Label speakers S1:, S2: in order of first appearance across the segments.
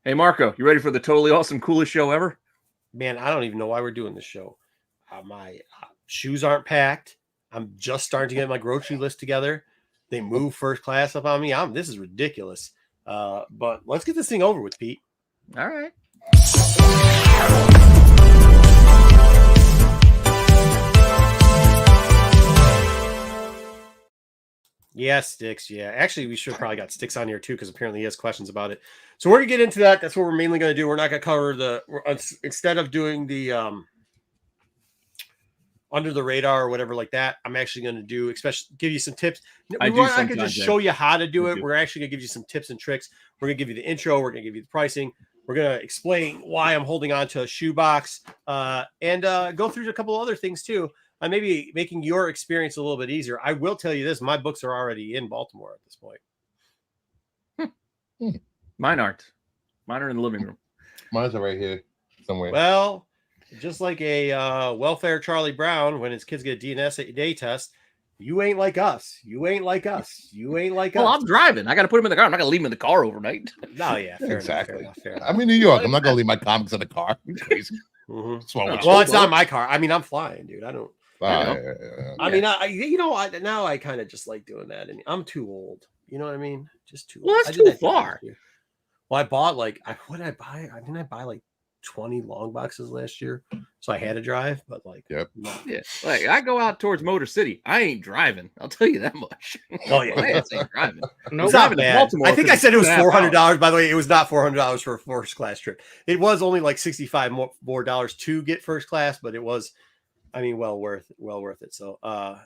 S1: Hey, Marco, you ready for the totally awesome, coolest show ever?
S2: Man, I don't even know why we're doing this show. My shoes aren't packed. I'm just starting to get my grocery list together. They move first class up on me. This is ridiculous. But let's get this thing over with, Pete.
S1: All right.
S2: Yeah, Sticks. Yeah. Actually, we should probably got Sticks on here too, because apparently he has questions about it. So we're going to get into that. That's what we're mainly going to do. We're not going to cover instead of doing the under the radar or whatever like that, I'm actually going to do, especially give you some tips. I could just show you how to do it. We're actually going to give you some tips and tricks. We're going to give you the intro. We're going to give you the pricing. We're going to explain why I'm holding on to a shoebox and go through a couple of other things too. Maybe making your experience a little bit easier. I will tell you this. My books are already in Baltimore at this point.
S1: Mine aren't. Mine are in the living room.
S3: Mine's are right here somewhere.
S2: Well, just like a welfare Charlie Brown, when his kids get a DNA test, you ain't like us. You ain't like us. You ain't like us.
S1: Well, I'm driving. I got to put him in the car. I'm not going to leave him in the car overnight.
S2: No, yeah.
S3: Exactly.
S2: Fair enough.
S3: I'm in New York. I'm not going to leave my comics in the car. You're crazy.
S2: Mm-hmm. Well, it's not my car. I mean, I'm flying, dude. I don't. I mean, now I kind of just like doing that. And I'm too old. You know what I mean? Just too old.
S1: Well, that's too far.
S2: Well, I bought what did I buy? I buy like 20 long boxes last year, so I had to drive. But
S1: yeah, like I go out towards Motor City, I ain't driving. I'll tell you that much.
S2: Oh yeah,
S1: I ain't driving.
S2: No, it's not bad. I think I said it was $400. By the way, it was not $400 for a first class trip. It was only like $65 more dollars to get first class, but it was, I mean, well worth it. So,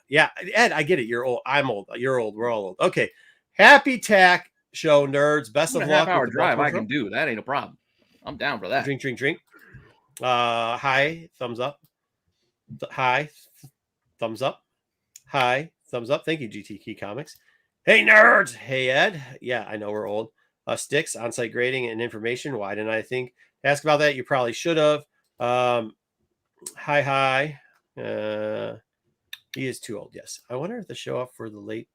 S2: yeah, Ed, I get it. You're old. I'm old. You're old. We're all old. Okay, happy tack show, nerds. Best of luck.
S1: Half-hour drive, I can do that. Ain't a problem. I'm down for that.
S2: Drink. Hi, thumbs up. Hi, thumbs up. Hi, thumbs up. Thank you, GT Key Comics. Hey, nerds. Hey, Ed. Yeah, I know we're old. Sticks, Onsite Grading and Information. Why didn't I think? Ask about that. You probably should have. Hi. He is too old. Yes. I wonder if the show up for the late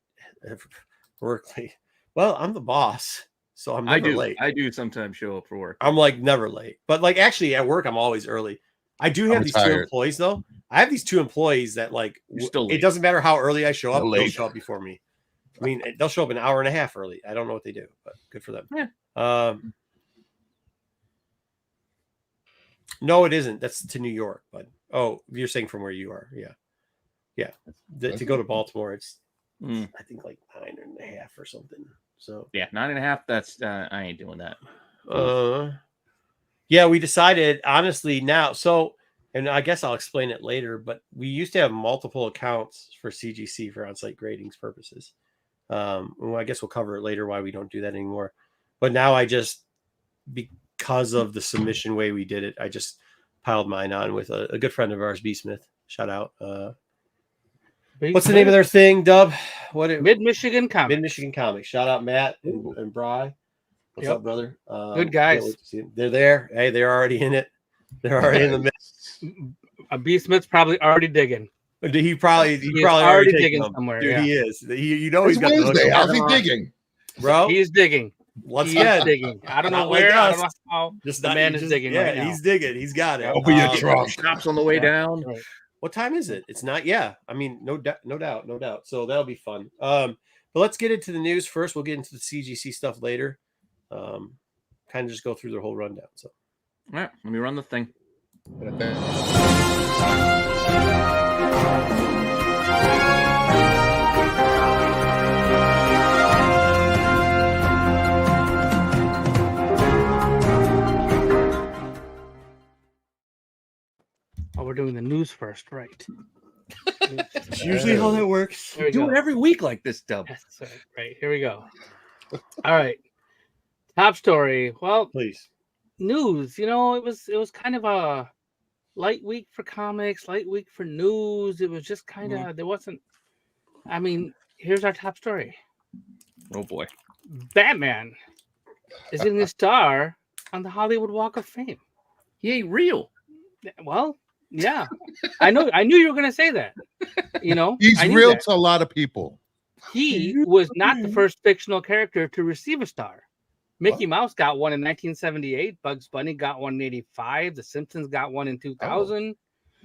S2: work late. Well, I'm the boss. So I'm never late.
S1: I do sometimes show up for work.
S2: I'm like never late. But like actually at work, I'm always early. I do have these two employees though. I have these two employees that like it doesn't matter how early I show up, they'll show up before me. I mean, they'll show up an hour and a half early. I don't know what they do, but good for them.
S1: Yeah.
S2: No, it isn't. That's to New York, but you're saying from where you are. Yeah. To go to Baltimore, it's I think like 9.5 or something. So
S1: yeah, 9.5. That's I ain't doing that.
S2: Yeah, we decided honestly now. So, and I guess I'll explain it later. But we used to have multiple accounts for CGC for on-site gradings purposes. Well, I guess we'll cover it later why we don't do that anymore. But now because of the submission way we did it, I just piled mine on with a good friend of ours, B Smith. Shout out. What's the name of their thing, Dub?
S4: Mid-Michigan Comics.
S2: Mid-Michigan Comics. Shout out Matt and Bry. What's up, brother?
S4: Good guys.
S2: They're there. Hey, they're already in it. They're already in the mix.
S4: B Smith's probably already digging.
S2: He probably already digging
S4: somewhere.
S2: Dude,
S4: yeah.
S2: He is. He's got
S3: Wednesday. How's he digging,
S2: bro?
S4: He's digging.
S2: Once again,
S4: digging. I don't know where. I don't know how. The man is digging.
S2: Yeah,
S4: right now.
S2: he's digging. He's got it.
S3: Open your trunk.
S1: Stops on the way down.
S4: Right.
S2: What time is it? It's not. Yeah, I mean, no doubt. So that'll be fun. But let's get into the news first. We'll get into the CGC stuff later. Kind of just go through the whole rundown. So,
S1: all right, let me run the thing.
S4: Oh, we're doing the news first, right?
S2: It's usually how that works.
S1: We do it every week like this, Dub.
S4: Yes, right, here we go. All right. Top story. Well,
S2: please.
S4: News. It was kind of a light week for comics, light week for news. It was just kind of there wasn't. I mean, here's our top story.
S1: Oh boy.
S4: Batman is getting a star on the Hollywood Walk of Fame.
S1: He ain't real.
S4: Well, yeah. I knew you were going to say that.
S3: He's real to a lot of people.
S4: He was not the first fictional character to receive a star. Mickey Mouse got one in 1978. Bugs Bunny got one in 85. The Simpsons got one in 2000.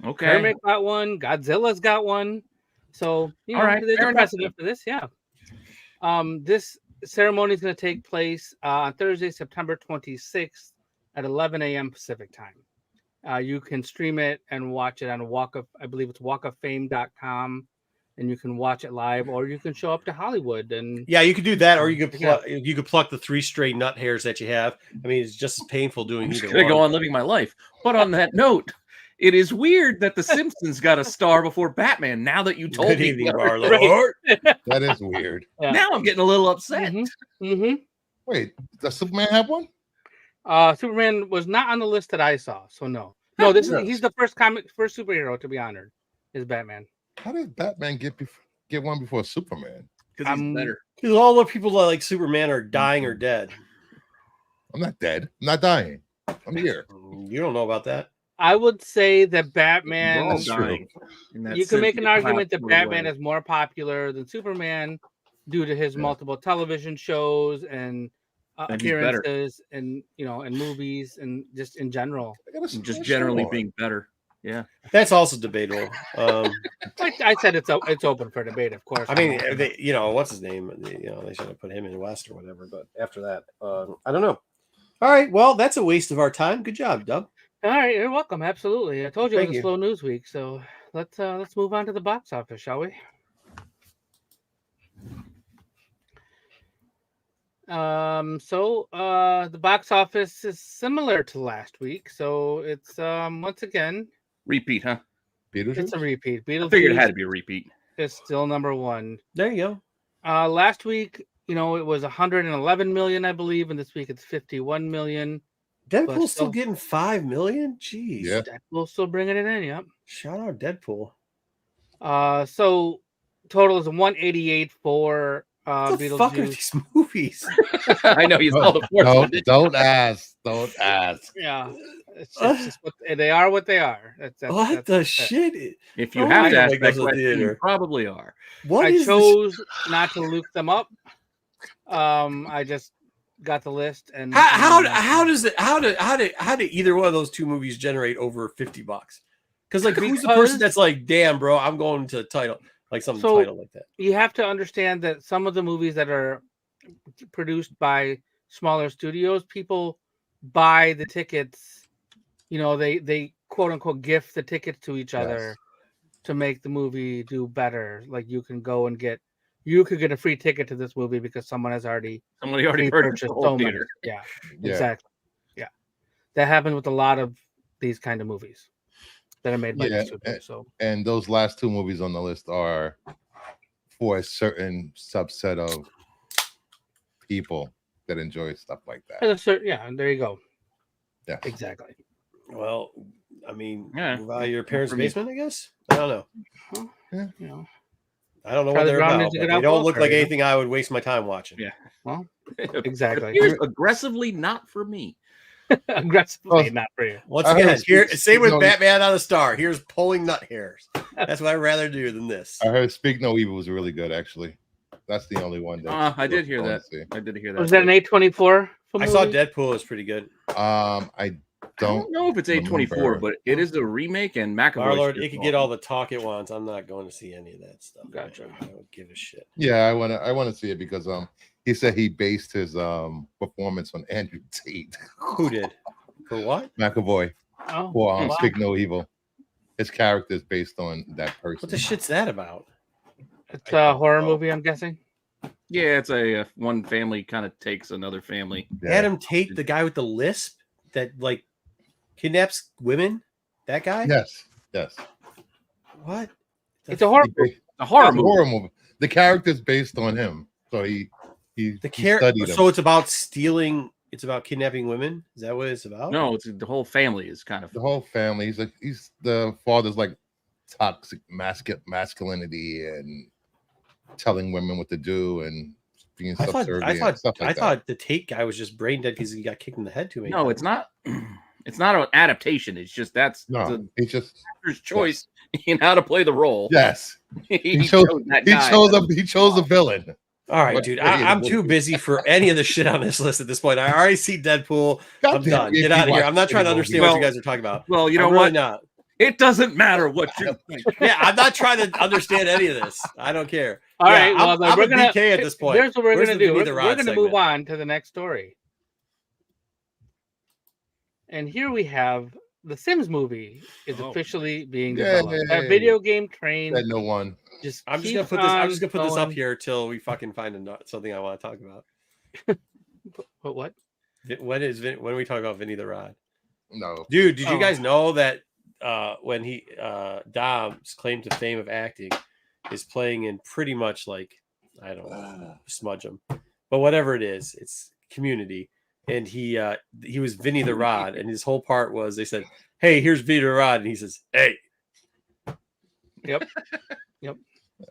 S1: Okay.
S4: Kermit got one. Godzilla's got one. So, you know,
S1: All right,
S4: there's
S1: fair
S4: a
S1: enough.
S4: precedent for this. Yeah. This ceremony is going to take place on Thursday, September 26th at 11 a.m. Pacific time. You can stream it and watch it on I believe it's walkoffame.com, and you can watch it live, or you can show up to Hollywood and
S2: Yeah, you could do that, or you could pluck the 3 stray nut hairs that you have. I mean, it's just as painful doing
S1: I'm just
S2: either
S1: gonna
S2: one.
S1: go on living my life. But on that note, it is weird that The Simpsons got a star before Batman. Now that you told
S2: Good
S1: me,
S2: evening, Barlow.
S3: That is weird.
S4: Yeah.
S1: now I'm getting a little upset.
S3: Wait, does Superman have one?
S4: Superman was not on the list that I saw, so no. He's the first superhero to be honored. Is Batman?
S3: How did Batman get one before Superman?
S1: Because he's better.
S2: Because all the people that like Superman are dying or dead.
S3: I'm not dead. I'm not dying. I'm here.
S2: You don't know about that.
S4: I would say that Batman.
S1: We're all dying in that
S4: You can make an
S1: sentient
S4: argument that
S1: possible
S4: Batman
S1: way.
S4: is more popular than Superman due to his multiple television shows and
S1: And he's better.
S4: appearances, and and movies, and just in general.
S1: And just generally being better. Yeah,
S2: That's also debatable.
S4: I said it's open for debate, of course.
S2: I mean, what's his name? They should have put him in West or whatever. But after that, I don't know. All right, well, that's a waste of our time. Good job, Dub.
S4: All right, you're welcome. Absolutely. I told you it
S2: Thank
S4: was a
S2: you.
S4: slow news week, so let's move on to the box office, shall we? The box office is similar to last week, so it's once again
S1: repeat, huh?
S4: it's a repeat.
S1: I figured it had
S4: Beetlejuice
S1: to be a repeat.
S4: is still number one.
S2: There you go.
S4: Last week, it was 111 million, I believe, and this week it's 51 million.
S2: Deadpool's still getting 5 million. Jeez.
S3: Yeah.
S4: Deadpool's still bringing it in. Yep.
S2: Shout out Deadpool.
S4: So total is 188 for
S2: What the
S4: Beetlejuice.
S2: fuck are these movies?
S1: I know he's all the fourth.
S3: Don't ask. Don't ask.
S4: Yeah, it's just they are what they are.
S2: What the shit?
S1: If you
S2: Oh,
S1: have
S2: I
S1: to
S2: know
S1: ask
S2: it
S1: that
S2: goes to
S1: question, you
S2: theater.
S1: probably are.
S2: What
S4: I
S2: is
S4: chose not to look them up. I just got the list, and
S2: how did either one of those two movies generate over $50? Because like who's the person that's like, damn, bro, I'm going to title like some title like that.
S4: You have to understand that some of the movies that are produced by smaller studios, people buy the tickets. They quote unquote gift the tickets to each other to make the movie do better. Like you could get a free ticket to this movie because somebody already
S1: purchased the whole theater.
S4: Yeah, exactly. Yeah, that happens with a lot of these kind of movies that are made by the studio.
S3: And those last two movies on the list are for a certain subset of people that enjoy stuff like that.
S4: Yeah, there you go.
S3: Yeah,
S4: exactly.
S2: Well, I mean,
S1: Yeah.
S2: your parents' basement, I guess. I don't know.
S3: Yeah.
S2: I don't know what they're about. But they don't look like anything I would waste my time watching.
S1: Yeah.
S4: Well, exactly.
S1: Here's aggressively not for me.
S4: Aggressively not for you.
S2: Once again, same with Batman on the Star. Here's pulling nut hairs. That's what I'd rather do than this.
S3: I heard Speak No Evil was really good, actually. That's the only one.
S1: I did hear that. I did hear that.
S4: Was that an A24?
S2: I saw Deadpool is pretty good.
S3: I don't
S1: know if it's A24, but it is a remake, and McAvoy.
S2: Lord, it could get all the talk it wants. I'm not going to see any of that stuff.
S4: Gotcha.
S2: I don't give a shit.
S3: Yeah, I want to see it because he said he based his performance on Andrew Tate.
S2: Who did? For what?
S3: McAvoy.
S4: Oh,
S3: For Speak No Evil. His character is based on that person.
S2: What the shit's that about?
S4: It's a horror movie, I'm guessing.
S1: Yeah, it's a one family kind of takes another family.
S3: Yeah.
S2: Adam Tate, the guy with the lisp that like kidnaps women. That guy?
S3: Yes.
S2: What?
S4: It's a horror movie.
S1: A horror movie.
S3: The character's based on him, so he studied him.
S2: So it's about stealing. It's about kidnapping women. Is that what it's about?
S1: No, it's the whole family is kind of
S3: the whole family. He's the father's like toxic masculinity and telling women what to do and being subservient.
S2: I thought the Tate guy was just brain dead because he got kicked in the head too many times.
S1: No, it's not. It's not an adaptation. It's just
S3: he's just
S1: actor's choice in how to play the role.
S3: Yes, he chose a villain.
S2: All right,
S3: What
S2: dude.
S3: creative
S2: I'm too
S3: movie?
S2: busy for any of the shit on this list at this point. I already see Deadpool. I'm
S3: Goddamn,
S2: done.
S3: if
S2: Get
S3: you
S2: out of here.
S3: watch
S2: I'm not trying to
S3: any
S2: understand
S3: movie-
S2: what you guys are talking about.
S1: Well, you know
S2: I'm really
S1: what?
S2: not.
S1: It doesn't matter what you think.
S2: Yeah, I'm not trying to understand any of this. I don't care.
S4: All
S2: Yeah,
S4: right, well,
S2: I'm
S4: then we're
S2: a
S4: gonna.
S2: BK at this point.
S4: Here's what we're
S2: Where's
S4: gonna
S2: the
S4: do.
S2: Vinny
S4: We're,
S2: the
S4: we're
S2: Rod
S4: gonna
S2: segment?
S4: move on to the next story. And here we have the Sims movie is
S1: Oh.
S4: officially being developed. That
S3: Yay.
S4: video game train
S3: Said no one.
S4: just
S2: I'm just gonna
S4: keeps
S2: put this. I'm
S4: on
S2: just gonna put this up
S4: going.
S2: here till we fucking find something I want to talk about.
S4: But what?
S2: When are we talking about Vinny the Rod?
S3: No.
S2: Dude, did you
S4: Oh.
S2: guys know that when he Dom's claim to fame of acting is playing in pretty much like, I don't know, smudge him, but whatever it is, it's Community, and he was Vinny the Rod, and his whole part was they said, "Hey, here's Vinny the Rod," and he says, "Hey."
S4: Yep.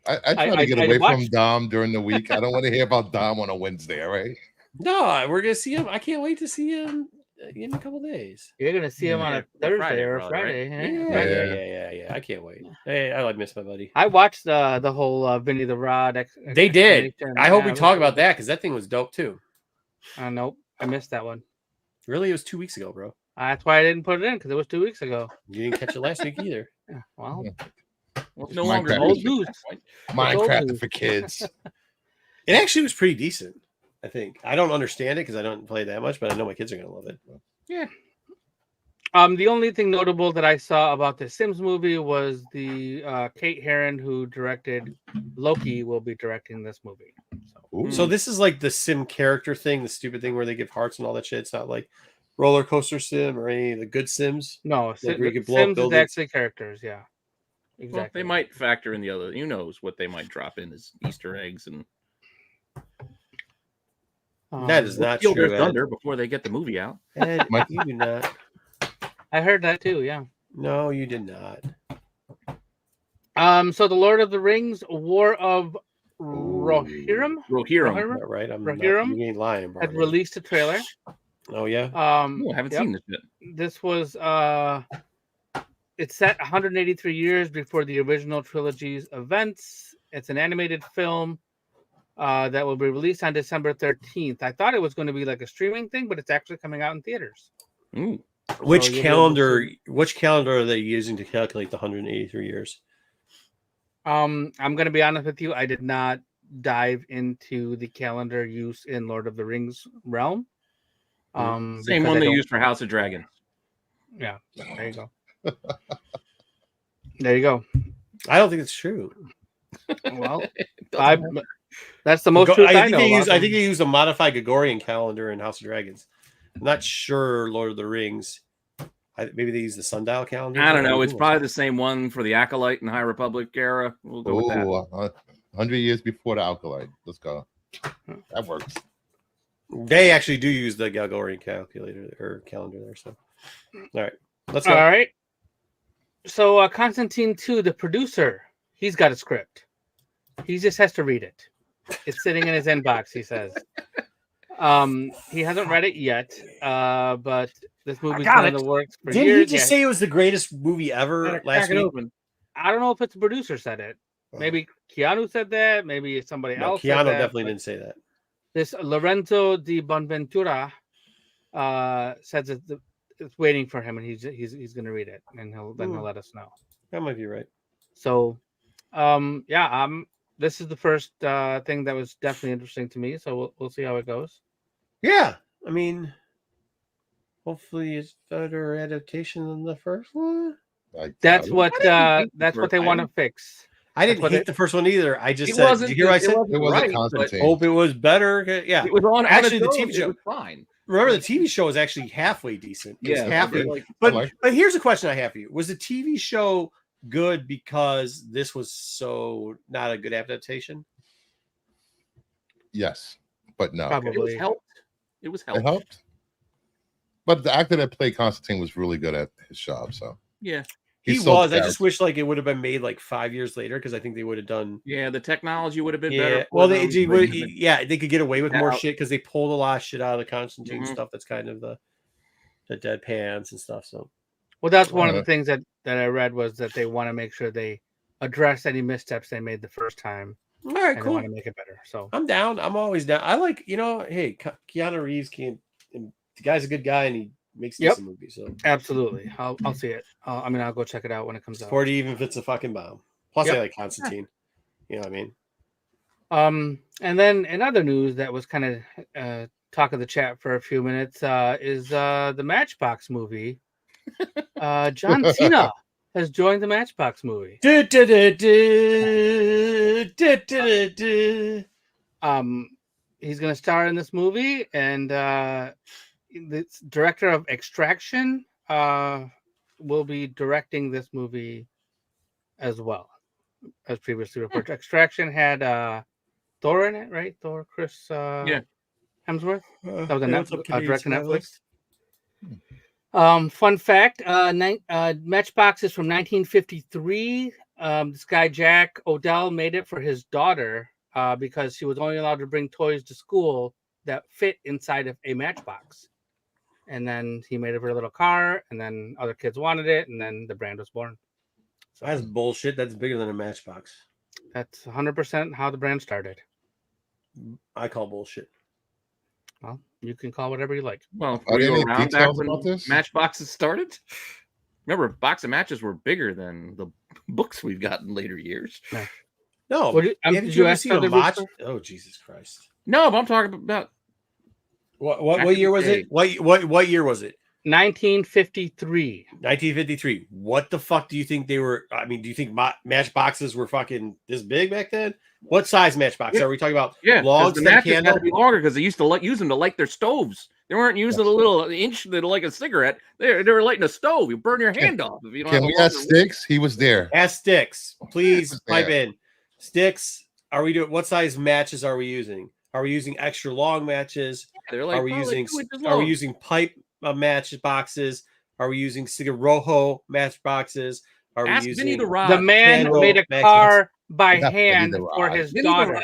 S3: I try to get
S4: I
S3: away from
S4: watched-
S3: Dom during the week. I don't want to hear about Dom on a Wednesday. All right.
S2: No, we're gonna see him. I can't wait to see him in a couple days.
S4: You're gonna see him on
S1: Yeah,
S4: a Thursday
S1: Friday,
S4: or a
S1: probably,
S4: Friday.
S1: right?
S4: eh?
S2: Yeah,
S4: Friday.
S2: yeah. I can't wait. Hey, I miss my buddy.
S4: I watched the whole Vinny the Rod.
S2: They did.
S4: explanation.
S2: I hope we
S4: it was
S2: talk
S4: good.
S2: about that because that thing was dope too.
S4: Nope, I missed that one.
S2: Really, it was 2 weeks ago, bro.
S4: That's why I didn't put it in because it was 2 weeks ago.
S2: You didn't catch it last week either.
S4: Yeah, well,
S1: Well, it's no
S3: Minecraft.
S1: longer
S4: Old
S1: news.
S4: news.
S3: Minecraft
S4: news.
S3: for kids.
S2: It actually was pretty decent. I think I don't understand it because I don't play that much, but I know my kids are gonna love it.
S4: the only thing notable that I saw about the Sims movie was the Kate Herron, who directed Loki, will be directing this movie.
S3: Ooh.
S2: So this is like the sim character thing, the stupid thing where they give hearts and all that shit. It's not like Roller Coaster Sim or any of the good Sims.
S4: No,
S2: Like where you could blow up
S4: Sims is
S2: buildings.
S4: actually characters. Yeah,
S1: Well,
S4: exactly.
S1: they might factor in the other. Who knows what they might drop in as Easter eggs and
S2: That is not
S1: steal
S2: true.
S1: their
S2: Ed.
S1: thunder before they get the movie out.
S2: Ed,
S3: My-
S2: you do not.
S4: I heard that too. Yeah.
S2: No, you did not.
S4: So the Lord of the Rings: War of Rohirrim
S1: Rohirrim.
S2: Not right. I'm not,
S4: Rohirrim
S2: you ain't lying, bro.
S4: had released a trailer.
S2: Oh yeah.
S1: Oh, I haven't
S4: yep.
S1: seen this yet.
S4: This was it's set 183 years before the original trilogy's events. It's an animated film that will be released on December 13th. I thought it was going to be like a streaming thing, but it's actually coming out in theaters.
S1: Ooh.
S2: Which
S4: So you'll be able to
S2: calendar? Which calendar are they using to calculate the 183 years?
S4: I'm going to be honest with you. I did not dive into the calendar use in Lord of the Rings realm.
S1: Same
S4: because
S1: one
S4: I
S1: they
S4: don't-
S1: used for House of Dragons.
S4: Yeah, there you go. There you go.
S2: I don't think it's true.
S4: Well,
S1: Doesn't matter.
S4: that's the most truth I
S2: think
S4: know.
S2: they use.
S4: about
S2: I think they use a modified Gregorian calendar in House of Dragons. I'm not sure. Lord of the Rings. Maybe they use the sundial calendar.
S1: I don't know. It's probably the same one for the Acolyte and High Republic era. We'll go with that.
S3: 100 years before the Alkalite. Let's go. That works.
S2: They actually do use the Gregorian calculator or calendar there. So, all right, let's go.
S4: All right. So Constantine 2, the producer, he's got a script. He just has to read it. It's sitting in his inbox, he says. He hasn't read it yet, but this movie's
S1: got
S4: been in
S1: it.
S4: the works for
S2: Didn't
S4: years.
S2: he just say it was the greatest movie ever last week?
S4: I don't know if it's the producer said it. Maybe Keanu said that. Maybe somebody
S2: No,
S4: else.
S2: Keanu
S4: said that,
S2: definitely
S4: but
S2: didn't say that.
S4: This Lorenzo di Bonventura says it's waiting for him, and he's going to read it, and he'll let us know.
S2: That might be right.
S4: So, this is the first thing that was definitely interesting to me. So we'll see how it goes.
S2: Yeah, I mean, hopefully it's better adaptation than the first one.
S4: That's what
S1: I
S4: that's what they want to fix.
S2: I didn't
S4: what
S2: hate
S4: it-
S2: the first one either. I just
S1: It
S2: said,
S1: wasn't.
S2: did you hear what I said?
S3: It wasn't
S1: right, but
S3: Constantine.
S2: Hope it was better. Yeah,
S1: It was on
S2: Actually,
S1: its
S2: the
S1: own,
S2: TV show-
S1: it was fine.
S2: remember the TV show was actually halfway decent. It was
S1: Yeah,
S2: halfway.
S1: like,
S2: But here's a question I have for you: was the TV show good because this was so not a good adaptation?
S3: Yes, but no.
S4: Probably.
S1: it was helped. It was
S3: It
S1: helped.
S3: helped. But the actor that played Constantine was really good at his job. So
S1: Yeah.
S2: He
S3: sold
S2: was.
S3: the
S2: I just wish like it would have been made like 5 years later because I think they would have done.
S1: Yeah, the technology would have been
S2: Yeah,
S1: better.
S2: well,
S1: for them,
S2: they could get away with more
S1: Out.
S2: shit because they pulled a lot of shit out of the Constantine
S1: Mhm.
S2: stuff. That's kind of the dead pans and stuff. So
S4: Well, that's one of the
S3: Alright.
S4: things that I read was that they want to make sure they address any missteps they made the first time.
S2: All right,
S4: and they
S2: cool.
S4: want to make it better. So
S2: I'm down. I'm always down. I like, hey, Keanu Reeves the guy's a good guy and he makes decent movies. So
S4: absolutely, I'll see it. I'll go check it out when it comes out.
S2: 40 even if it's a fucking bomb. Plus, I like Constantine. You know what I mean?
S4: And then in other news that was kind of talk of the chat for a few minutes is the Matchbox movie. John Cena has joined the Matchbox movie. He's going to star in this movie, and the director of Extraction will be directing this movie as well, as previously reported. Extraction had Thor in it, right? Thor, Chris Hemsworth. That was a direct Netflix. Fun fact: Matchbox is from 1953. This guy Jack Odell made it for his daughter because she was only allowed to bring toys to school that fit inside of a matchbox. And then he made it for a little car, and then other kids wanted it, and then the brand was born.
S2: So that's bullshit. That's bigger than a Matchbox.
S4: That's 100% how the brand started.
S2: I call bullshit.
S4: Well, you can call whatever you like.
S1: Well,
S3: Are there any
S1: around back
S3: details
S1: when
S3: about this?
S1: Matchboxes started? Remember, box of matches were bigger than the books we've got in later years.
S2: No.
S4: Did you ask
S2: seen a
S4: match?
S2: Oh, Jesus Christ.
S1: No, but I'm talking about
S2: what year was it? What year was it?
S4: 1953.
S2: 1953. What the fuck do you think they were? I mean, do you think matchboxes were fucking this big back then? What size matchbox are we talking about?
S1: Logs, the matches had to be longer because they used to use them to light their stoves. They weren't using a little inch that like a cigarette. They were lighting a stove. You burn your hand off. If you don't
S3: Can we ask Sticks? He was there.
S2: Ask Sticks, please pipe in. Sticks, are we doing? What size matches are we using? Are we using extra long matches?
S1: They're like,
S2: are we using pipe match boxes? Are we using Cigar Rojo match boxes? Are we using
S4: the man made a car by hand for his daughter?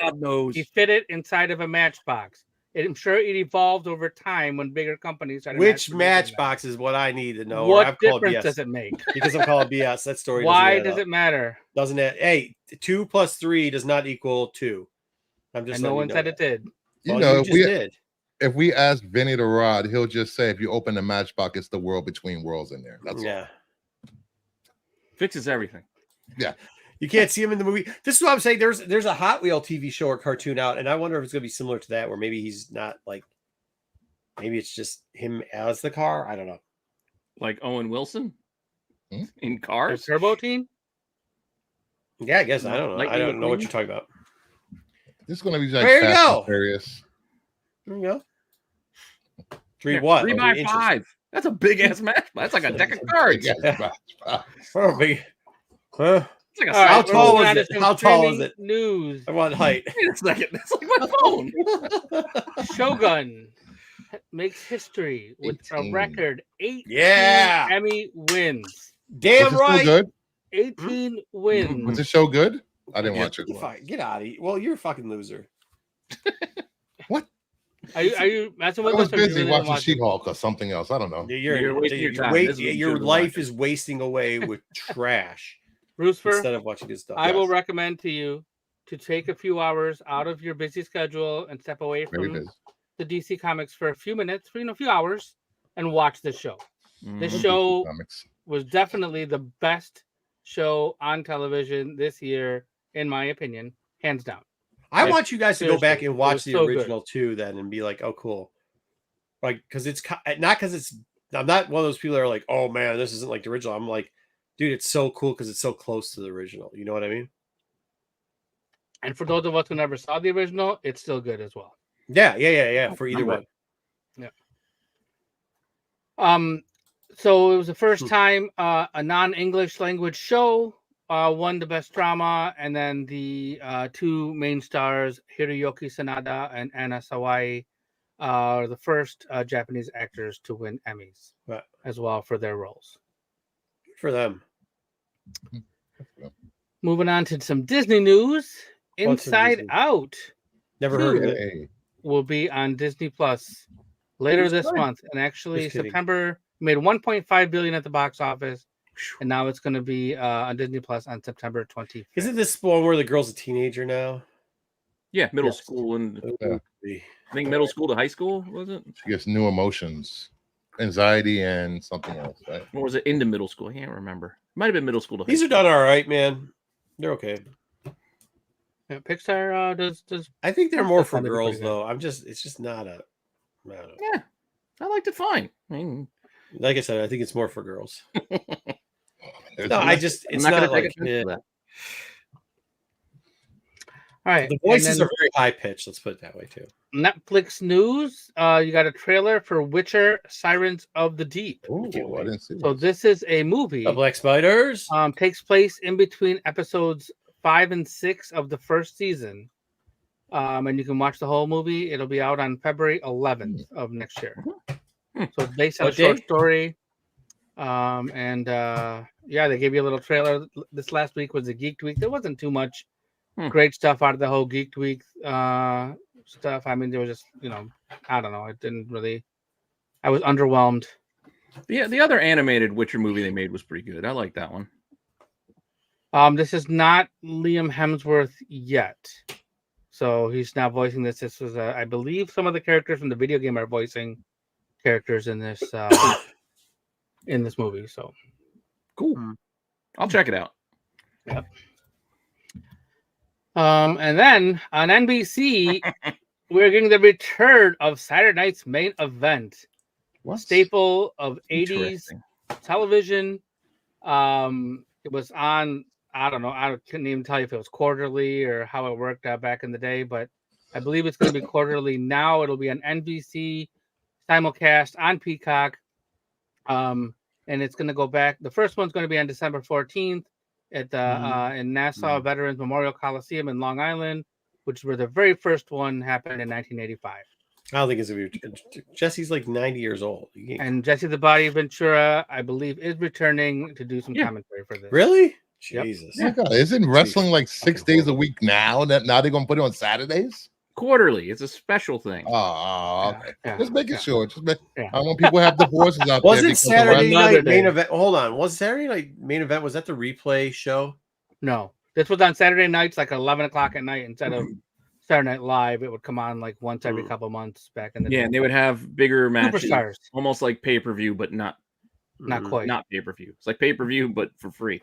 S4: He fit it inside of a matchbox. I'm sure it evolved over time when bigger companies started.
S2: Which matchbox is what I need to know?
S4: What difference does it make?
S2: Because I'm calling BS. That story.
S4: Why does it matter?
S2: Doesn't it? Hey, 2 + 3 does not equal 2. I'm just.
S4: And no one said it did.
S2: Well,
S3: if we ask Vinny the Rod, he'll just say, if you open the matchbox, it's the world between worlds in there. That's all.
S1: Fixes everything.
S3: Yeah.
S2: You can't see him in the movie. This is what I'm saying. There's a Hot Wheel TV show or cartoon out, and I wonder if it's going to be similar to that, where maybe he's not like, maybe it's just him as the car. I don't know.
S1: Like Owen Wilson in Cars?
S4: Turbo Teen?
S2: Yeah, I guess. I don't know. I don't know what you're talking about.
S3: This is going to be like
S2: there you go.
S3: Furious.
S2: There you go. 3
S1: yeah,
S2: what?
S1: 3 by 5. That's a big ass match. That's like a deck of cards.
S2: Oh, big. Huh?
S1: It's like
S2: how tall was it? How tall was it?
S4: News.
S2: I want height.
S1: Wait a second. That's like my phone.
S4: Shogun makes history with 18. A record 18 Emmy wins.
S2: Damn right.
S3: Good?
S4: 18 wins.
S3: Was the show good? I didn't watch it.
S2: Get out of here. Well, you're a fucking loser.
S3: What?
S4: Are you messing with
S3: us? I was
S4: busy
S3: watching She-Hulk or something else. I don't know.
S1: You're wasting your time.
S2: Your life is wasting away with trash.
S4: Rooster,
S2: instead of watching this stuff.
S4: I will recommend to you to take a few hours out of your busy schedule and step away from the DC Comics for a few minutes, for a few hours, and watch this show. This show was definitely the best show on television this year, in my opinion, hands down.
S2: I want you guys to go back and watch the original too, then, and be like, "Oh, cool!" Like, because it's not because it's. I'm not one of those people that are like, "Oh man, this isn't like the original." I'm like, dude, it's so cool because it's so close to the original. You know what I mean?
S4: And for those of us who never saw the original, it's still good as well.
S2: Yeah. For either one.
S4: Yeah. So it was the first time a non-English language show won the best drama, and then the 2 main stars, Hiroyuki Sanada and Anna Sawai, are the first Japanese actors to win Emmys as well for their roles.
S2: Good for them.
S4: Moving on to some Disney news. Inside Out.
S2: Never heard of it.
S4: Will be on Disney Plus later this month, and actually September made $1.5 billion at the box office, and now it's going to be on Disney Plus on September 20th.
S2: Isn't this one where the girl's a teenager now?
S1: Yeah, middle
S4: Yes.
S1: school and
S3: Yeah.
S1: I think middle school to high school, was it?
S3: She gets new emotions, anxiety, and something else, right?
S1: Or was it into middle school? I can't remember. Might have been middle school to high
S2: These are
S1: school.
S2: done all right, man. They're okay.
S4: Yeah, Pixar does.
S2: I think they're
S4: That's
S2: more
S4: just
S2: for
S4: not a good
S2: girls,
S4: idea.
S2: though. It's just not a. I don't know.
S1: Yeah, I liked it fine. I mean,
S2: Like I said, I think it's more for girls.
S3: There's
S2: No,
S3: a
S2: I
S3: message.
S2: just,
S1: I'm
S2: it's
S1: not going
S2: not
S1: to
S2: like
S1: take offense to that.
S4: All right.
S2: the
S4: and
S2: voices
S4: then
S2: are very high pitched. Let's put it that way too.
S4: Netflix news. You got a trailer for Witcher: Sirens of the Deep.
S3: Ooh,
S2: Can't
S3: I
S2: wait.
S3: didn't see
S4: So
S3: this.
S4: this is a movie.
S2: The Black Spiders.
S4: Takes place in between episodes 5 and 6 of the first season. And you can watch the whole movie. It'll be out on February 11th of next year. So it's based on
S2: What
S4: a short
S2: day?
S4: story. Yeah, they gave you a little trailer. This last week was a Geek Week. There wasn't too much great stuff out of the whole Geek Week stuff. I mean, there was just, I don't know. It didn't really. I was underwhelmed.
S1: The other animated Witcher movie they made was pretty good. I like that one.
S4: This is not Liam Hemsworth yet. So he's not voicing this. This was, I believe, some of the characters from the video game are voicing characters in this movie. So
S1: Cool. I'll check it out.
S4: Yep. And then on NBC, we're getting the return of Saturday night's main event, staple of 80s television. It was on. I don't know. I couldn't even tell you if it was quarterly or how it worked out back in the day, but I believe it's going to be quarterly now. It'll be on NBC, simulcast on Peacock. And it's going to go back. The first one's going to be on December 14th at the in Nassau Veterans Memorial Coliseum in Long Island, which is where the very first one happened in 1985.
S2: I don't think it's gonna be. Jesse's like 90 years old.
S4: And Jesse the Body Ventura, I believe, is returning to do some commentary for this.
S2: Really?
S4: Yep.
S2: Jesus.
S3: Oh my God, isn't wrestling like 6 days a week now? Now they're gonna put it on Saturdays?
S1: Quarterly. It's a special thing.
S3: Oh, okay.
S4: Yeah.
S3: Just making sure. I
S4: Yeah.
S3: don't want people to have divorces out
S2: Was
S3: there.
S2: it
S3: because of
S2: Saturday
S3: wrestling.
S2: night main event? Hold on. Was Saturday night main event? Was that the replay show?
S4: No, this was on Saturday nights, like 11 o'clock at night instead of Saturday Night Live. It would come on like once every couple months back in the day.
S1: And they would have bigger matches,
S4: Superstars.
S1: almost like pay-per-view, but not
S4: quite.
S1: Not pay-per-view. It's like pay-per-view, but for free.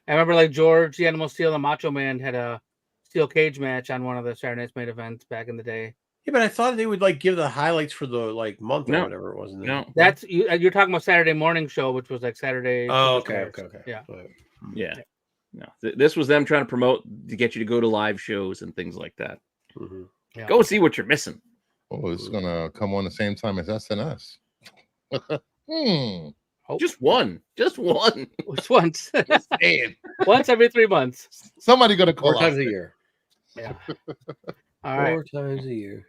S4: I remember like George the Animal Steel and Macho Man had a steel cage match on one of the Saturday Night's main events back in the day.
S2: Yeah, but I thought they would like give the highlights for the like month or
S1: No.
S2: whatever it was.
S1: No.
S4: That's you're talking about Saturday morning show, which was like Saturday.
S2: Oh,
S4: Superstars.
S2: okay.
S4: Yeah.
S1: Yeah. No. This was them trying to promote to get you to go to live shows and things like that.
S2: Mm-hmm.
S4: Yeah.
S1: Go see what you're missing.
S3: Oh, it's gonna come on the same time as SNS.
S1: Just one. Just one.
S4: Just once.
S3: Just saying.
S4: Once every 3 months.
S3: Somebody gonna call
S2: 4 times a year.
S4: Yeah. All right.
S2: 4 times a year.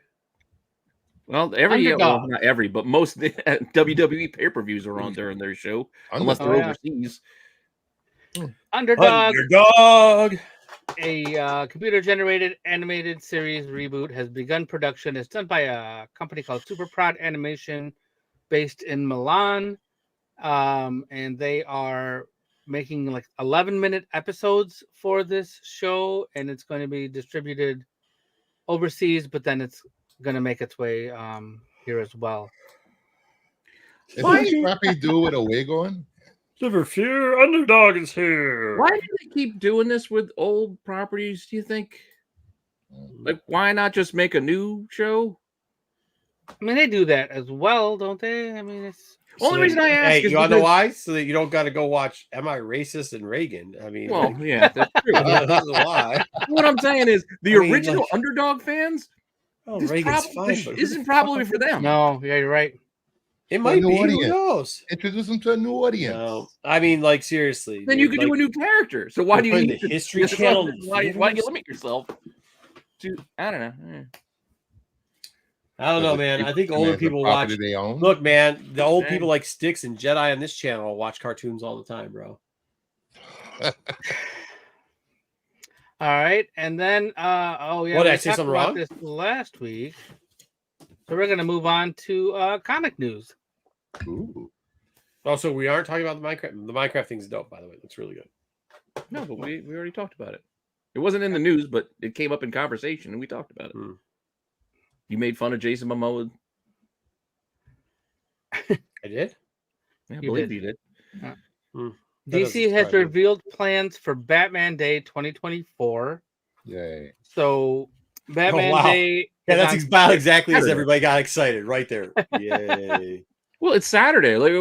S1: Well, every year,
S4: Underdog.
S1: not every, but most of the WWE pay-per-views are on during their show, unless they're overseas.
S4: Underdog.
S2: Underdog.
S4: A computer-generated animated series reboot has begun production. It's done by a company called Superprod Animation, based in Milan, and they are making like 11-minute episodes for this show, and it's going to be distributed overseas, but then it's going to make its way here as well.
S3: Is that Scrappy Doo with a wig on?
S2: Never fear, Underdog is here.
S1: Why do they keep doing this with old properties, do you think? Like, why not just make a new show?
S4: I mean, they do that as well, don't they? I mean, it's
S1: Only reason I ask
S2: Hey,
S1: is
S2: you want to know
S1: because-
S2: why? So that you don't got to go watch Am I Racist and Reagan. I mean,
S1: Well, yeah, that's true.
S2: that's why.
S1: What I'm saying is the
S2: I mean,
S1: original
S2: like-
S1: Underdog fans,
S2: Oh,
S1: this
S2: Reagan's
S1: prob-
S2: fine.
S1: this
S2: but who
S1: isn't
S2: the
S1: probably
S2: fuck-
S1: for them.
S4: no, yeah, you're right.
S2: It might
S3: new
S2: be. Who
S3: audience.
S2: knows?
S3: Introduce them to a new audience.
S2: No, I mean, like seriously.
S1: Then you
S2: dude,
S1: could do
S2: like,
S1: a new character. So why
S2: they're
S1: do you
S2: putting
S1: need
S2: the
S1: to-
S2: History Channel
S1: Why do you
S2: theaters?
S1: limit yourself to? I don't know.
S2: I don't know, man. I think older people watch.
S3: They own.
S2: Look, man, the old
S1: Dang.
S2: people like Sticks and Jedi on this channel watch cartoons all the time, bro.
S4: All right, and then oh yeah,
S2: What, did
S4: we
S2: I say
S4: talked
S2: something
S4: about
S2: wrong?
S4: this last week, so we're gonna move on to comic news.
S3: Ooh.
S2: Also, we aren't talking about the Minecraft. The Minecraft thing's dope, by the way. That's really good.
S1: No, but we already talked about it. It wasn't in the news, but it came up in conversation, and we talked about it. You made fun of Jason Momoa.
S2: I did.
S1: Yeah, I
S4: You
S1: believe
S4: did.
S1: you did.
S4: DC has revealed plans for Batman Day 2024.
S3: Yay.
S4: So Batman
S2: wow.
S4: Day.
S2: Yeah, that's about exactly as
S1: Saturday.
S2: everybody got excited right there. Yay.
S1: Well, it's Saturday. Like,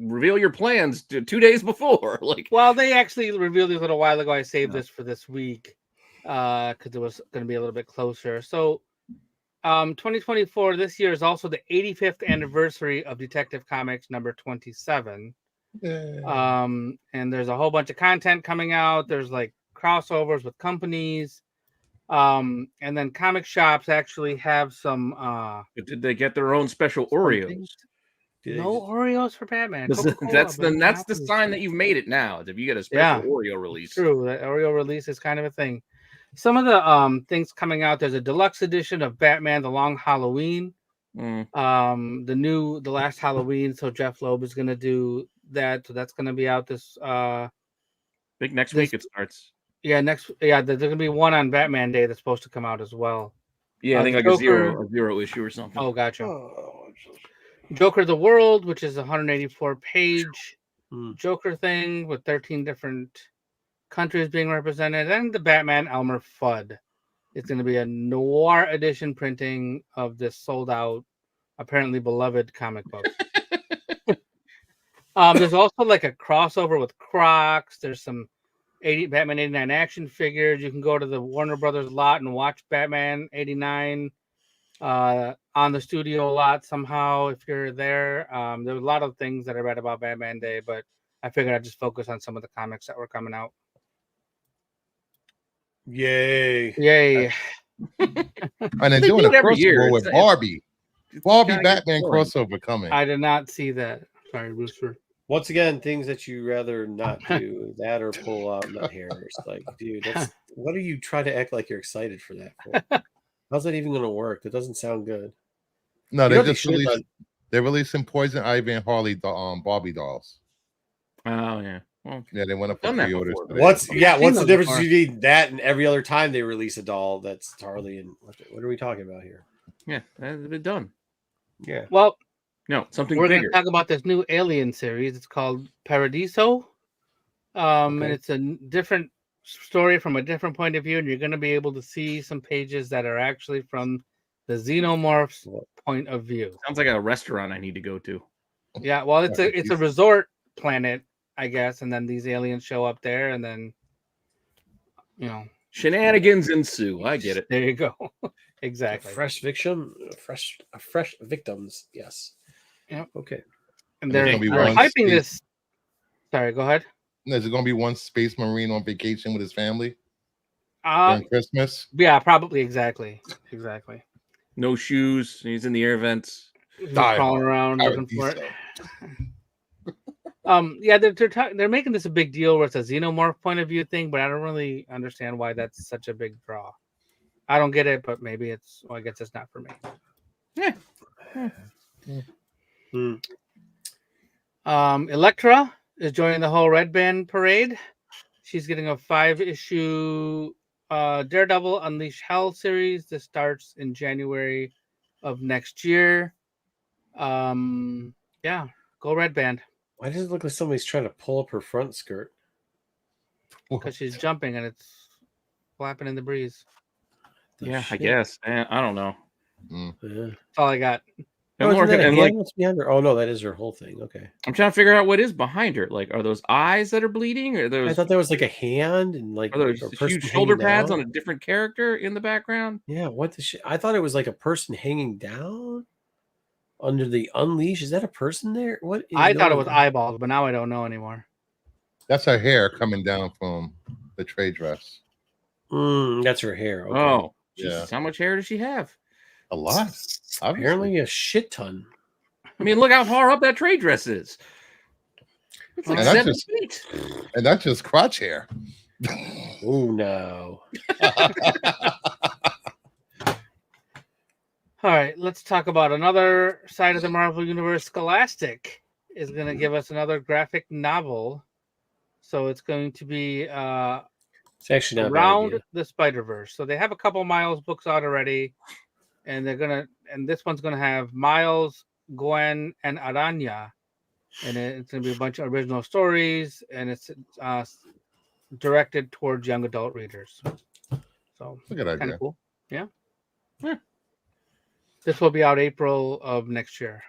S1: reveal your plans 2 days before. Like,
S4: Well, they actually revealed it a little while ago. I saved this for this week because it was going to be a little bit closer. So 2024, this year is also the 85th anniversary of Detective Comics number 27. And there's a whole bunch of content coming out. There's like crossovers with companies. And then comic shops actually have some
S1: did they get their own special Oreos?
S4: No Oreos for Batman.
S1: That's the sign that you've made it now. If you get a special Oreo release.
S4: True, that Oreo release is kind of a thing. Some of the things coming out, there's a deluxe edition of Batman The Long Halloween. The last Halloween, so Jeff Loeb is gonna do that. So that's gonna be out this
S1: big next week it starts.
S4: Yeah, there's gonna be one on Batman Day that's supposed to come out as well.
S1: Yeah, I think like a zero issue or something.
S4: Oh, gotcha. Joker the World, which is a 184 page Joker thing with 13 different countries being represented, and the Batman Elmer Fudd. It's going to be a noir edition printing of this sold out, apparently beloved comic book. There's also like a crossover with Crocs. There's some Batman 89 action figures. You can go to the Warner Brothers lot and watch Batman 89 on the studio lot somehow if you're there. There's a lot of things that I read about Batman Day, but I figured I'd just focus on some of the comics that were coming out.
S2: Yay.
S3: And they're doing a crossover with Barbie. Batman crossover coming.
S4: I did not see that. Sorry, Rooster.
S2: Once again, things that you rather not do, that or pull out nut hairs. Like, dude, what are you trying to act like you're excited for that for? How's that even going to work? That doesn't sound good.
S3: No, they're releasing Poison Ivy and Harley Barbie dolls.
S1: Oh yeah.
S3: Well, yeah, they went up for pre-orders.
S2: What's the difference between that and every other time they release a doll that's Harley and what are we talking about here?
S1: Yeah, that's been done.
S2: Yeah.
S4: Well,
S1: no, something
S4: we're
S1: bigger.
S4: going to talk about this new Alien series. It's called Paradiso. And it's a different story from a different point of view, and you're going to be able to see some pages that are actually from the Xenomorph's point of view.
S1: Sounds like a restaurant I need to go to.
S4: Yeah, well, it's a resort planet, I guess, and then these aliens show up there, and then
S1: shenanigans ensue. I get it.
S4: There you go. Exactly.
S2: Fresh victims. Yes.
S4: Yep.
S2: Okay.
S4: And they're hyping this. Sorry, go ahead.
S3: Is it going to be one space marine on vacation with his family during Christmas?
S4: Yeah, probably. Exactly.
S1: No shoes. He's in the air vents.
S4: Crawling around looking for it. Yeah, they're making this a big deal where it's a xenomorph point of view thing, but I don't really understand why that's such a big draw. I don't get it, but maybe I guess it's not for me. Elektra is joining the whole Red Band parade. She's getting a 5-issue Daredevil Unleash Hell series. This starts in January of next year. Yeah, go Red Band.
S2: Why does it look like somebody's trying to pull up her front skirt?
S4: Because she's jumping and it's flapping in the breeze.
S1: I guess. I don't know.
S4: That's all I got.
S2: Oh, what's behind her? Oh no, that is her whole thing. Okay.
S1: I'm trying to figure out what is behind her. Like, are those eyes that are bleeding? Or those?
S2: I thought there was like a hand and like
S1: are those huge shoulder pads on a different character in the background?
S2: Yeah. What the shit? I thought it was like a person hanging down under the Unleash. Is that a person there? What?
S4: I thought it was eyeballs, but now I don't know anymore.
S3: That's her hair coming down from the trade dress.
S2: That's her hair. Okay.
S1: Oh, Jesus, how much hair does she have?
S3: A lot.
S2: Apparently a shit ton.
S1: I mean, look how far up that trade dress is. It's like 7 feet.
S3: And that's just crotch hair.
S2: Oh no.
S4: All right, let's talk about another side of the Marvel Universe. Scholastic is going to give us another graphic novel. So it's going to be
S2: It's actually not
S4: Around the Spider-Verse. So they have a couple Miles books out already, and this one's gonna have Miles, Gwen, and Aranya, and it's gonna be a bunch of original stories, and it's directed towards young adult readers. So
S3: Look at that.
S4: kind of cool. Yeah. This will be out April of next year.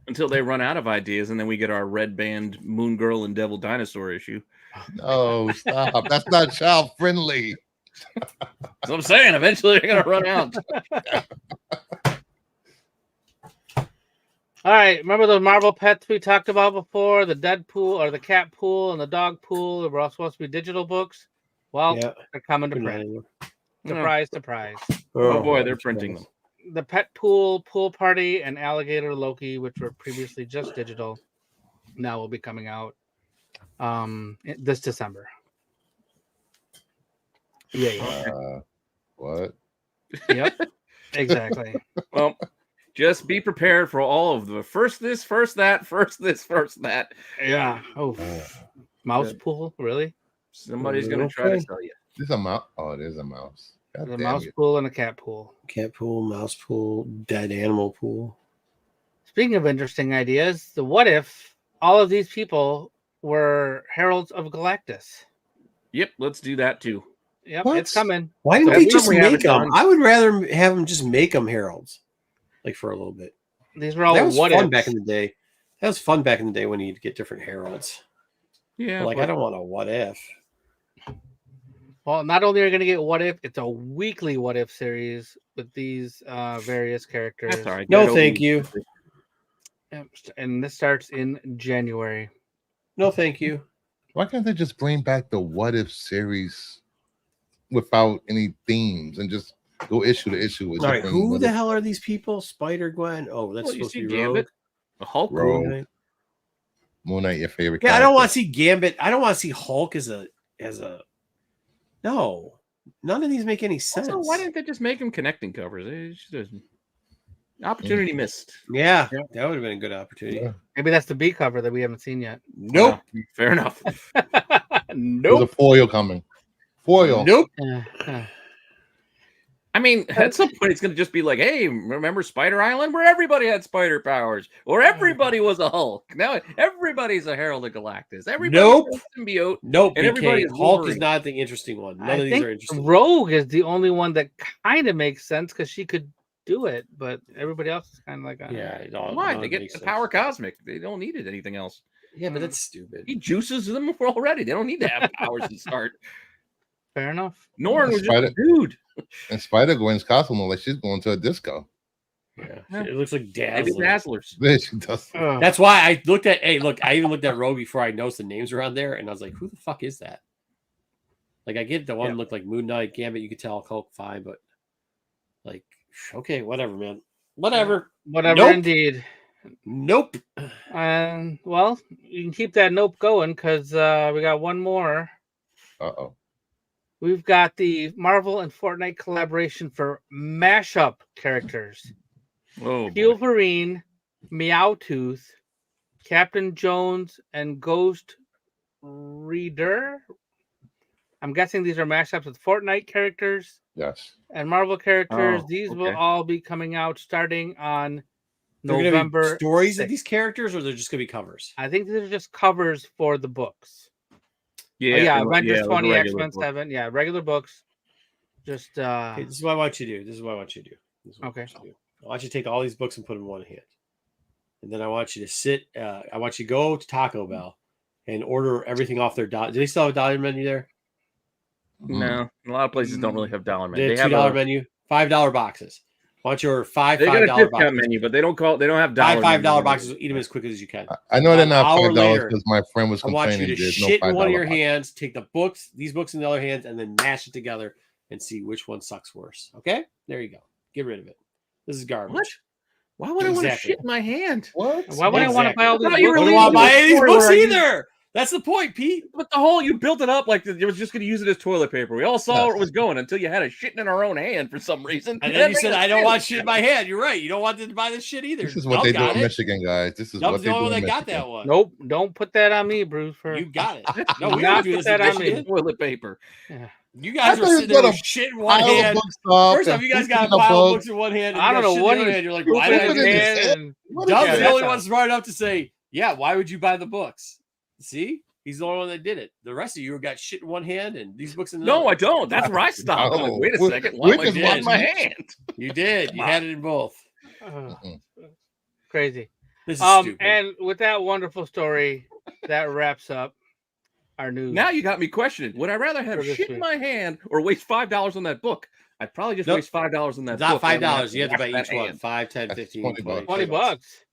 S1: Until they run out of ideas, and then we get our Red Band, Moon Girl, and Devil Dinosaur issue.
S3: No, stop. That's not child friendly.
S1: That's what I'm saying. Eventually, they're gonna run out.
S4: All right, remember those Marvel pets we talked about before? The Deadpool or the cat pool and the dog pool. They were all supposed to be digital books. Well, they're coming to print. Surprise, surprise.
S1: Oh boy, they're printing them.
S4: The Pet Pool, Pool Party, and Alligator Loki, which were previously just digital, now will be coming out this December. Yeah.
S3: What?
S4: Yep. Exactly.
S1: Well, just be prepared for all of the first this, first that, first this, first that.
S4: Yeah. Oh, mouse pool, really?
S1: Somebody's gonna try to sell you.
S3: There's a mouse. Oh, there's a mouse.
S4: There's a mouse pool and a cat pool.
S2: Cat pool, mouse pool, dead animal pool.
S4: Speaking of interesting ideas, the what if all of these people were heralds of Galactus?
S1: Yep, let's do that too.
S4: Yep, it's coming.
S2: Why didn't they just
S1: we haven't
S2: make them?
S1: done.
S2: I would rather have them just make them heralds, like for a little bit.
S4: These were all
S2: That was
S4: what
S2: fun
S4: ifs.
S2: back in the day. That was fun back in the day when you'd get different heralds.
S1: Yeah,
S2: But, like, I don't want a what if.
S4: Well, not only are you going to get what if, it's a weekly what if series with these various characters.
S1: That's all right.
S2: No,
S1: Get
S2: thank
S1: over-
S2: you.
S4: Yep, and this starts in January.
S2: No, thank you.
S3: Why can't they just bring back the What If series without any themes and just go issue to issue with
S2: All right,
S3: different
S2: who
S3: what
S2: the
S3: if-
S2: hell are these people? Spider Gwen. Oh, that's
S1: Well, you
S2: supposed
S1: see
S2: to be
S1: Gambit,
S2: Rogue.
S1: the Hulk.
S3: Rogue.
S2: Moon Knight.
S3: Moon Knight, your favorite?
S2: Yeah, I don't
S3: character.
S2: want to see Gambit. I don't want to see Hulk as a. No, none of these make any sense.
S1: Also, why didn't they just make them connecting covers? It's just opportunity missed.
S2: Yeah, that would have been a good opportunity.
S3: Yeah.
S4: Maybe that's the B cover that we haven't seen yet.
S2: Nope.
S1: Fair enough.
S3: There's
S4: Nope.
S3: a foil coming. Foil.
S2: Nope.
S1: I mean, at some point, it's going to just be like, hey, remember Spider Island where everybody had spider powers or everybody was a Hulk? Now everybody's a Herald of Galactus. Everybody's
S2: Nope.
S1: a symbiote.
S2: Nope.
S1: And everybody
S2: BK.
S1: is
S2: Hulk
S1: Wolverine.
S2: is not the interesting one. None
S4: I
S2: of these
S4: think
S2: are interesting.
S4: Rogue is the only one that kind of makes sense because she could do it, but everybody else is kind of like,
S2: Yeah, it all-
S1: Why?
S2: none
S1: They get
S2: makes
S1: the
S2: sense.
S1: power cosmic. They don't need it anything else.
S2: Yeah, but that's stupid.
S1: He juices them already. They don't need to have powers to start.
S4: fair enough.
S1: Norn was just a
S3: Spider-
S1: dude.
S3: And Spider Gwen's costume looks like she's going to a disco.
S2: Yeah,
S1: Yeah.
S2: it looks like
S1: Maybe
S2: Dazzler.
S1: Dazzlers.
S3: There she does.
S4: Ugh.
S2: That's why I looked at. Hey, look, I even looked at Rogue before I noticed the names around there, and I was like, "Who the fuck is that?" Like, I get the one looked like Moon Knight, Gambit. You could tell Hulk fine, but like, okay, whatever, man, whatever.
S4: Whatever,
S2: Nope.
S4: indeed.
S2: Nope.
S4: And well, you can keep that nope going because we got one more.
S3: Uh-oh.
S4: We've got the Marvel and Fortnite collaboration for mashup characters.
S1: Oh, boy.
S4: Wolverine, Meowtooth, Captain Jones, and Ghost Reader. I'm guessing these are mashups with Fortnite characters
S3: Yes.
S4: and Marvel characters.
S1: Oh,
S4: These will
S1: okay.
S4: all be coming out starting on
S2: They're gonna be
S4: November.
S2: stories of
S4: 6th.
S2: these characters, or they're just gonna be covers.
S4: I think these are just covers for the books.
S1: Yeah,
S4: Avengers
S1: yeah,
S4: 20,
S1: regular
S4: X-Men
S1: book.
S4: 7. Yeah, regular books. Just
S2: Okay, this is what I want you to do. This is what I want you to do. This is what
S4: Okay.
S2: I want you to do. I want you to take all these books and put them in one hand, and then I want you to sit. I want you to go to Taco Bell and order everything off their dollar. Do they still have a dollar menu there?
S1: No, a lot of places don't really have dollar
S2: They
S1: menu.
S2: have
S1: They
S2: $2
S1: have a,
S2: menu, $5 boxes. Why don't you order five
S1: they got a
S2: $5
S1: discount
S2: boxes?
S1: menu, but they don't have dollar
S2: $5
S1: menu.
S2: boxes. Eat them as quick as you can.
S3: I know they're
S2: An
S3: not
S2: hour
S3: $5
S2: later,
S3: because my friend was
S2: I want you
S3: complaining
S2: to
S3: there's no
S2: shit
S3: $5
S2: in one of your
S3: box.
S2: hands, take the books, these books in the other hands, and then mash it together and see which one sucks worse. Okay? There you go. Get rid of it. This is garbage.
S1: What? Why would I want to
S2: Exactly.
S1: shit in my hand?
S3: What?
S4: why would I want to buy all
S1: I
S4: these
S1: thought you
S4: books?
S1: were
S2: I don't
S1: leading
S2: want to
S1: to
S2: buy
S1: a
S2: any of these
S1: story
S2: books
S1: where I
S2: either. That's the point, Pete.
S1: But the whole, you built it up like it was just going to use it as toilet paper. We all saw where it was going until you had a shit in our own hand for some reason.
S2: And then you said, I don't want shit in my hand. You're right. You don't want to buy this shit either.
S3: This is what they do in Michigan, guys. This is what they do in Michigan.
S2: Got that one.
S4: Nope, don't put that on me, Bruce.
S2: You got it. No, we
S4: not
S2: don't do
S4: put
S2: this
S4: that
S2: in
S4: on
S2: Michigan.
S4: me.
S1: Toilet paper.
S4: Yeah.
S2: You guys are sitting there with shit in one hand. First off, you guys got a pile of books in one hand. And
S4: I don't know what
S2: you're like, why did I do this? Doug's the only one smart enough to say, yeah, why would you buy the books? See? He's the only one that did it. The rest of you got shit in one hand and these books in the other.
S1: No, I don't. That's where I stopped. I'm like, wait a second. Why am I doing my hand?
S2: You did. You had it in both.
S4: Crazy.
S2: This is stupid.
S4: And with that wonderful story, that wraps up our news.
S1: Now you got me questioning. Would I rather have shit in my hand or waste $5 on that book? I'd probably just waste $5 on that book.
S2: Not $5. You have to buy each one. 5, 10, 15, 20
S4: bucks.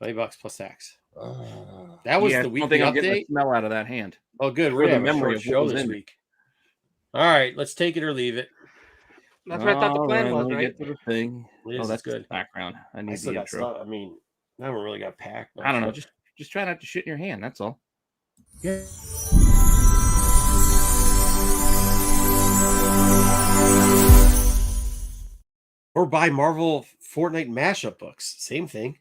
S2: $20 plus tax. That was the weekly
S1: I'm
S2: update.
S1: getting the smell out of that hand.
S2: Oh, good.
S1: For
S2: We're
S1: the
S2: going to have a
S1: memory
S2: short
S1: of
S2: show
S1: what was
S2: this
S1: in
S2: week. All right, let's take it or leave it.
S4: That's what I thought the plan was, right?
S1: Get to the thing.
S2: Oh,
S1: that's
S2: good.
S1: Background. I need
S2: still
S1: the
S2: got
S1: intro.
S2: stuff. I mean, I haven't really got packed.
S1: I don't know. Just try not to shit in your hand. That's all.
S2: Yeah. Or buy Marvel Fortnite mashup books. Same thing.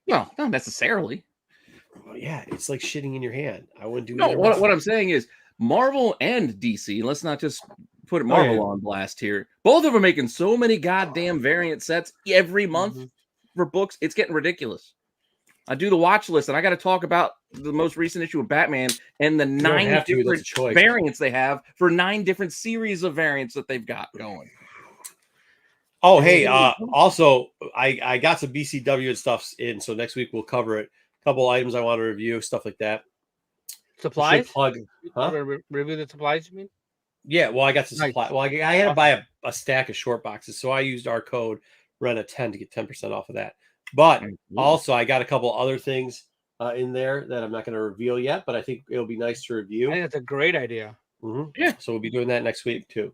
S1: No, not necessarily.
S2: Well, yeah, it's like shitting in your hand. I wouldn't do
S1: No,
S2: either
S1: what
S2: one.
S1: I'm saying is Marvel and DC, let's not just put Marvel on blast here. Both of them are making so many goddamn variant sets every month for books. It's getting ridiculous. I do the watch list, and I got to talk about the most recent issue of Batman and the 9 different variants they have for 9 different series of variants that they've got going.
S2: Oh, hey, also, I got some BCW and stuff in, so next week we'll cover it. A couple items I want to review, stuff like that.
S4: Supplies?
S2: Review
S4: the supplies, you mean?
S2: Yeah, well, I got some supply. Well, I had to buy a stack of short boxes, so I used our code RENA10 to get 10% off of that. But also, I got a couple other things in there that I'm not going to reveal yet, but I think it'll be nice to review.
S4: I think that's a great idea.
S2: Yeah, so we'll be doing that next week, too.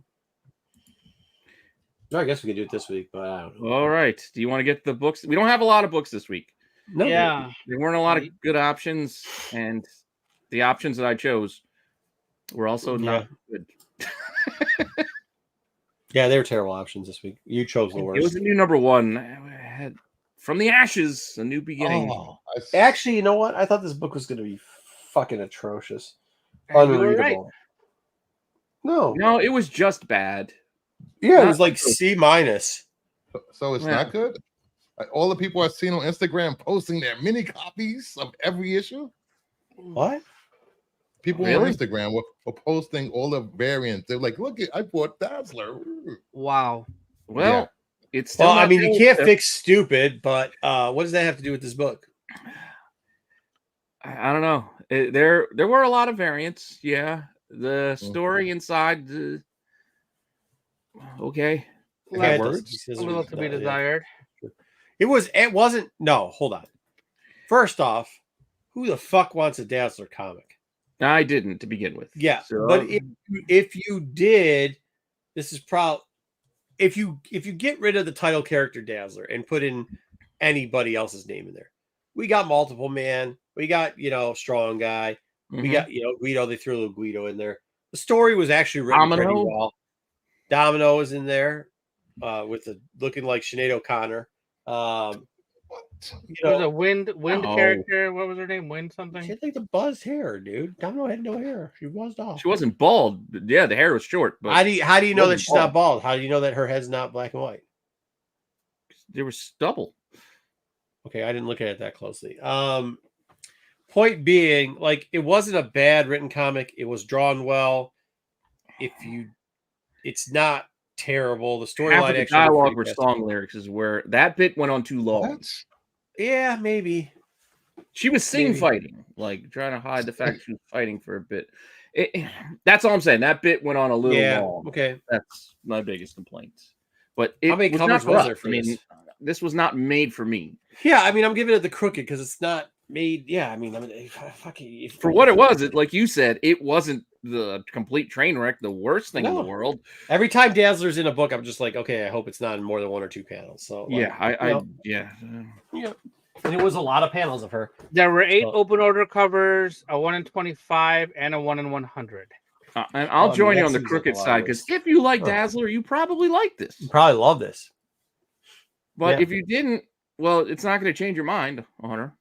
S2: No, I guess we could do it this week, but I don't know.
S1: All right. Do you want to get the books? We don't have a lot of books this week.
S2: No.
S4: Yeah.
S1: There weren't a lot of good options, and the options that I chose were also not good.
S2: Yeah, they were terrible options this week. You chose the worst.
S1: It was a new number 1. I had From the Ashes, a new beginning.
S2: Oh, actually, you know what? I thought this book was going to be fucking atrocious. Unreadable.
S4: Right.
S2: No,
S1: it was just bad.
S2: Yeah, it was like C-.
S3: So it's not good? Like all the people I've seen on Instagram posting their mini copies of every issue?
S2: What?
S3: People on Instagram were posting all the variants. They're like, look, I bought Dazzler.
S4: Wow.
S1: Well, it's still
S2: I mean, you can't fix stupid, but what does that have to do with this book?
S1: I don't know. There were a lot of variants. Yeah. The story inside... Okay.
S3: Words?
S4: A little to be desired.
S2: It wasn't. No, hold on. First off, who the fuck wants a Dazzler comic?
S1: I didn't to begin with.
S2: Yeah,
S1: so,
S2: but if you did, this is probably if you get rid of the title character Dazzler and put in anybody else's name in there. We got Multiple Man. We got Strong Guy. We got Guido. They threw a little Guido in there. The story was actually written pretty well. Domino is in there with looking like Sinead O'Connor.
S4: There's a wind character. What was her name? Wind something?
S2: She had like the buzzed hair, dude. Domino had no hair. She buzzed off.
S1: She wasn't bald. Yeah, the hair was short. But
S2: how do you know that she's not bald? How do you know that her head's not black and white?
S1: There was stubble.
S2: Okay, I didn't look at it that closely. Point being, like, it wasn't a bad written comic. It was drawn well. It's not terrible. The storyline,
S1: actually, dialogue were song lyrics is where that bit went on too long.
S3: What?
S2: Yeah, maybe.
S1: She was fighting, like trying to hide the fact she was fighting for a bit. That's all I'm saying. That bit went on a little long.
S2: Okay,
S1: that's my biggest complaint. But
S2: how many covers was there for this?
S1: This was not made for me.
S2: Yeah, I mean, I'm giving it the crooked because it's not made. Yeah, I mean, fucking
S1: for what it was. Like you said, it wasn't the complete train wreck, the worst thing in the world.
S2: Every time Dazzler's in a book, I'm just like, okay, I hope it's not in more than 1 or 2 panels. So
S1: yeah,
S2: And it was a lot of panels of her.
S4: There were 8 open order covers, a 1 in 25, and a 1 in 100.
S1: And I'll join you on the crooked side because if you like Dazzler, you probably like this.
S2: You probably love this.
S1: But if you didn't, well, it's not going to change your mind, Hunter.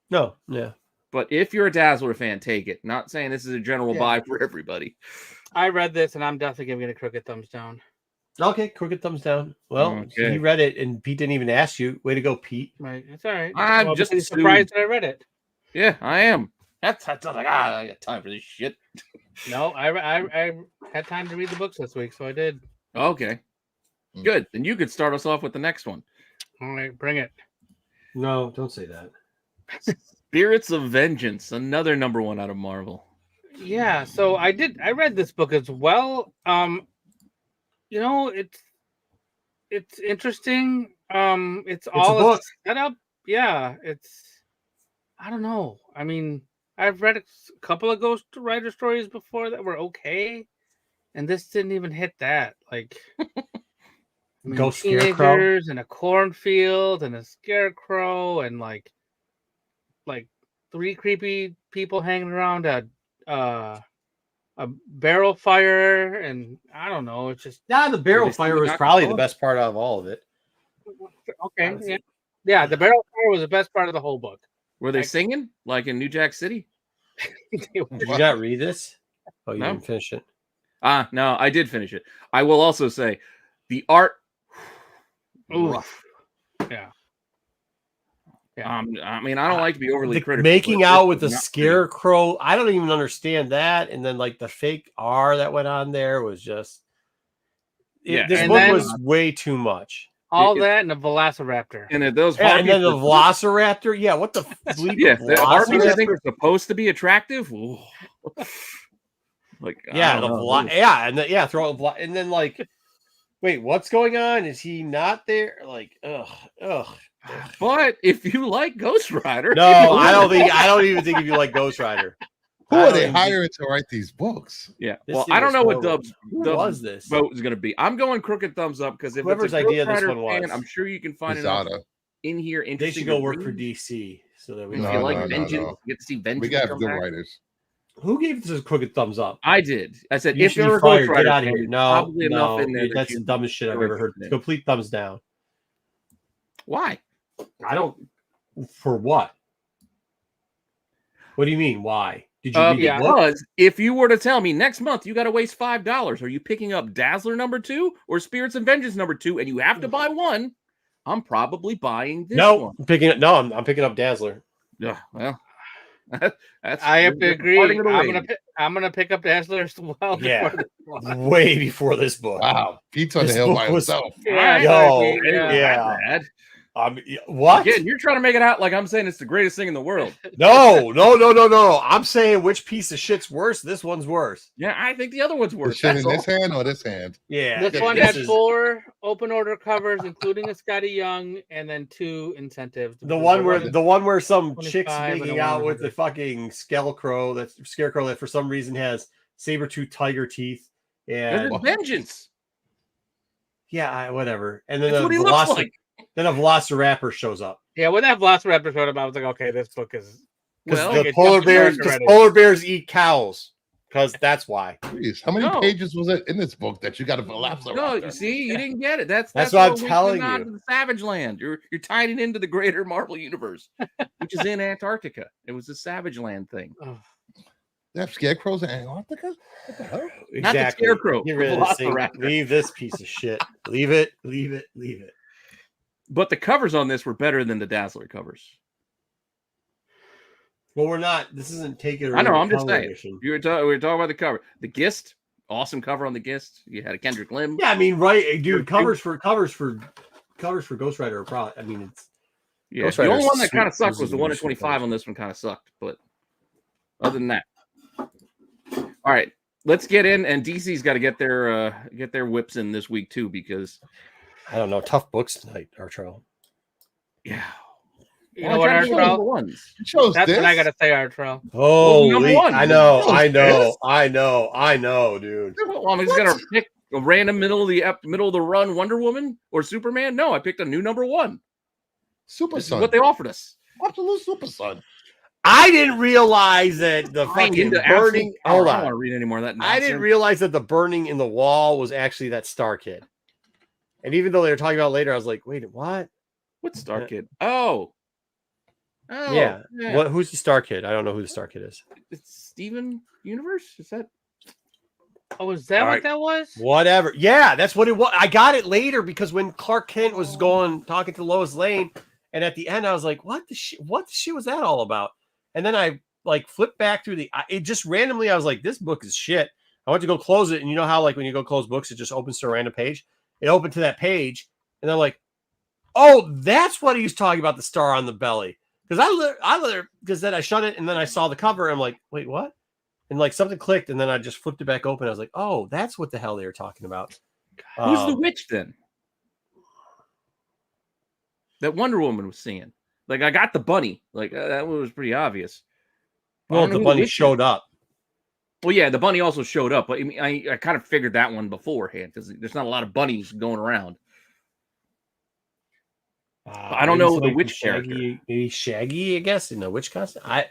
S2: No, yeah.
S1: But if you're a Dazzler fan, take it. Not saying this is a general buy for everybody.
S4: I read this, and I'm definitely giving it a crooked thumbs down.
S2: Okay, crooked thumbs down. Well, he read it, and Pete didn't even ask you. Way to go, Pete.
S4: Right, it's all right.
S1: I'm just
S4: surprised that I read it.
S1: Yeah, I am. That's like, I got time for this shit.
S4: No, I had time to read the books this week, so I did.
S1: Okay, good. Then you could start us off with the next one.
S4: All right, bring it.
S2: No, don't say that.
S1: Spirits of Vengeance, another #1 out of Marvel.
S4: Yeah, so I read this book as well. You know, it's interesting. It's all a setup. Yeah, I don't know. I mean, I've read a couple of Ghost Rider stories before that were okay, and this didn't even hit that. Like,
S2: Ghost
S4: teenagers
S2: Scarecrow
S4: and a cornfield and a scarecrow and like 3 creepy people hanging around a barrel fire, and I don't know. It's just
S2: the barrel fire was probably the best part out of all of it.
S4: Okay, yeah, the barrel fire was the best part of the whole book.
S1: Were they singing like in New Jack City?
S2: Did you not read this? Oh, you didn't finish it.
S1: No, I did finish it. I will also say the art.
S4: Rough. Yeah.
S1: I mean, I don't like to be overly critical.
S2: Making out with the scarecrow, I don't even understand that. And then like the fake R that went on there was just this book was way too much.
S4: All that and a velociraptor.
S1: And those
S2: and then the velociraptor. Yeah, what the
S1: the harpies I think are supposed to be attractive. Like throw and then like, wait, what's going on? Is he not there? Like, ugh. But if you like Ghost Rider,
S2: no, I don't even think if you like Ghost Rider.
S3: Who are they hiring to write these books?
S1: Yeah, well, I don't know what Dub's
S2: this
S1: vote is going to be. I'm going crooked thumbs up because if
S2: whoever's
S1: it's a
S2: idea
S1: Ghost
S2: this
S1: Rider
S2: one was,
S1: I'm sure you can find it in here.
S2: They should go work for DC so that we.
S1: If you like Vengeance, you get to see Vengeance.
S3: We got good writers.
S2: Who gave this a crooked thumbs up?
S1: I did. I said
S2: you
S1: if you're a Ghost Rider,
S2: get out of here. No,
S1: enough in there
S2: that's the dumbest shit I've ever heard. Complete thumbs down.
S1: Why?
S2: I don't. For what? What do you mean? Why? Did you read the book?
S1: Because if you were to tell me next month you got to waste $5, are you picking up Dazzler #2 or Spirits of Vengeance #2, and you have to buy one? I'm probably buying this one.
S2: I'm picking up Dazzler.
S1: Yeah, well,
S4: I have to agree. I'm gonna pick up Dazzler as well.
S2: Yeah, way before this book.
S3: Wow, Pete's on the hill by himself.
S1: Yeah.
S2: What?
S1: Again, you're trying to make it out like I'm saying it's the greatest thing in the world.
S2: No. I'm saying which piece of shit's worse. This one's worse.
S1: Yeah, I think the other one's worse.
S3: The shit in this hand or this hand?
S2: Yeah.
S4: This one had 4 open order covers, including a Scotty Young, and then 2 incentives.
S2: The one where some chick's making out with the fucking scarecrow that for some reason has saber-tooth tiger teeth and
S1: Vengeance.
S2: Yeah, whatever. And then
S1: what he looks like.
S2: Then a velociraptor shows up.
S4: Yeah, when that velociraptor showed up, I was like, okay, this book is
S2: the polar bears eat cows. Because that's why.
S3: Jeez, how many pages was it in this book that you got a velociraptor?
S1: No, you see, you didn't get it. That's
S2: what I'm telling you.
S1: To the Savage Land. You're tying it into the greater Marvel universe, which is in Antarctica. It was a Savage Land thing.
S3: They have scarecrows in Antarctica? What the hell?
S2: Exactly.
S1: Not the scarecrow.
S2: Get rid of this thing. Leave this piece of shit. Leave it.
S1: But the covers on this were better than the Dazzler covers.
S2: Well, we're not. This isn't taking.
S1: I know. I'm just saying. We were talking about the cover. The Gist, awesome cover on the Gist. You had a Kendrick Lim.
S2: Yeah, I mean, right, dude. Covers for Ghost Rider are probably. I mean, it's.
S1: Yeah, the only one that kind of sucked was the 1 in 25 on this one. Kind of sucked, but other than that, all right. Let's get in, and DC's got to get their whips in this week too, because.
S2: I don't know. Tough books tonight, Artro.
S1: Yeah.
S4: You know what, Artrell? That's what I got to say, Artrell.
S2: Oh, I know, dude.
S1: Well, I'm just going to pick a random middle of the run Wonder Woman or Superman. No, I picked a new #1.
S3: Super
S1: This is
S3: Son.
S1: what they offered us.
S3: Absolute Super Son.
S2: I didn't realize that the fucking burning. Hold
S1: I don't
S2: on.
S1: want to read any more of that.
S2: I didn't realize that the burning in the wall was actually that Star Kid. And even though they were talking about it later, I was like, wait, what?
S1: What's Star Kid? Oh,
S2: yeah. What? Who's the Star Kid? I don't know who the Star Kid is.
S1: It's Steven Universe. Is that?
S4: Oh, is that what that was?
S2: Whatever. Yeah, that's what it was. I got it later because when Clark Kent was talking to Lois Lane, and at the end I was like, what the shit was that all about? And then I like flipped back through it just randomly, I was like, this book is shit. I went to go close it, and you know how like when you go close books, it just opens to a random page. It opened to that page, and I'm like, oh, that's what he was talking about, the star on the belly. Because then I shut it, and then I saw the cover, and I'm like, wait, what? And like something clicked, and then I just flipped it back open. I was like, oh, that's what the hell they were talking about.
S1: Who's the witch then? That Wonder Woman was singing. Like, I got the bunny. Like, that was pretty obvious.
S2: Well, the bunny showed up.
S1: Well, yeah, the bunny also showed up. But I kind of figured that one beforehand because there's not a lot of bunnies going around. I don't know the witch character.
S2: Maybe Shaggy, I guess, in the witch costume. I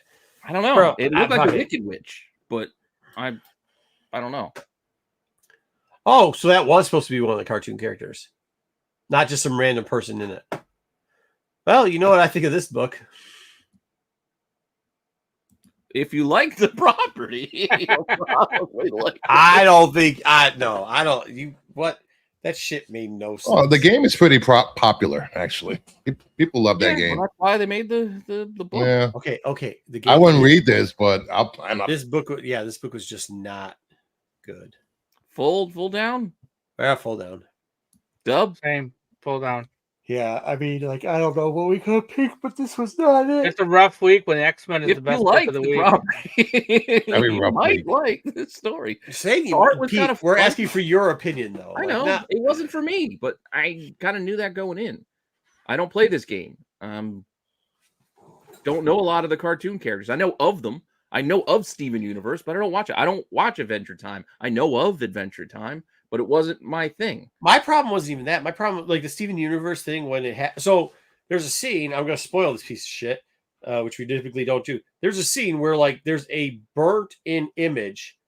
S1: don't know. Bro, it looked like a wicked witch, but I don't know.
S2: Oh, so that was supposed to be one of the cartoon characters, not just some random person in it. Well, you know what I think of this book.
S1: If you like the property, you'll probably like it.
S2: I don't. You what? That shit made no sense.
S3: Oh, the game is pretty popular, actually. People love that game.
S1: Well, that's why they made the book.
S3: Yeah.
S2: Okay. The game
S3: I wouldn't read this, but
S2: this book was just not good.
S1: Full down.
S2: Yeah, full down.
S1: Dub.
S4: Same. Full down.
S2: Yeah, I mean, like, I don't know what we could pick, but this was not it.
S4: It's a rough week when X-Men is the best book of the week.
S1: Might like this story.
S2: Saying
S1: Pete,
S2: we're asking for your opinion, though.
S1: I know it wasn't for me, but I kind of knew that going in. I don't play this game. Don't know a lot of the cartoon characters. I know of them. I know of Steven Universe, but I don't watch it. I don't watch Adventure Time. I know of Adventure Time, but it wasn't my thing.
S2: My problem wasn't even that. My problem, like the Steven Universe thing, when it so there's a scene. I'm going to spoil this piece of shit, which we typically don't do. There's a scene where like there's a burnt-in image,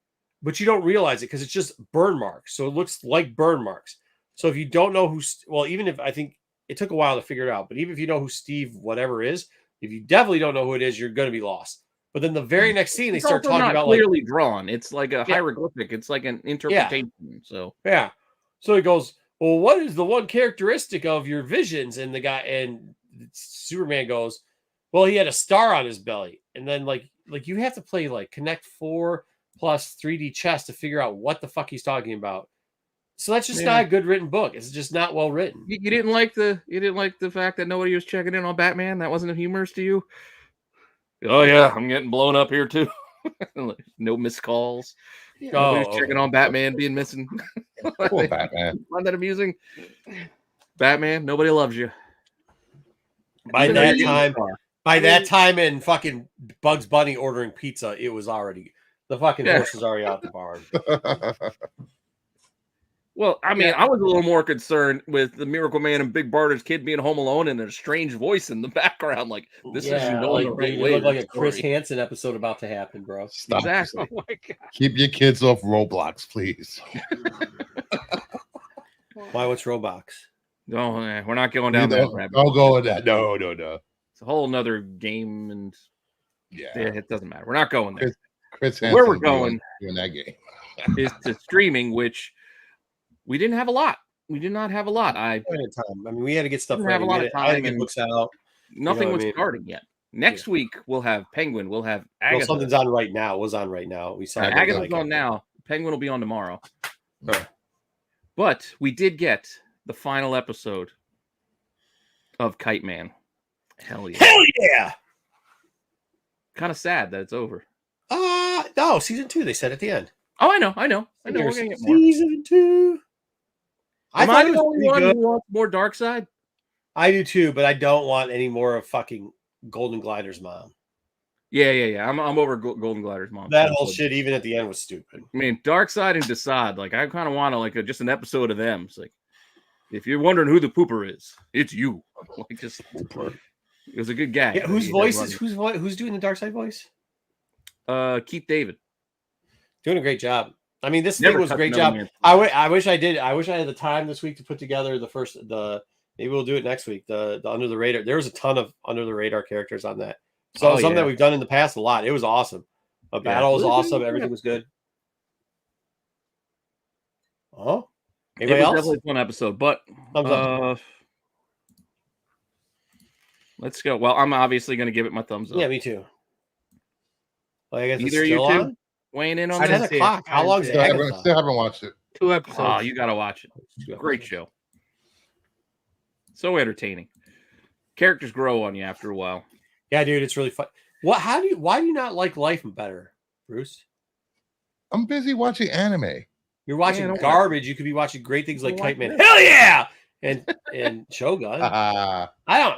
S2: but you don't realize it because it's just burn marks. So it looks like burn marks. So if you don't know even if I think it took a while to figure it out, but even if you know who Steve whatever is, if you definitely don't know who it is, you're going to be lost. But then the very next scene, they start talking about
S1: clearly drawn. It's like a hieroglyphic. It's like an interpretation. So
S2: he goes, well, what is the one characteristic of your visions? And the guy and Superman goes, well, he had a star on his belly. And then like you have to play like Connect 4 plus 3D chess to figure out what the fuck he's talking about. So that's just not a good written book. It's just not well written.
S1: You didn't like the fact that nobody was checking in on Batman? That wasn't humorous to you? Oh yeah, I'm getting blown up here too. No missed calls. Nobody's checking on Batman being missing.
S3: Poor Batman.
S1: Find that amusing? Batman, nobody loves you.
S2: By that time in fucking Bugs Bunny ordering pizza, it was already the fucking horse was already out the barn.
S1: Well, I mean, I was a little more concerned with the Miracle Man and Big Barter's kid being home alone and a strange voice in the background. Like, this isn't going the right way.
S2: It looked like a Chris Hansen episode about to happen, bro.
S3: Stop.
S1: Exactly.
S4: Oh my God.
S3: Keep your kids off Roblox, please.
S2: Why? What's Roblox?
S1: No, we're not going down that rabbit
S3: hole. Don't go with that. No.
S1: It's a whole nother game, and it doesn't matter. We're not going there.
S3: Chris
S1: Hansen, where we're going
S3: in that game
S1: is to streaming, which we didn't have a lot. We did not have a lot. I
S2: mean, we had to get stuff ready.
S1: Have a lot of time and
S2: books out.
S1: Nothing was starting yet. Next week we'll have Penguin. We'll have Agatha.
S2: Well, something's on right now. It was on right now. We saw
S1: Agatha's on now. Penguin will be on tomorrow. But we did get the final episode of Kite Man. Hell yeah!
S2: Hell yeah!
S1: Kind of sad that it's over.
S2: No, season 2. They said at the end.
S1: Oh, I know. We're gonna get more.
S2: Season 2.
S1: I thought it was the only one who wants more Dark Side.
S2: I do too, but I don't want any more of fucking Golden Glider's mom.
S1: Yeah. I'm over Golden Glider's mom.
S2: That whole shit, even at the end, was stupid.
S1: I mean, Dark Side and Desaad, like I kind of want to just an episode of them. It's like, If you're wondering who the pooper is, it's you. Like just, it was a good gag.
S2: Yeah, whose doing the Dark Side voice?
S1: Keith David.
S2: Doing a great job. I mean, this
S1: Never
S2: thing was a
S1: touched
S2: great
S1: another
S2: job.
S1: man.
S2: I wish I did. I wish I had the time this week to put together maybe we'll do it next week. The Under the Radar. There was a ton of Under the Radar characters on that. So something that we've done in the past a lot. It was awesome. The battle was awesome. Everything was good. Oh, anybody else?
S1: Definitely a fun episode, but let's go. Well, I'm obviously going to give it my thumbs up.
S2: Yeah, me too. Well, I guess
S1: either you two weighing in on
S2: that. 10 o'clock. How long is it?
S3: Still haven't watched it.
S4: 2 episodes.
S1: Oh, you got to watch it. Great show. So entertaining. Characters grow on you after a while.
S2: Yeah, dude, it's really fun. Why do you not like Life better, Bruce?
S3: I'm busy watching anime.
S2: You're watching garbage. You could be watching great things like Kite Man. Hell yeah! And Shogun.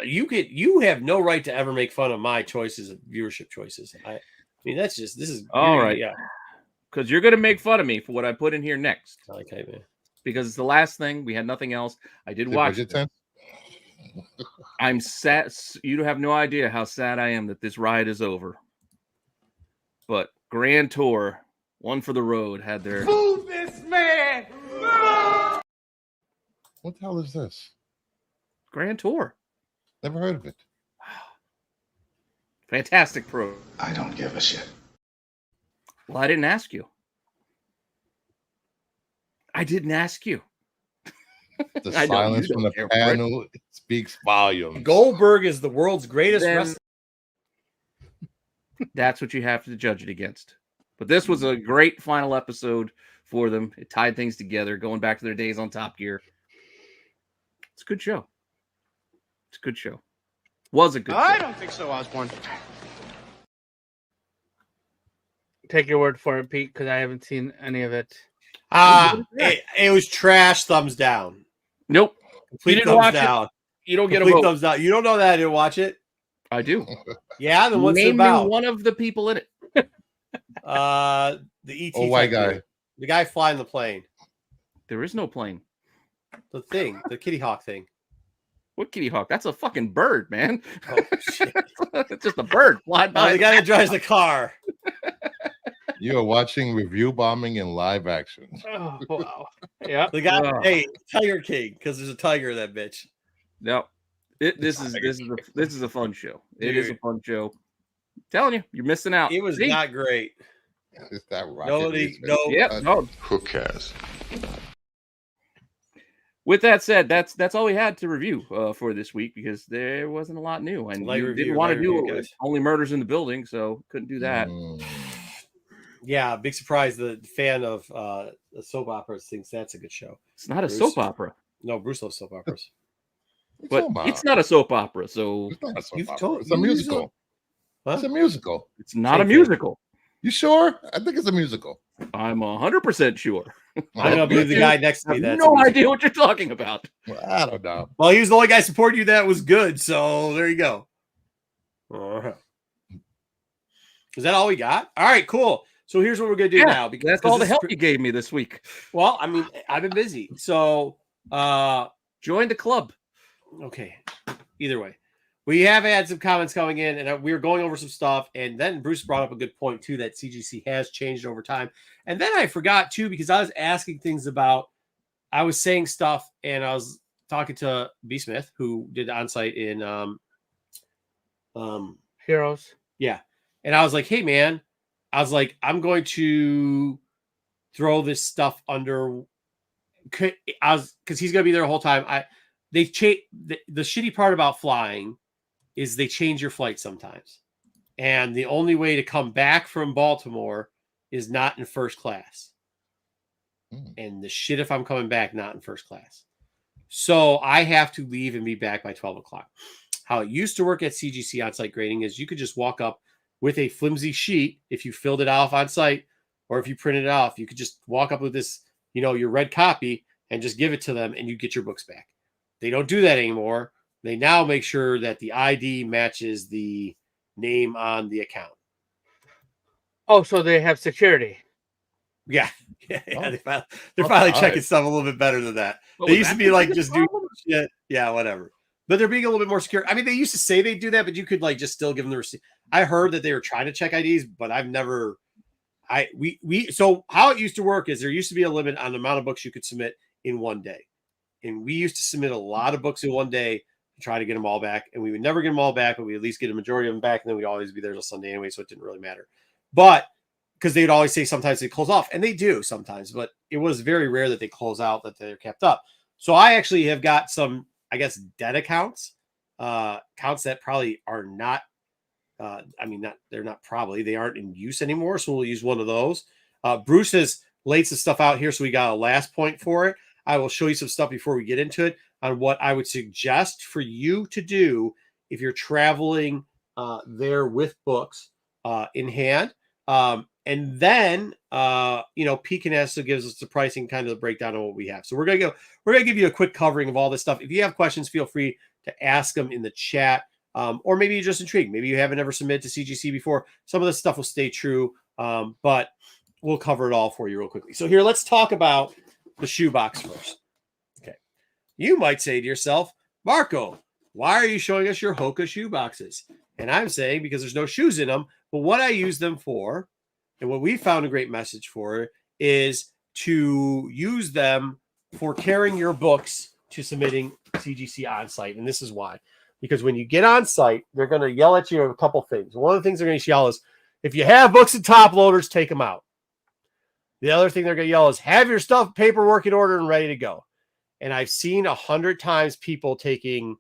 S2: You have no right to ever make fun of my choices of viewership choices. I mean, this is
S1: all right.
S2: Yeah.
S1: Because you're gonna make fun of me for what I put in here next.
S2: I like Kite Man.
S1: Because it's the last thing. We had nothing else. I did watch it. I'm sad. You have no idea how sad I am that this ride is over. But Grand Tour, one for the road, had their
S5: Move this man.
S3: What the hell is this?
S1: Grand Tour.
S3: Never heard of it.
S1: Fantastic pro.
S5: I don't give a shit.
S1: Well, I didn't ask you. I didn't ask you.
S3: The silence from the panel speaks volumes.
S2: Goldberg is the world's greatest wrestler.
S1: That's what you have to judge it against. But this was a great final episode for them. It tied things together, going back to their days on Top Gear. It's a good show. It's a good show. Was a good show.
S5: I don't think so, Osborne.
S4: Take your word for it, Pete, because I haven't seen any of it.
S2: It was trash. Thumbs down.
S1: Nope.
S2: Complete thumbs down.
S1: You don't get a vote.
S2: Thumbs down. You don't know that I didn't watch it?
S1: I do.
S2: Yeah, then what's
S1: Name
S2: it about?
S1: me one of the people in it.
S2: The ET.
S3: White guy.
S2: The guy flying the plane.
S1: There is no plane.
S2: The thing. The Kitty Hawk thing.
S1: What Kitty Hawk? That's a fucking bird, man.
S2: Oh, shit.
S1: It's just a bird flying by.
S2: The guy that drives the car.
S3: You are watching Review Bombing in live action.
S4: Oh, wow. Yeah.
S2: The guy, hey, Tiger King, because there's a tiger in that bitch.
S1: No. This is a fun show. It is a fun show. I'm telling you, you're missing out.
S2: It was not great.
S3: Is that right?
S1: No.
S3: Who cares?
S1: With that said, that's all we had to review for this week because there wasn't a lot new, and you didn't want to do it. Only Murders in the Building, so couldn't do that.
S2: Yeah, big surprise. The fan of the soap operas thinks that's a good show.
S1: It's not a soap opera.
S2: No, Bruce loves soap operas.
S1: But it's not a soap opera, so
S3: it's not a soap opera. It's a musical. It's a musical.
S1: It's not a musical.
S3: You sure? I think it's a musical.
S1: I'm 100% sure.
S2: I don't believe the guy next to me.
S1: I have no idea what you're talking about.
S3: Well, I don't know.
S2: Well, he was the only guy supporting you that was good, so there you go. All right. Is that all we got? All right, cool. So here's what we're gonna do now.
S1: Because that's all the help you gave me this week.
S2: Well, I mean, I've been busy. So
S1: join the club.
S2: Okay. Either way. We have had some comments coming in, and we were going over some stuff. And then Bruce brought up a good point, too, that CGC has changed over time. And then I forgot, too, because I was asking things about, I was saying stuff, and I was talking to B. Smith, who did Onsite in
S4: Heroes.
S2: Yeah. And I was like, hey, man, I was like, I'm going to throw this stuff under, because he's going to be there the whole time. They change the shitty part about flying is they change your flight sometimes. And the only way to come back from Baltimore is not in first class. And the shit if I'm coming back not in first class. So I have to leave and be back by 12 o'clock. How it used to work at CGC on-site grading is you could just walk up with a flimsy sheet if you filled it off on site, or if you printed it off, you could just walk up with this, your red copy and just give it to them and you get your books back. They don't do that anymore. They now make sure that the ID matches the name on the account.
S4: Oh, so they have security.
S2: Yeah. Yeah,
S3: Oh.
S2: they're finally checking stuff a little bit better than that. They used to be like just do shit. Yeah, whatever. But they're being a little bit more secure. I mean, they used to say they do that, but you could like just still give them the receipt. I heard that they were trying to check IDs, but I've never. So how it used to work is there used to be a limit on the amount of books you could submit in one day, and we used to submit a lot of books in one day to try to get them all back, and we would never get them all back, but we at least get a majority of them back, and then we'd always be there till Sunday anyway, so it didn't really matter. But because they'd always say sometimes they close off, and they do sometimes, but it was very rare that they close out, that they're kept up. So I actually have got some, I guess, dead accounts, accounts that probably are not. They aren't in use anymore. So we'll use one of those. Bruce has laid some stuff out here. So we got a last point for it. I will show you some stuff before we get into it on what I would suggest for you to do if you're traveling there with books in hand. And then, Pekin also gives us the pricing, kind of the breakdown of what we have. So we're going to give you a quick covering of all this stuff. If you have questions, feel free to ask them in the chat. Or maybe you're just intrigued. Maybe you haven't ever submitted to CGC before. Some of this stuff will stay true, but we'll cover it all for you real quickly. So here, let's talk about the shoebox first. Okay. You might say to yourself, Marco, why are you showing us your Hoka shoeboxes? And I'm saying because there's no shoes in them, but what I use them for, and what we found a great message for, is to use them for carrying your books to submitting CGC on site. And this is why. Because when you get on site, they're going to yell at you a couple things. One of the things they're going to yell is, if you have books and top loaders, take them out. The other thing they're going to yell is, have your stuff, paperwork in order and ready to go. And I've seen 100 times people taking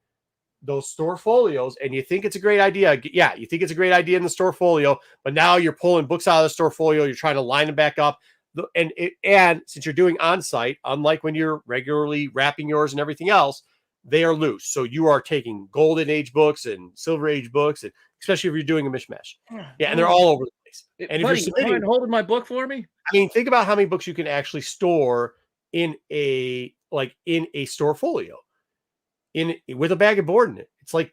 S2: those store folios, and you think it's a great idea. Yeah, you think it's a great idea in the store folio, but now you're pulling books out of the store folio. You're trying to line them back up. And since you're doing on site, unlike when you're regularly wrapping yours and everything else, they are loose. So you are taking golden age books and silver age books, and especially if you're doing a mishmash. Yeah, and they're all over the place. And
S1: buddy,
S2: if you're submitting,
S1: holding my book for me,
S2: I mean, think about how many books you can actually store in a store folio, with a bag of board in it. It's like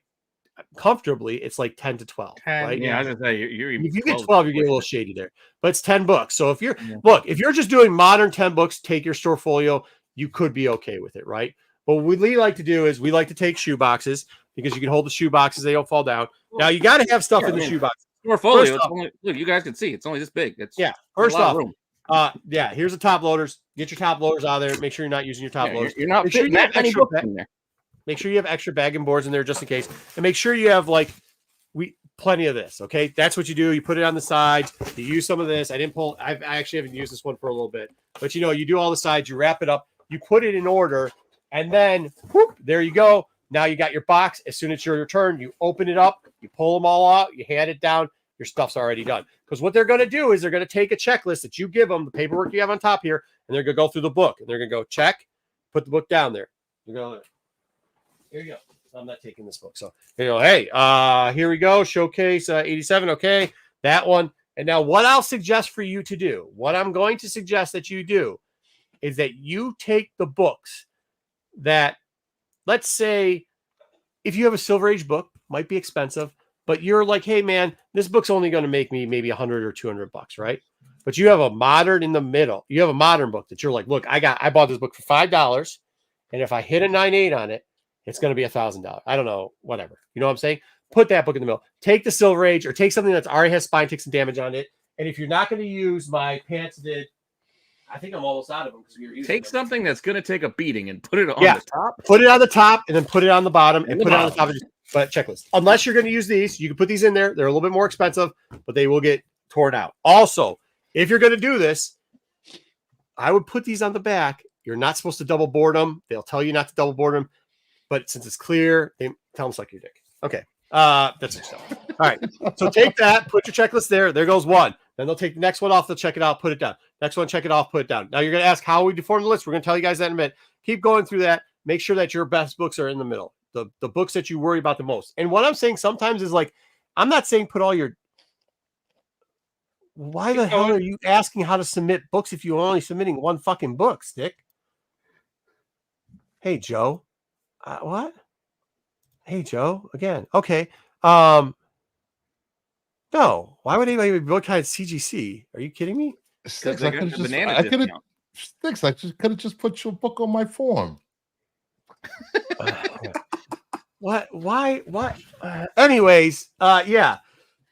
S2: comfortably, it's like 10 to 12.
S4: 10,
S2: right?
S1: Yeah, I was gonna say you're even.
S2: If you get 12, you're getting a little shady there. But it's 10 books. So if you're if you're just doing modern 10 books, take your store folio, you could be okay with it, right? But what we like to do is we like to take shoe boxes because you can hold the shoe boxes, they don't fall down. Now you got to have stuff in the shoe box.
S1: Portfolio. Look, you guys can see it's only this big. It's
S2: First off, here's the top loaders. Get your top loaders out of there. Make sure you're not using your top loaders.
S1: You're not fitting that many books in there.
S2: Make sure you have extra bag and boards in there just in case, and make sure you have plenty of this. Okay, that's what you do. You put it on the sides. You use some of this. I actually haven't used this one for a little bit, but you do all the sides. You wrap it up. You put it in order. And then, whoop, there you go. Now you got your box. As soon as your turn, you open it up, you pull them all out, you hand it down, your stuff's already done. Because what they're going to do is they're going to take a checklist that you give them, the paperwork you have on top here, and they're going to go through the book. And they're going to go check, put the book down there. You're going, here you go. I'm not taking this book. So, hey, here we go. Showcase 87. Okay, that one. And now what I'll suggest for you to do, what I'm going to suggest that you do is that you take the books that, let's say, if you have a Silver Age book, might be expensive, but you're like, hey man, this book's only going to make me maybe $100 or $200, right? But you have a modern in the middle. You have a modern book that you're like, look, I bought this book for $5, and if I hit a 9.8 on it, it's going to be $1,000. I don't know, whatever. You know what I'm saying? Put that book in the middle. Take the Silver Age, or take something that's already has spine, take some damage on it. And if you're not going to use my pants did, I think I'm almost out of them because you're using
S1: Take something that's going to take a beating and put it on the top.
S2: Put it on the top and then put it on the bottom and put it on the top of the checklist. Unless you're going to use these, you can put these in there. They're a little bit more expensive, but they will get torn out. Also, if you're going to do this, I would put these on the back. You're not supposed to double board them. They'll tell you not to double board them, but since it's clear, they tell them suck your dick. Okay. That's your stuff. All right. So take that, put your checklist there. There goes one. Then they'll take the next one off. They'll check it out, put it down. Next one, check it off, put it down. Now you're going to ask how we deform the list. We're going to tell you guys that in a minute. Keep going through that. Make sure that your best books are in the middle. The books that you worry about the most. And what I'm saying sometimes is like, I'm not saying put all your. Why the hell are you asking how to submit books if you're only submitting one fucking book, Stick? Hey, Joe. What? Hey, Joe. Again. Okay. No. Why would anybody book at CGC? Are you kidding me?
S3: Sticks,
S1: they
S3: I
S1: got
S3: could
S1: the
S3: have
S1: banana
S3: I could have
S1: discount.
S3: Sticks. I could have just put your book on my form.
S2: What? Why? What? Anyways, yeah.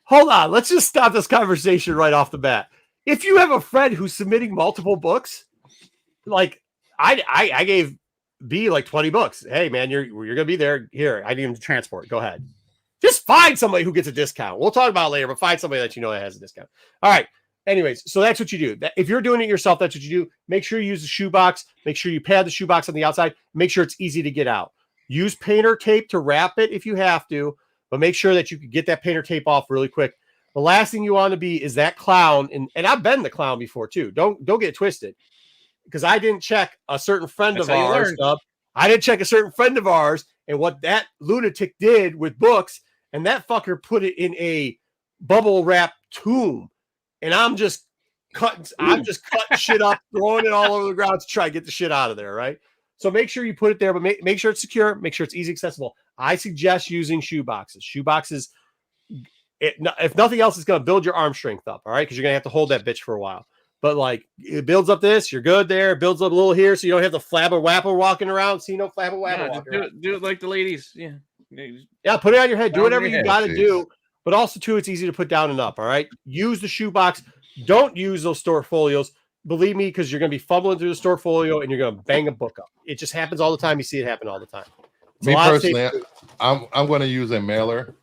S2: Hold on. Let's just stop this conversation right off the bat. If you have a friend who's submitting multiple books, like I gave B like 20 books. Hey man, you're gonna be there. Here, I need him to transport. Go ahead. Just find somebody who gets a discount. We'll talk about it later, but find somebody that you know that has a discount. All right. Anyways, so that's what you do. If you're doing it yourself, that's what you do. Make sure you use the shoebox. Make sure you pad the shoebox on the outside. Make sure it's easy to get out. Use painter tape to wrap it if you have to, but make sure that you can get that painter tape off really quick. The last thing you want to be is that clown, and I've been the clown before too. Don't get it twisted, because I didn't check a certain friend
S1: That's
S2: of
S1: how you
S2: ours.
S1: learn.
S2: I didn't check a certain friend of ours, and what that lunatic did with books, and that fucker put it in a bubble wrap tomb, and I'm just cutting shit up, throwing it all over the ground to try to get the shit out of there, right? So make sure you put it there, but make sure it's secure, make sure it's easy accessible. I suggest using shoe boxes. Shoe boxes, if nothing else, it's going to build your arm strength up, all right? Because you're going to have to hold that bitch for a while. But like, it builds up this, you're good there. It builds up a little here, so you don't have the flabber wapper walking around. See no flabber wapper walking around.
S1: Do it like the ladies. Yeah.
S2: Yeah, put it on your head. Do
S1: Down
S2: whatever
S1: your
S2: you
S1: head,
S2: got to
S3: jeez.
S2: do. But also, too, it's easy to put down and up, all right? Use the shoebox. Don't use those store folios. Believe me, because you're going to be fumbling through the store folio and you're going to bang a book up. It just happens all the time. You see it happen all the time. It's
S3: Me
S2: a lot of
S3: personally,
S2: safe-
S3: I'm going to use a mailer.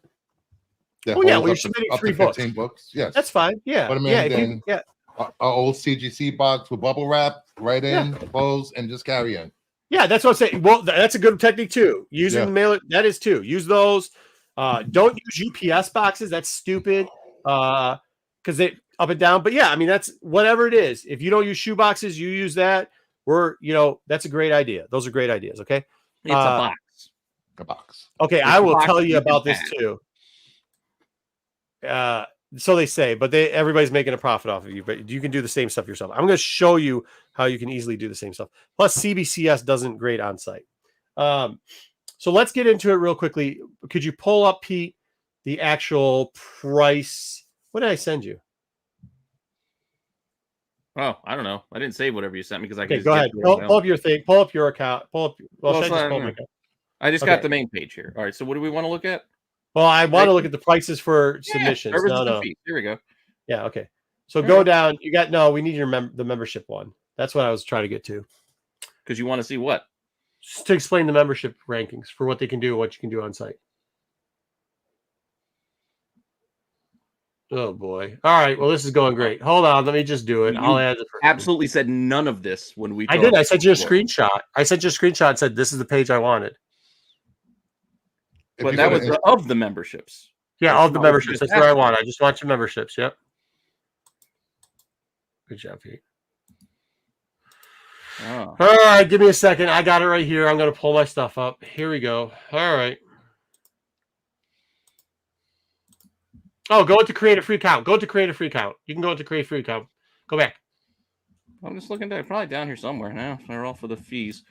S3: That
S2: Oh, yeah,
S3: holds
S2: well, you're
S3: up to-
S2: submitting
S3: up
S2: 3
S3: to
S2: books.
S3: 15 books. Yes.
S2: That's fine. Yeah.
S3: Put 'em in,
S2: yeah, if you-
S3: then-
S2: yeah.
S3: An old CGC box with bubble wrap right in, close, and just carry in.
S2: Yeah, that's what I'm saying. Well, that's a good technique too. Using
S3: Yeah.
S2: the mailer, that is too. Use those. Don't use UPS boxes. That's stupid. Because they up and down. But yeah, I mean, that's whatever it is. If you don't use shoe boxes, you use that. That's a great idea. Those are great ideas. Okay.
S1: It's a box.
S3: A box.
S2: Okay,
S1: It's
S2: I
S1: a
S2: will
S1: box
S2: tell
S1: that
S2: you
S1: you can
S2: about this
S1: pack.
S2: too. So they say, but everybody's making a profit off of you, but you can do the same stuff yourself. I'm going to show you how you can easily do the same stuff. Plus, CBCS doesn't grade on site. So let's get into it real quickly. Could you pull up, Pete, the actual price? What did I send you?
S1: Oh, I don't know. I didn't save whatever you sent me because I
S2: Okay,
S1: can
S2: go ahead. Pull up your thing. Pull up your account. Should I just pull my account?
S1: I just
S2: Okay.
S1: got the main page here. All right. So what do we want to look at?
S2: Well, I want to look at the prices for submissions.
S1: Services
S2: No.
S1: and fees. Here we go.
S2: Yeah, okay. So
S1: All
S2: go
S1: right.
S2: down. You got we need the membership one. That's what I was trying to get to.
S1: Because you want to see what?
S2: Just to explain the membership rankings for what they can do and what you can do on site. Oh boy. All right. Well, this is going great. Hold on. Let me just do it. I'll add it.
S1: Absolutely said none of this when we
S2: I
S1: talked
S2: did. I sent you a
S1: before.
S2: screenshot. I sent you a screenshot and said, this is the page I wanted.
S3: If
S1: But
S3: you
S1: that
S3: go
S1: was
S3: to-
S1: of the memberships.
S2: Yeah,
S1: That's
S2: all the
S1: not what you
S2: memberships.
S1: just
S2: That's what I
S1: asked
S2: want. I just want your memberships. Yep. Good job, Pete.
S1: Oh.
S2: All right. Give me a second. I got it right here. I'm going to pull my stuff up. Here we go. All right. Oh, go into create a free account. Go into create a free account. You can go into create a free account. Go back.
S1: I'm just looking down. Probably down here somewhere now. They're all for the fees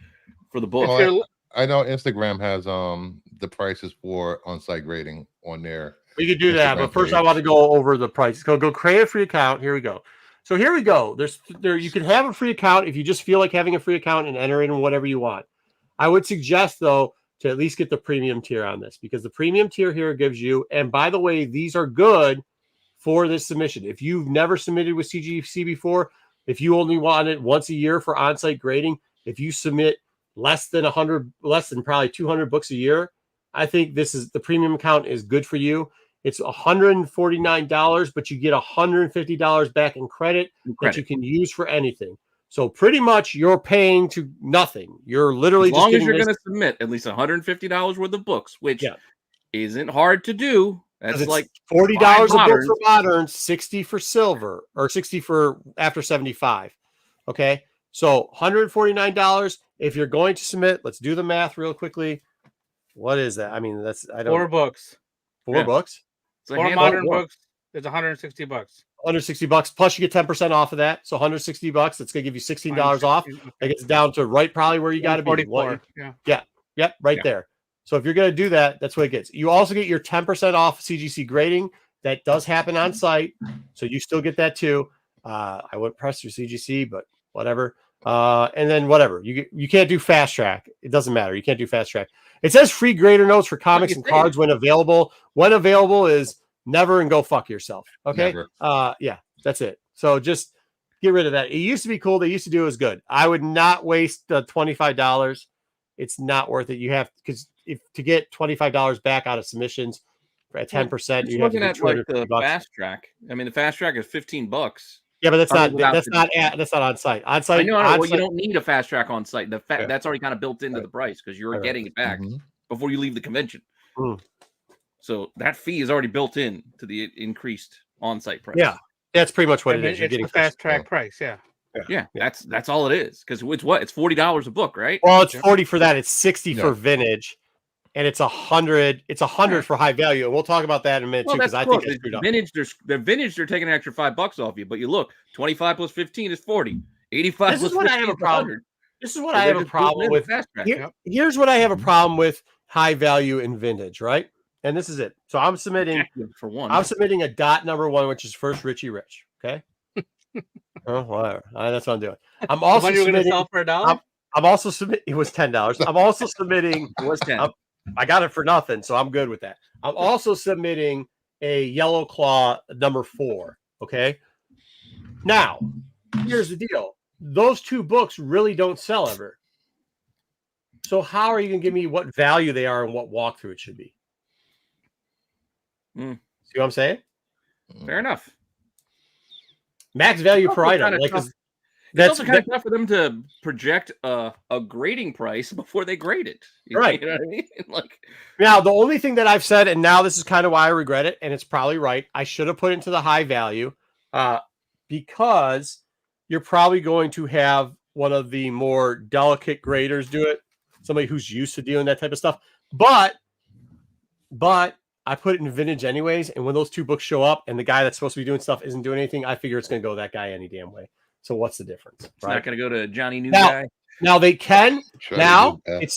S1: for the book.
S3: Well,
S4: If you're-
S3: I know Instagram has the prices for on-site grading on there.
S2: We could do that,
S3: Instagram
S2: but first I
S3: page.
S2: want to go over the prices. Go create a free account. Here we go. So here we go. You can have a free account if you just feel like having a free account and enter in whatever you want. I would suggest though to at least get the premium tier on this, because the premium tier here gives you, and by the way, these are good for this submission. If you've never submitted with CGC before, if you only want it once a year for on-site grading, if you submit less than probably 200 books a year, I think the premium account is good for you. It's $149, but you get $150 back in credit that you can use for anything. So pretty much you're paying to nothing. You're literally
S1: As long
S2: just
S1: as you're
S2: getting
S1: going to submit at least $150 worth of books, which
S2: Yeah.
S1: isn't hard to do. That's
S2: it's
S1: like
S2: $40 a book
S1: moderns.
S2: for modern, 60 for silver, or 60 for after 75. Okay, so $149. If you're going to submit, let's do the math real quickly. What is that? I mean, I don't
S4: 4 books.
S2: four
S1: Yeah.
S2: books.
S1: it's a
S4: 4
S1: handful of
S4: modern
S1: books.
S4: books. It's $160.
S2: $160 plus you get 10% off of that. So $160. That's gonna give you $16 off. That gets down to right probably where you got to be.
S4: 44. Yeah.
S2: Yep, right
S1: Yeah.
S2: there. So if you're going to do that, that's what it gets. You also get your 10% off CGC grading. That does happen on site. So you still get that too. I wouldn't press through CGC, but whatever. And then whatever, you can't do fast track. It doesn't matter. You can't do fast track. It says free grader notes for comics and cards when available. When available is never, and go fuck yourself. Okay.
S3: Never.
S2: Yeah, that's it. So just get rid of that. It used to be cool. They used to do it was good. I would not waste the $25. It's not worth it. You have, because if to get $25 back out of submissions at 10%,
S1: You're
S2: you have to
S1: looking
S2: do
S1: at like the
S2: $250.
S1: fast track. I mean, the fast track is $15.
S2: Yeah, but that's
S1: Probably
S2: not
S1: without
S2: that's not on site. On site,
S1: I know. Well, you don't need a fast track on site.
S2: Yeah.
S1: That's already kind of built into the price because you're getting it back before you leave the convention. So that fee is already built in to the increased on-site price.
S2: Yeah, that's pretty much what it is. You're
S4: It's
S2: getting
S4: the fast track price. Yeah.
S1: Yeah, that's all it is. Because it's what? It's $40 a book, right?
S2: Well, it's 40 for that. It's 60 for vintage, and it's 100. It's 100 for high value, and we'll talk about that in a minute too. Because I think it's screwed up.
S1: The vintage, they're taking an extra $5 off you. But you look, 25 plus 15 is 40. 85.
S2: This is what I have a problem. This is what I have a problem with.
S1: Fast track.
S2: Here's what I have a problem with high value and vintage, right? And this is it. So I'm submitting
S1: for one.
S2: I'm submitting a dot number 1, which is first Richie Rich. Okay. Oh, whatever. That's what I'm doing. I'm also
S4: What, you were going to
S2: submitting.
S4: sell for $1?
S2: I'm also submitting. It was $10. I'm also submitting.
S1: It was 10.
S2: I got it for nothing, so I'm good with that. I'm also submitting a Yellow Claw number 4. Okay. Now, here's the deal. Those two books really don't sell ever. So how are you going to give me what value they are and what walkthrough it should be? See what I'm saying?
S1: Fair enough.
S2: Max value per item. Like
S1: that's also kind of tough for them to project a grading price before they grade it.
S2: Right.
S1: You know what I mean? Like,
S2: now, the only thing that I've said, and now this is kind of why I regret it, and it's probably right, I should have put into the high value because you're probably going to have one of the more delicate graders do it, somebody who's used to doing that type of stuff. But I put it in vintage anyways, and when those two books show up and the guy that's supposed to be doing stuff isn't doing anything, I figure it's going to go that guy any damn way. So what's the difference?
S1: It's not going to go to Johnny New
S2: now,
S1: Guy.
S2: Now they can. Now it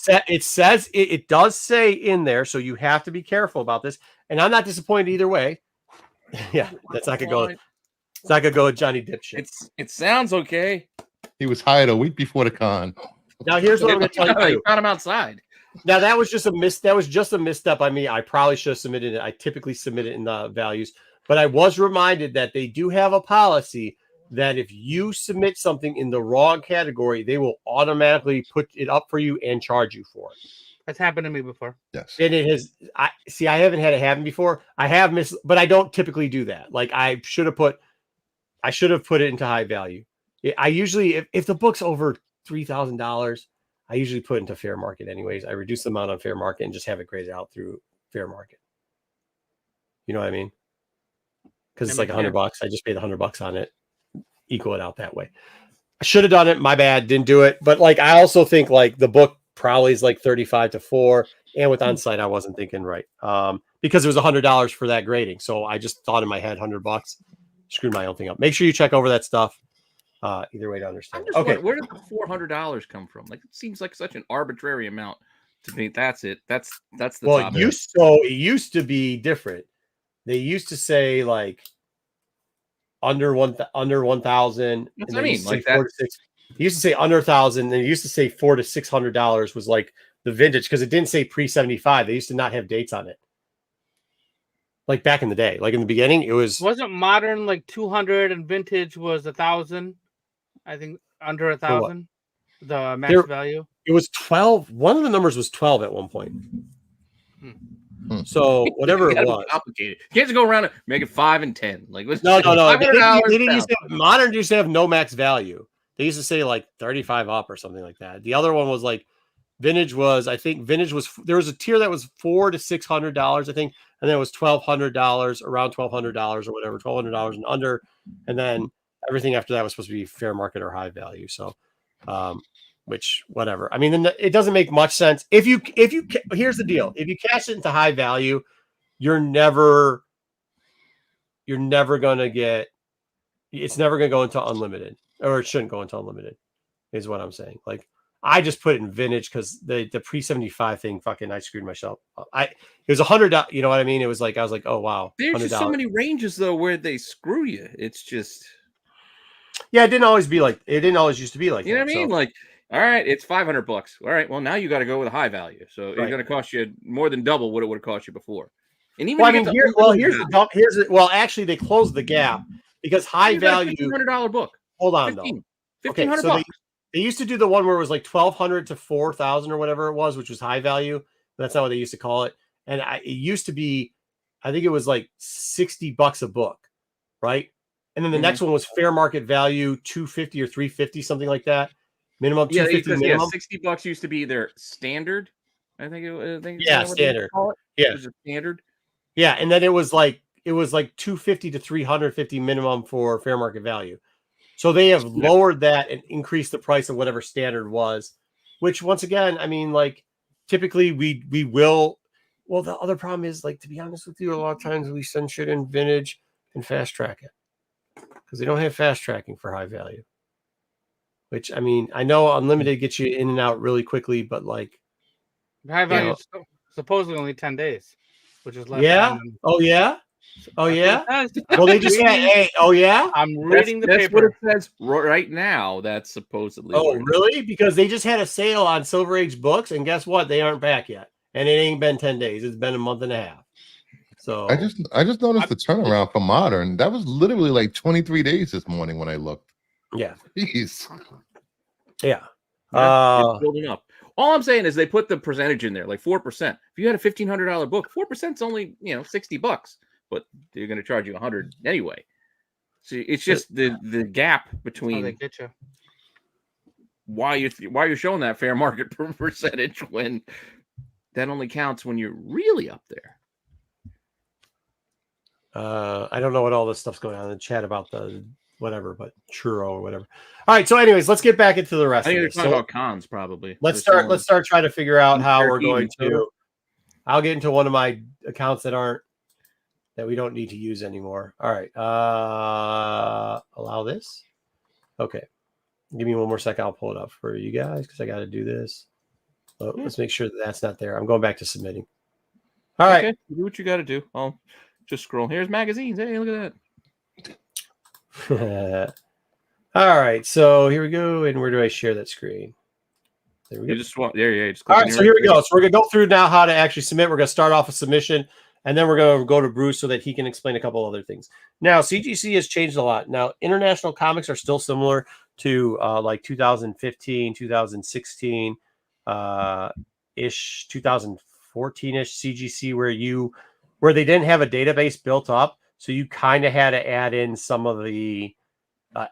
S2: says it does say in there, so you have to be careful about this. And I'm not disappointed either way. Yeah, that's not going to go. It's not going to go with Johnny Dipshit.
S1: It sounds okay.
S3: He was hired a week before the con.
S2: Now here's what I'm going to tell you.
S1: You found him outside.
S2: Now that was just a misstep by me. I probably should have submitted it. I typically submit it in the values, but I was reminded that they do have a policy that if you submit something in the wrong category, they will automatically put it up for you and charge you for it.
S4: That's happened to me before.
S3: Yes.
S2: And it has. I haven't had it happen before. I have missed, but I don't typically do that. Like I should have put it into high value. I usually, if the book's over $3,000, I usually put it into fair market anyways. I reduce the amount on fair market and just have it graded out through fair market. You know what I mean? Because it's like $100. I just paid $100 on it. Equal it out that way. I should have done it. My bad. Didn't do it. But like, I also think like the book probably is like 35 to 4. And with on-site, I wasn't thinking right. Because it was $100 for that grading. So I just thought in my head, $100. Screwed my own thing up. Make sure you check over that stuff. Either way to understand.
S1: Okay, where did the $400 come from? Like, it seems like such an arbitrary amount to me. That's it. That's the top.
S2: It used to be different. They used to say like under 1,000.
S1: That's what I mean. Like that.
S2: They used to say under 1,000. They used to say $400 to $600 was like the vintage because it didn't say pre-75. They used to not have dates on it. Like back in the day, like in the beginning, it wasn't
S4: modern like 200 and vintage was 1,000. I think under 1,000, the max value.
S2: It was 12. One of the numbers was 12 at one point. So whatever it was,
S1: complicated. You can't just go around and make it 5 and 10. Like
S2: no. They didn't used to have, modern used to have no max value. They used to say like 35 up or something like that. The other one was like vintage was. I think vintage was. There was a tier that was $400 to $600. I think, and then it was $1,200, around $1,200 or whatever, $1,200 and under, and then everything after that was supposed to be fair market or high value. So, which whatever. I mean, then it doesn't make much sense. If you here's the deal: if you cash it into high value, you're never gonna get. It's never gonna go into unlimited, or it shouldn't go into unlimited, is what I'm saying. Like I just put it in vintage because the pre-75 thing, fucking, I screwed myself. It was $100. You know what I mean? It was like I was like, oh wow.
S1: There's just so many ranges though where they screw you. It's just.
S2: Yeah, it didn't always used to be like
S1: You know
S2: that.
S1: what I mean?
S2: So,
S1: Like, all right, it's $500. All right, well now you got to go with a high value, so it's going to cost you more than double what it would have cost you before. And even
S2: actually they closed the gap because high value
S1: $1,500 book.
S2: Hold on though.
S1: $1,500.
S2: They used to do the one where it was like 1,200 to 4,000 or whatever it was, which was high value. But that's not what they used to call it. And it used to be, I think it was like $60 a book, right? And then the next one was fair market value, 250 or 350, something like that. Minimum 250 minimum.
S1: $60 used to be their standard. I think
S2: standard.
S1: Yeah, it was a standard.
S2: Yeah, and then it was like 250 to 350 minimum for fair market value. So they have lowered that and increased the price of whatever standard was, which once again, I mean, like typically we will. Well, the other problem is, like, to be honest with you, a lot of times we send shit in vintage and fast track it because they don't have fast tracking for high value. Which, I mean, I know Unlimited gets you in and out really quickly, but like
S4: high value is supposedly only 10 days, which is less.
S2: Yeah. Oh yeah. Oh yeah. Well, they just had.
S4: I'm reading the
S1: that's
S4: paper.
S1: what it says right now. That's supposedly.
S2: Oh, really? Because they just had a sale on Silver Age books, and guess what? They aren't back yet, and it ain't been 10 days. It's been a month and a half. So
S3: I just noticed the turnaround for Modern. That was literally like 23 days this morning when I looked.
S2: Yeah.
S3: Jeez.
S2: Yeah.
S1: It's building up. All I'm saying is they put the percentage in there, like 4%. If you had a $1,500 book, 4% is only $60, but they're going to charge you $100 anyway. So it's just the gap between
S4: they get you.
S1: why you're showing that fair market percentage when that only counts when you're really up there.
S2: I don't know what all this stuff's going on in the chat about the whatever, but churro or whatever. All right. So, anyways, let's get back into the rest.
S1: I think
S2: of
S1: they're
S2: this.
S1: talking about cons, probably.
S2: Let's start trying to figure out how we're going to. I'll get into one of my accounts that we don't need to use anymore. All right. Allow this. Okay. Give me one more second. I'll pull it up for you guys because I got to do this. Oh, let's make sure that's not there. I'm going back to submitting. All right.
S1: Okay. Do what you got to do. I'll just scroll. Here's magazines. Hey, look at
S2: that. All right. So here we go. And where do I share that screen? There we go.
S1: Just all
S2: right. So here we go. So we're going to go through now how to actually submit. We're going to start off a submission. And then we're going to go to Bruce so that he can explain a couple other things. Now, CGC has changed a lot. Now, international comics are still similar to like 2015, 2016 ish, 2014 ish CGC, where they didn't have a database built up, so you kind of had to add in some of the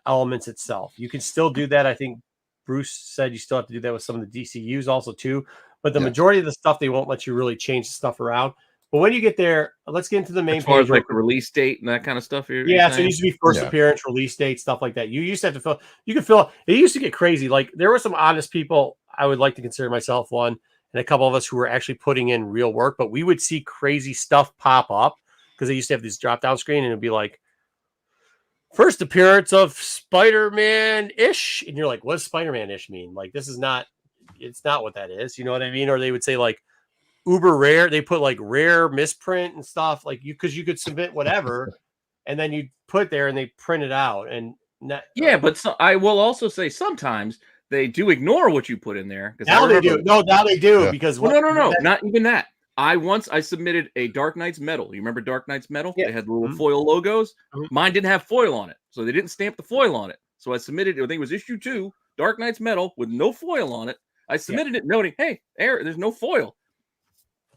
S2: elements itself. You can still do that. I think Bruce said you still have to do that with some of the DCUs also too. But the majority of the stuff they won't let you really change the stuff around. But when you get there, let's get into the main
S1: page. As far as like the
S2: real
S1: release date and that kind of stuff.
S2: So it used to be first appearance, release date, stuff like that. You used to have to fill. You could fill. It used to get crazy. Like there were some honest people. I would like to consider myself one, and a couple of us who were actually putting in real work. But we would see crazy stuff pop up because they used to have this drop down screen, and it'd be like first appearance of Spider-Man ish, and you're like, what does Spider-Man ish mean? Like this is not. It's not what that is. You know what I mean? Or they would say like uber rare. They put like rare misprint and stuff like because you could submit whatever and then you put it there and they print it out and
S1: but I will also say sometimes they do ignore what you put in there because
S2: now they do because
S1: no not even that. I submitted a Dark Knight's medal. You remember Dark Knight's medal? They had the little foil logos. Mine didn't have foil on it, so they didn't stamp the foil on it. So I submitted, I think it was issue 2, Dark Knight's medal with no foil on it. I submitted it noting, hey, there's no foil.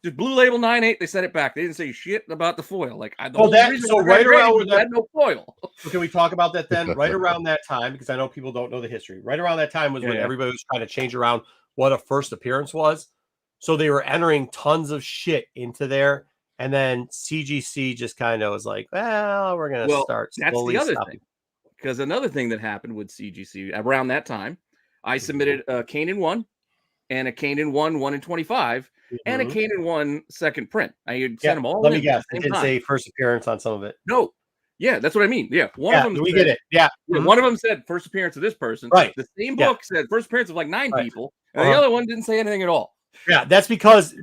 S1: Just blue label 9.8. They sent it back. They didn't say shit about the foil. Like right around with that, had no foil.
S2: So can we talk about that then? Right around that time, because I know people don't know the history. Right around that time was when everybody was trying to change around what a first appearance was. So they were entering tons of shit into there, and then CGC just kind of was like, "Well, we're gonna start."
S1: That's the other thing. Because another thing that happened with CGC around that time, I submitted a Kanan 1 and a Kanan 1 in 25. And a Kanan 1 second print. I sent them all.
S2: Let me guess. It didn't say first appearance on some of it.
S1: No. Yeah, that's what I mean. Yeah. One of them
S2: get it. Yeah.
S1: One of them said first appearance of this person.
S2: Right.
S1: The same book said first appearance of like 9 people. And the other one didn't say anything at all.
S2: Yeah, that's because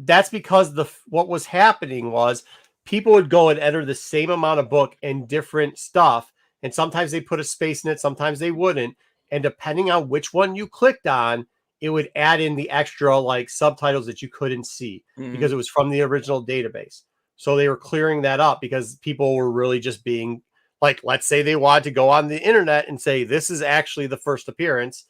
S2: what was happening was people would go and enter the same amount of book and different stuff, and sometimes they put a space in it, sometimes they wouldn't. And depending on which one you clicked on, it would add in the extra like subtitles that you couldn't see because it was from the original database. So they were clearing that up because people were really just being like, let's say they wanted to go on the internet and say, this is actually the first appearance.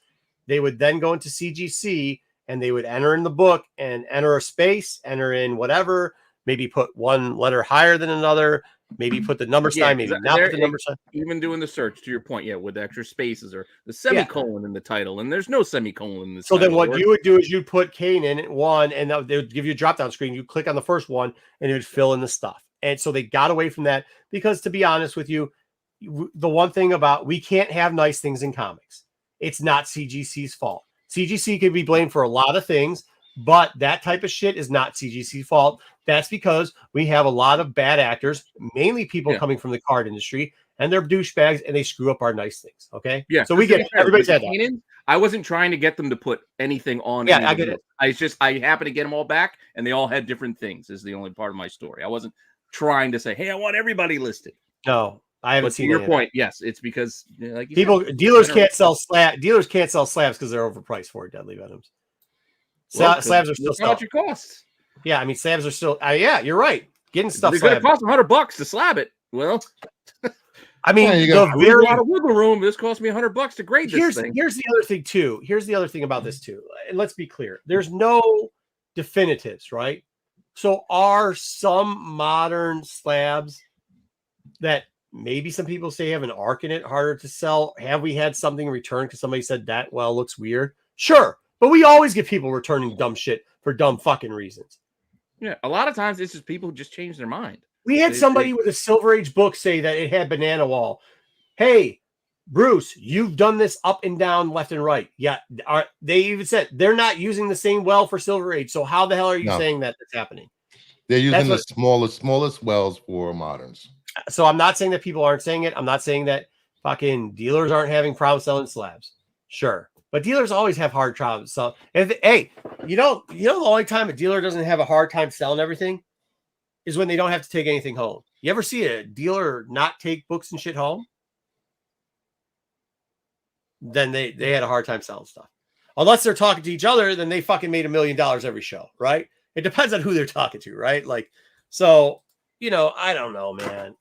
S2: They would then go into CGC and they would enter in the book and enter a space, enter in whatever, maybe put one letter higher than another, maybe put the number sign, maybe not put the number sign.
S1: Even doing the search, to your point, with extra spaces or the semicolon in the title, and there's no semicolon in the
S2: title. So then what you would do is you put Kane in one, and they would give you a drop-down screen. You click on the first one, and it would fill in the stuff. And so they got away from that because, to be honest with you, the one thing about we can't have nice things in comics. It's not CGC's fault. CGC can be blamed for a lot of things, but that type of shit is not CGC's fault. That's because we have a lot of bad actors, mainly people coming from the card industry, and they're douchebags, and they screw up our nice things. Okay, so we get everybody's had that.
S1: I wasn't trying to get them to put anything on.
S2: Yeah, I get it.
S1: I happened to get them all back, and they all had different things. Is the only part of my story. I wasn't trying to say, "Hey, I want everybody listed."
S2: No, I haven't seen
S1: your point. Yes, it's because like
S2: dealers can't sell slabs. Dealers can't sell slabs because they're overpriced for Deadly Venoms. Slabs are still
S1: how much it costs.
S2: Yeah, I mean slabs are still. Yeah, you're right. Getting stuff.
S1: It's going to cost $100 to slab it. Well,
S2: I mean,
S1: a lot of wiggle room. This cost me $100 to grade this thing.
S2: Here's the other thing too. Here's the other thing about this too. And let's be clear. There's no definitives, right? So are some modern slabs that maybe some people say have an arc in it harder to sell? Have we had something returned because somebody said that looks weird? Sure. But we always get people returning dumb shit for dumb fucking reasons.
S1: Yeah, a lot of times it's just people who just change their mind.
S2: We had somebody with a Silver Age book say that it had banana wall. Hey, Bruce, you've done this up and down, left and right. Yeah, they even said they're not using the same well for Silver Age. So how the hell are you saying that that's happening?
S3: They're using the smallest wells for moderns.
S2: So I'm not saying that people aren't saying it. I'm not saying that fucking dealers aren't having problems selling slabs. Sure. But dealers always have hard problems. So, hey, you know, the only time a dealer doesn't have a hard time selling everything is when they don't have to take anything home. You ever see a dealer not take books and shit home? Then they had a hard time selling stuff. Unless they're talking to each other, then they fucking made $1 million every show, right? It depends on who they're talking to, right? Like, so, I don't know, man.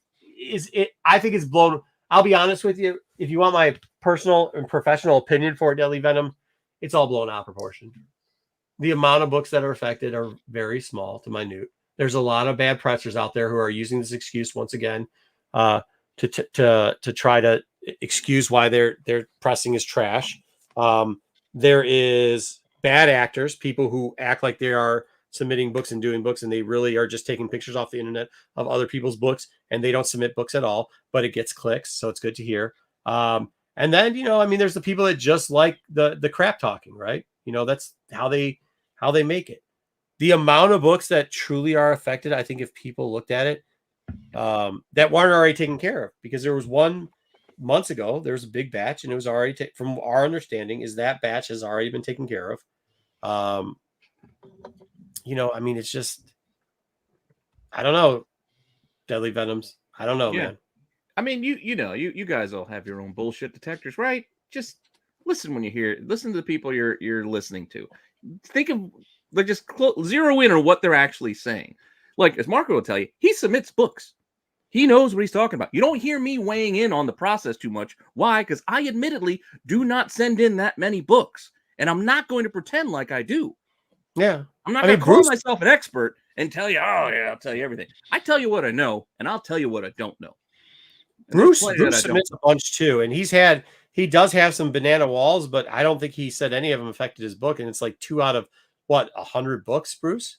S2: I think it's blown. I'll be honest with you. If you want my personal and professional opinion for Deadly Venom, it's all blown out of proportion. The amount of books that are affected are very small to minute. There's a lot of bad pressers out there who are using this excuse once again to try to excuse why their pressing is trash. There is bad actors, people who act like they are submitting books and doing books, and they really are just taking pictures off the internet of other people's books, and they don't submit books at all, but it gets clicks, so it's good to hear. And then, there's the people that just like the crap talking, right? That's how they make it. The amount of books that truly are affected, I think if people looked at it, that weren't already taken care of, because there was one months ago, there was a big batch, and it was already from our understanding is that batch has already been taken care of. It's just, I don't know. Deadly Venoms. I don't know, man.
S1: I mean, you guys all have your own bullshit detectors, right? Just listen listen to the people you're listening to. Think of zero in on what they're actually saying. Like, as Marco will tell you, he submits books. He knows what he's talking about. You don't hear me weighing in on the process too much. Why? Because I admittedly do not send in that many books, and I'm not going to pretend like I do.
S2: Yeah.
S1: I'm not going to call myself an expert and tell you, I'll tell you everything. I tell you what I know, and I'll tell you what I don't know. And
S2: Bruce submits a bunch too, and he does have some banana walls, but I don't think he said any of them affected his book, and it's like 2 out of 100 books, Bruce?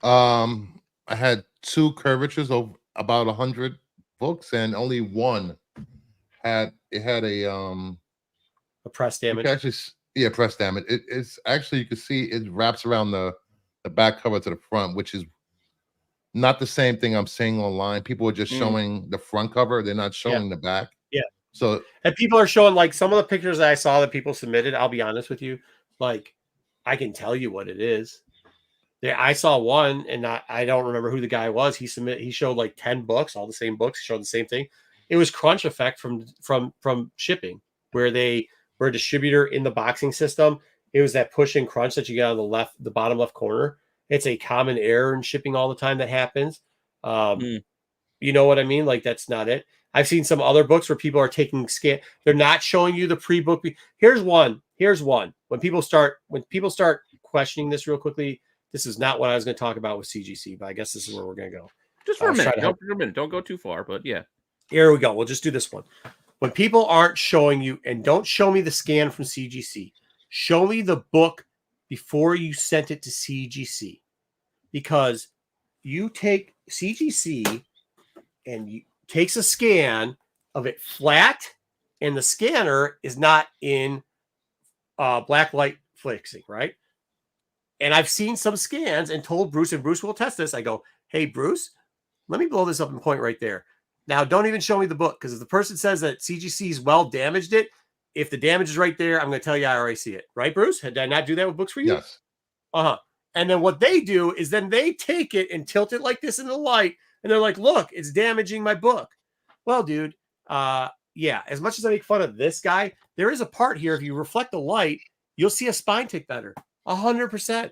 S3: I had 2 curvatures of about 100 books, and only one had a
S2: press damage.
S3: Press damage. It's actually, you can see it wraps around the back cover to the front, which is not the same thing I'm seeing online. People are just showing the front cover; they're not showing the back.
S2: Yeah.
S3: So,
S2: and people are showing, like, some of the pictures that I saw that people submitted. I'll be honest with you, like, I can tell you what it is. I saw one, and I don't remember who the guy was. He showed like 10 books, all the same books. He showed the same thing. It was crunch effect from shipping, where they were a distributor in the boxing system. It was that push and crunch that you get on the bottom left corner. It's a common error in shipping all the time that happens. You know what I mean? Like, that's not it. I've seen some other books where people are taking scan. They're not showing you the pre-book. Here's one. When people start questioning this real quickly, this is not what I was going to talk about with CGC, but I guess this is where we're going to go.
S1: Just for a minute. Don't go too far, but yeah.
S2: Here we go. We'll just do this one. When people aren't showing you, and don't show me the scan from CGC, show me the book before you sent it to CGC, because you take CGC and you takes a scan of it flat, and the scanner is not in black light flexing, right? And I've seen some scans and told Bruce, and Bruce will test this. I go, hey, Bruce, let me blow this up and point right there. Now, don't even show me the book, because if the person says that CGC's well damaged it, if the damage is right there, I'm going to tell you I already see it. Right, Bruce? Did I not do that with books for you?
S3: Yes.
S2: And then what they do is then they take it and tilt it like this in the light, and they're like, look, it's damaging my book. Well, dude, yeah, as much as I make fun of this guy, there is a part here. If you reflect the light, you'll see a spine tick better. 100%.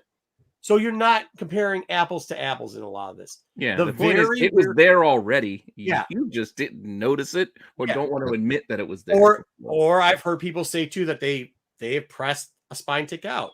S2: So you're not comparing apples to apples in a lot of this.
S1: Yeah, the point is, it was there already. Yeah, you just didn't notice it, or don't want to admit that it was there.
S2: Or I've heard people say too that they have pressed a spine tick out,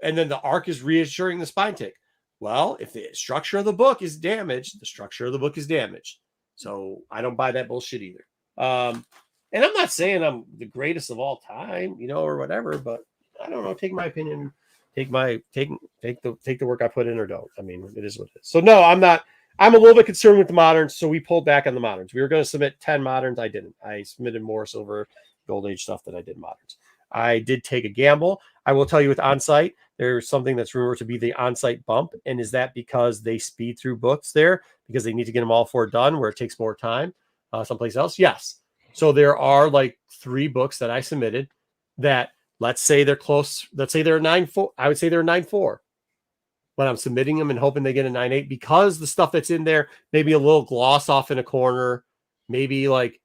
S2: and then the arc is reassuring the spine tick. Well, if the structure of the book is damaged, the structure of the book is damaged. So I don't buy that bullshit either. And I'm not saying I'm the greatest of all time, or whatever, but I don't know. Take my opinion. Take the work I put in, or don't. I mean, it is what it is. So no, I'm not. I'm a little bit concerned with the moderns, so we pulled back on the moderns. We were going to submit 10 moderns. I didn't. I submitted more Silver, Gold Age stuff than I did moderns. I did take a gamble. I will tell you with Onsite, there's something that's rumored to be the Onsite bump. And is that because they speed through books there because they need to get them all 4 done where it takes more time someplace else? Yes. So there are like 3 books that I submitted that, let's say they're close. Let's say they're a 9.4. I would say they're a 9.4. But I'm submitting them and hoping they get a 9.8 because the stuff that's in there, maybe a little gloss off in a corner, maybe like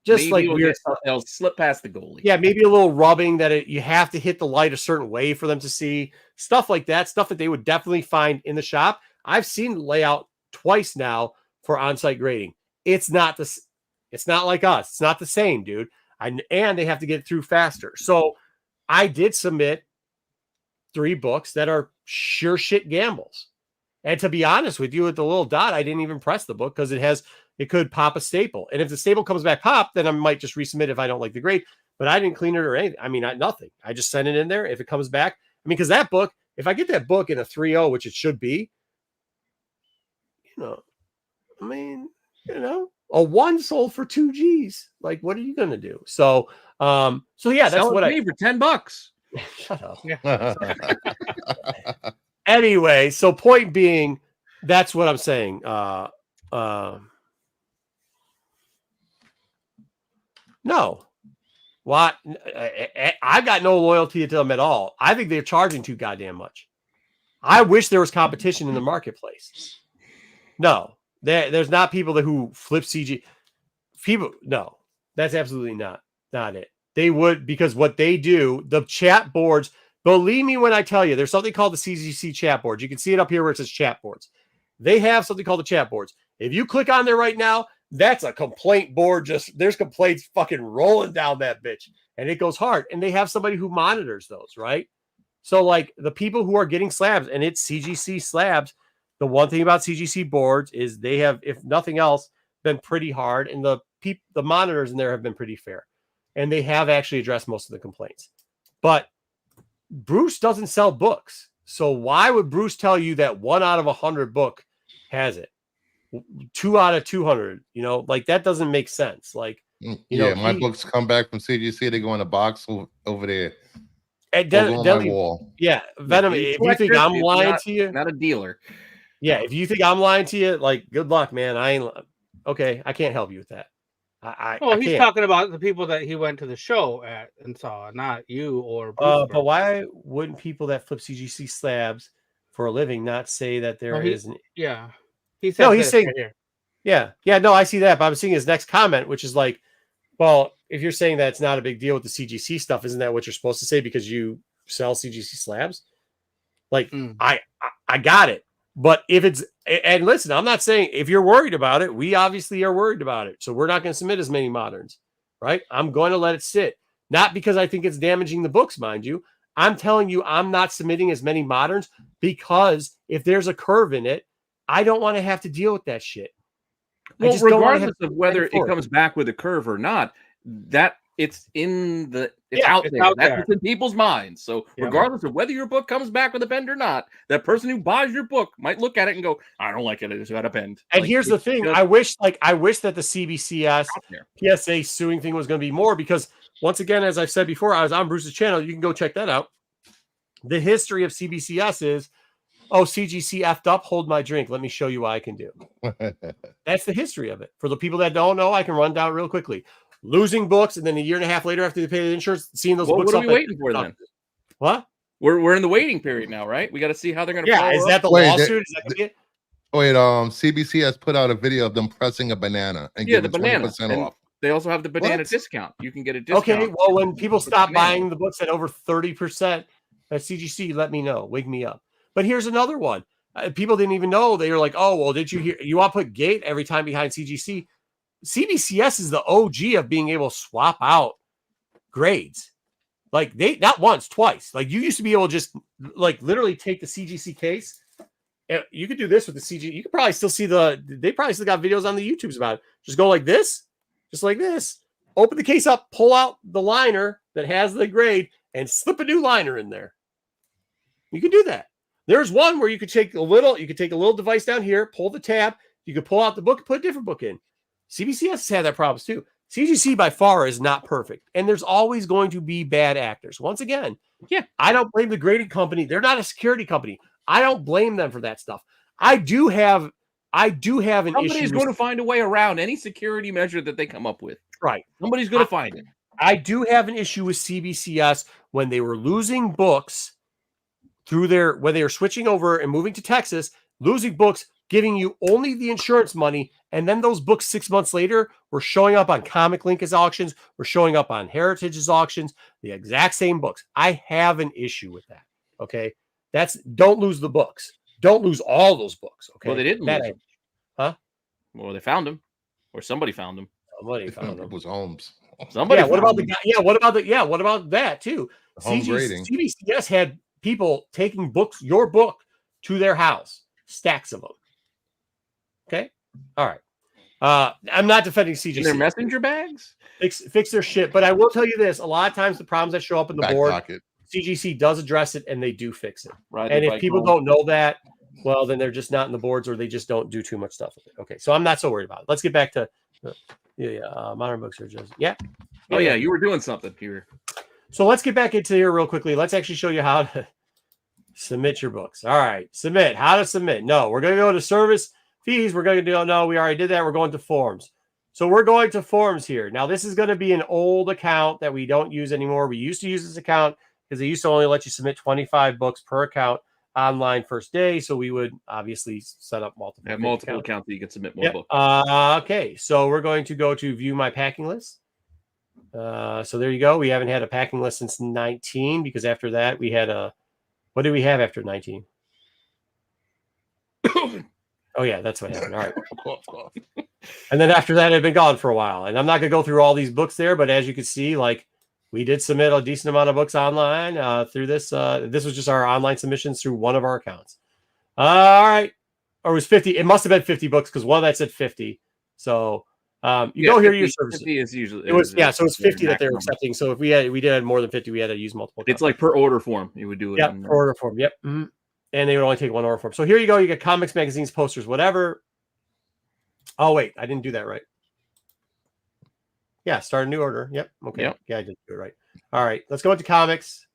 S2: just maybe like weird stuff.
S1: They'll slip past the goalie.
S2: Yeah, maybe a little rubbing that you have to hit the light a certain way for them to see. Stuff like that, stuff that they would definitely find in the shop. I've seen layout twice now for Onsite grading. It's not like us. It's not the same, dude. And they have to get through faster. So I did submit 3 books that are sure shit gambles. And to be honest with you, with the little dot, I didn't even press the book because it could pop a staple. And if the staple comes back pop, then I might just resubmit if I don't like the grade. But I didn't clean it or anything. I mean, nothing. I just sent it in there. If it comes back, I mean, because that book, if I get that book in a 3.0, which it should be, I mean, a 1 sold for 2 G's. Like, what are you gonna do? So yeah, that's
S1: sell
S2: what
S1: I for $10.
S2: Shut up. Anyway, so point being, that's what I'm saying. No. What? I got no loyalty to them at all. I think they're charging too goddamn much. I wish there was competition in the marketplace. No. There's not people who flip CG. People, no, that's absolutely not it. They would, because what they do, the chat boards, believe me when I tell you, there's something called the CGC chat boards. You can see it up here where it says chat boards. They have something called the chat boards. If you click on there right now, that's a complaint board. There's complaints fucking rolling down that bitch, and it goes hard. And they have somebody who monitors those, right? So like the people who are getting slabs, and it's CGC slabs. The one thing about CGC boards is they have, if nothing else, been pretty hard, and the monitors in there have been pretty fair, and they have actually addressed most of the complaints. But Bruce doesn't sell books, so why would Bruce tell you that 1 out of 100 book has it? 2 out of 200, like that doesn't make sense. Like,
S3: my books come back from CGC, they go in a box over there.
S2: And on my wall. Yeah, Venom. If you think I'm lying to you,
S1: not a dealer.
S2: Yeah, if you think I'm lying to you, like, good luck, man. I can't help you with that.
S4: He's talking about the people that he went to the show at and saw, not you or
S2: Bruce. But why wouldn't people that flip CGC slabs for a living not say that there isn't?
S4: Yeah.
S2: He's saying right here. Yeah. No, I see that. But I'm seeing his next comment, which is like, well, if you're saying that it's not a big deal with the CGC stuff, isn't that what you're supposed to say because you sell CGC slabs? Like, I got it. But if it's, and listen, I'm not saying if you're worried about it, we obviously are worried about it. So we're not going to submit as many moderns, right? I'm going to let it sit. Not because I think it's damaging the books, mind you. I'm telling you, I'm not submitting as many moderns because if there's a curve in it, I don't want to have to deal with that shit.
S1: Well, regardless of whether it comes back with a curve or not, that it's out there. That's what's in people's minds. So regardless of whether your book comes back with a bend or not, that person who buys your book might look at it and go, "I don't like it. It's got a bend."
S2: And like, here's the thing: I wish that the CBCS PSA suing thing was going to be more because, once again, as I've said before, I was on Bruce's channel. You can go check that out. The history of CBCS is, CGC effed up. Hold my drink. Let me show you what I can do. That's the history of it. For the people that don't know, I can run down real quickly. Losing books, and then a year and a half later, after they pay the insurance, seeing those books.
S1: What are we waiting for then?
S2: What?
S1: We're in the waiting period now, right? We got to see how they're going to.
S2: Yeah, is that the lawsuit? Is that it?
S3: Wait, CBC has put out a video of them pressing a banana and giving 20% off.
S1: They also have the banana discount. You can get a discount.
S2: Okay, well, when people stop buying the books at over 30% at CGC, let me know. Wake me up. But here's another one. People didn't even know. They were like, "Oh, well, did you hear? You want to put gate every time behind CGC?" CBCS is the OG of being able to swap out grades. Like they not once, twice. Like you used to be able to just like literally take the CGC case. And you could do this with the CG. You could probably still see they probably still got videos on the YouTubes about it. Just go like this, just like this. Open the case up, pull out the liner that has the grade, and slip a new liner in there. You can do that. There's one where you could take a little device down here, pull the tab, you could pull out the book, put a different book in. CBCS has had that problems too. CGC by far is not perfect. And there's always going to be bad actors. Once again, I don't blame the grading company. They're not a security company. I don't blame them for that stuff. I do have an issue.
S1: Somebody's going to find a way around any security measure that they come up with.
S2: Right.
S1: Somebody's going to find it.
S2: I do have an issue with CBCS when they were losing books when they were switching over and moving to Texas, losing books, giving you only the insurance money. And then those books 6 months later were showing up on Comic Link as auctions, were showing up on Heritage as auctions, the exact same books. I have an issue with that. Okay. Don't lose the books. Don't lose all those books. Okay.
S1: Well, they didn't lose them.
S2: Huh?
S1: Well, they found them, or somebody found them.
S3: Somebody found them. It was Holmes.
S1: Somebody.
S2: Yeah. What about the guy? Yeah. What about that too? CBCS had people taking your book to their house, stacks of them. Okay. All right. I'm not defending CGC.
S1: In their messenger bags?
S2: Fix their shit. But I will tell you this. A lot of times the problems that show up in the board,
S3: pocket.
S2: CGC does address it and they do fix it.
S1: Right.
S2: And if people don't know that, well, then they're just not in the boards or they just don't do too much stuff with it. Okay. So I'm not so worried about it. Let's get back to modern books are just,
S1: Oh, yeah. You were doing something here.
S2: So let's get back into here real quickly. Let's actually show you how to submit your books. All right. Submit. How to submit. No, we're going to go to service fees. We're going to do, no, we already did that. We're going to forms. So we're going to forms here. Now, this is going to be an old account that we don't use anymore. We used to use this account because they used to only let you submit 25 books per account online first day. So we would obviously set up multiple
S1: accounts that you can submit more books.
S2: Okay. So we're going to go to view my packing list. So there you go. We haven't had a packing list since 19 because after that we had what did we have after 19? Oh, yeah, that's what happened. All right. And then after that, I've been gone for a while. And I'm not going to go through all these books there, but as you can see, like we did submit a decent amount of books online through this. This was just our online submissions through one of our accounts. All right. Or it was 50. It must have been 50 books because one of that said 50. So you go here to your services. 50
S1: is usually,
S2: so it's 50 that they're accepting. So if we did more than 50, we had to use multiple.
S1: It's like per order form. You would do it.
S2: Yeah, per order form. Yep. Mm-hmm. And they would only take one order form. So here you go. You get comics, magazines, posters, whatever. Oh, wait. I didn't do that right. Yeah. Start a new order. Yep. Okay. Yep. Yeah, I did do it right. All right. Let's go into comics.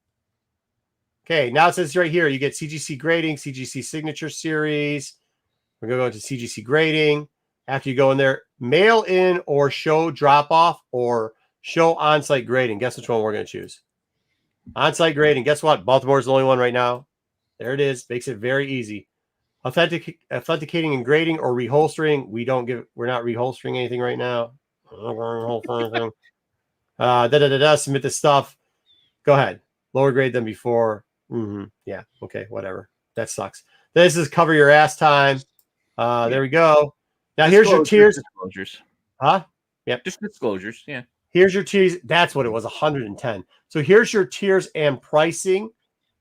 S2: Okay. Now it says right here, you get CGC Grading, CGC Signature Series. We're going to go into CGC Grading. After you go in there, mail in or show drop off or show on-site grading. Guess which one we're going to choose? On-site grading. Guess what? Baltimore is the only one right now. There it is. Makes it very easy. authenticating and grading or reholstering. We're not reholstering anything right now. Submit the stuff. Go ahead. Lower grade than before. Yeah. Okay. Whatever. That sucks. This is cover your ass time. There we go. Now here's your tiers.
S1: Disclosures.
S2: Huh? Yep.
S1: Just disclosures. Yeah.
S2: Here's your tiers. That's what it was. 110. So here's your tiers and pricing.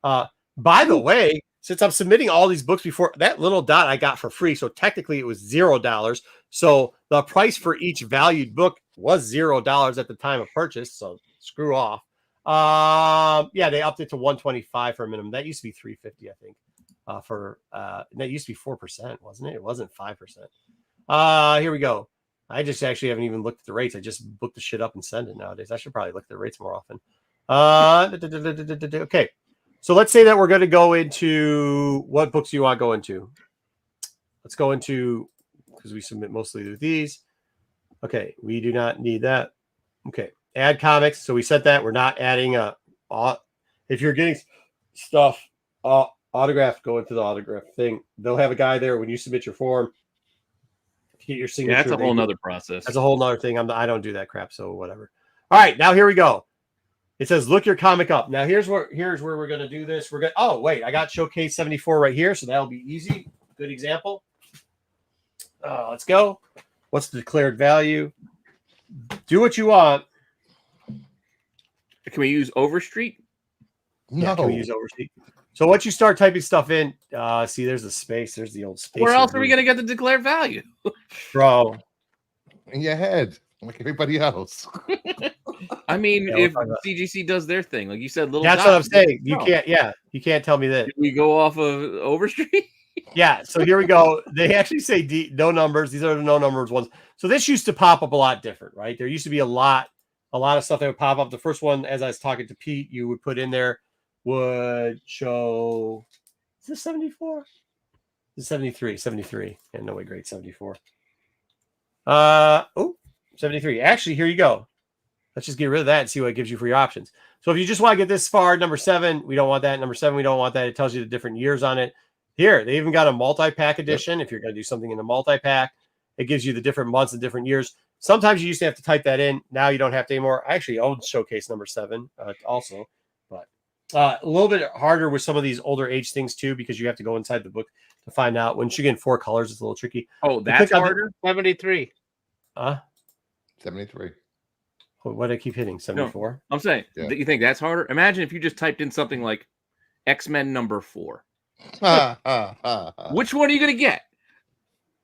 S2: By the way, since I'm submitting all these books before, that little dot I got for free. So technically it was $0. So the price for each valued book was $0 at the time of purchase. So screw off. Yeah, they upped it to 125 for a minimum. That used to be 350, I think. That used to be 4%, wasn't it? It wasn't 5%. Here we go. I just actually haven't even looked at the rates. I just book the shit up and send it nowadays. I should probably look at the rates more often. Okay. So let's say that we're going to go into what books do you want to go into? Let's go into, because we submit mostly with these. Okay. We do not need that. Okay. Add comics. So we set that. We're not adding if you're getting stuff autographed, go into the autograph thing. They'll have a guy there when you submit your form to get your signature.
S1: Yeah, that's a whole nother process.
S2: That's a whole nother thing. I don't do that crap. So whatever. All right. Now here we go. It says, look your comic up. Now here's where we're going to do this. Oh, wait, I got Showcase 74 right here. So that'll be easy. Good example. Let's go. What's the declared value? Do what you want.
S1: Can we use Overstreet?
S3: No.
S2: Yeah, can we use Overstreet? So once you start typing stuff in, see, there's the space. There's the old space.
S1: Where else are we going to get the declared value?
S2: Bro.
S3: In your head, like everybody else.
S1: I mean, if CGC does their thing, like you said, little.
S2: That's what I'm saying. You can't. Yeah, you can't tell me that.
S1: Did we go off of Overstreet?
S2: Yeah. So here we go. They actually say no numbers. These are the no numbers ones. So this used to pop up a lot different, right? There used to be a lot of stuff that would pop up. The first one, as I was talking to Pete, you would put in there would show. Is this 74? This is 73. And no way, great 74. 73. Actually, here you go. Let's just get rid of that and see what it gives you for your options. So if you just want to get this far, number 7, we don't want that. Number 7, we don't want that. It tells you the different years on it. Here, they even got a multi-pack edition. Yep. If you're going to do something in the multi-pack, it gives you the different months and different years. Sometimes you used to have to type that in. Now you don't have to anymore. I actually own Showcase number 7 also. But a little bit harder with some of these older age things too, because you have to go inside the book to find out. Once you get in 4 colors, it's a little tricky.
S1: Oh, that's harder?
S4: 73.
S3: 73.
S2: What did I keep hitting? 74?
S1: No, I'm saying, you think that's harder? Imagine if you just typed in something like X-Men number 4. Which one are you going to get?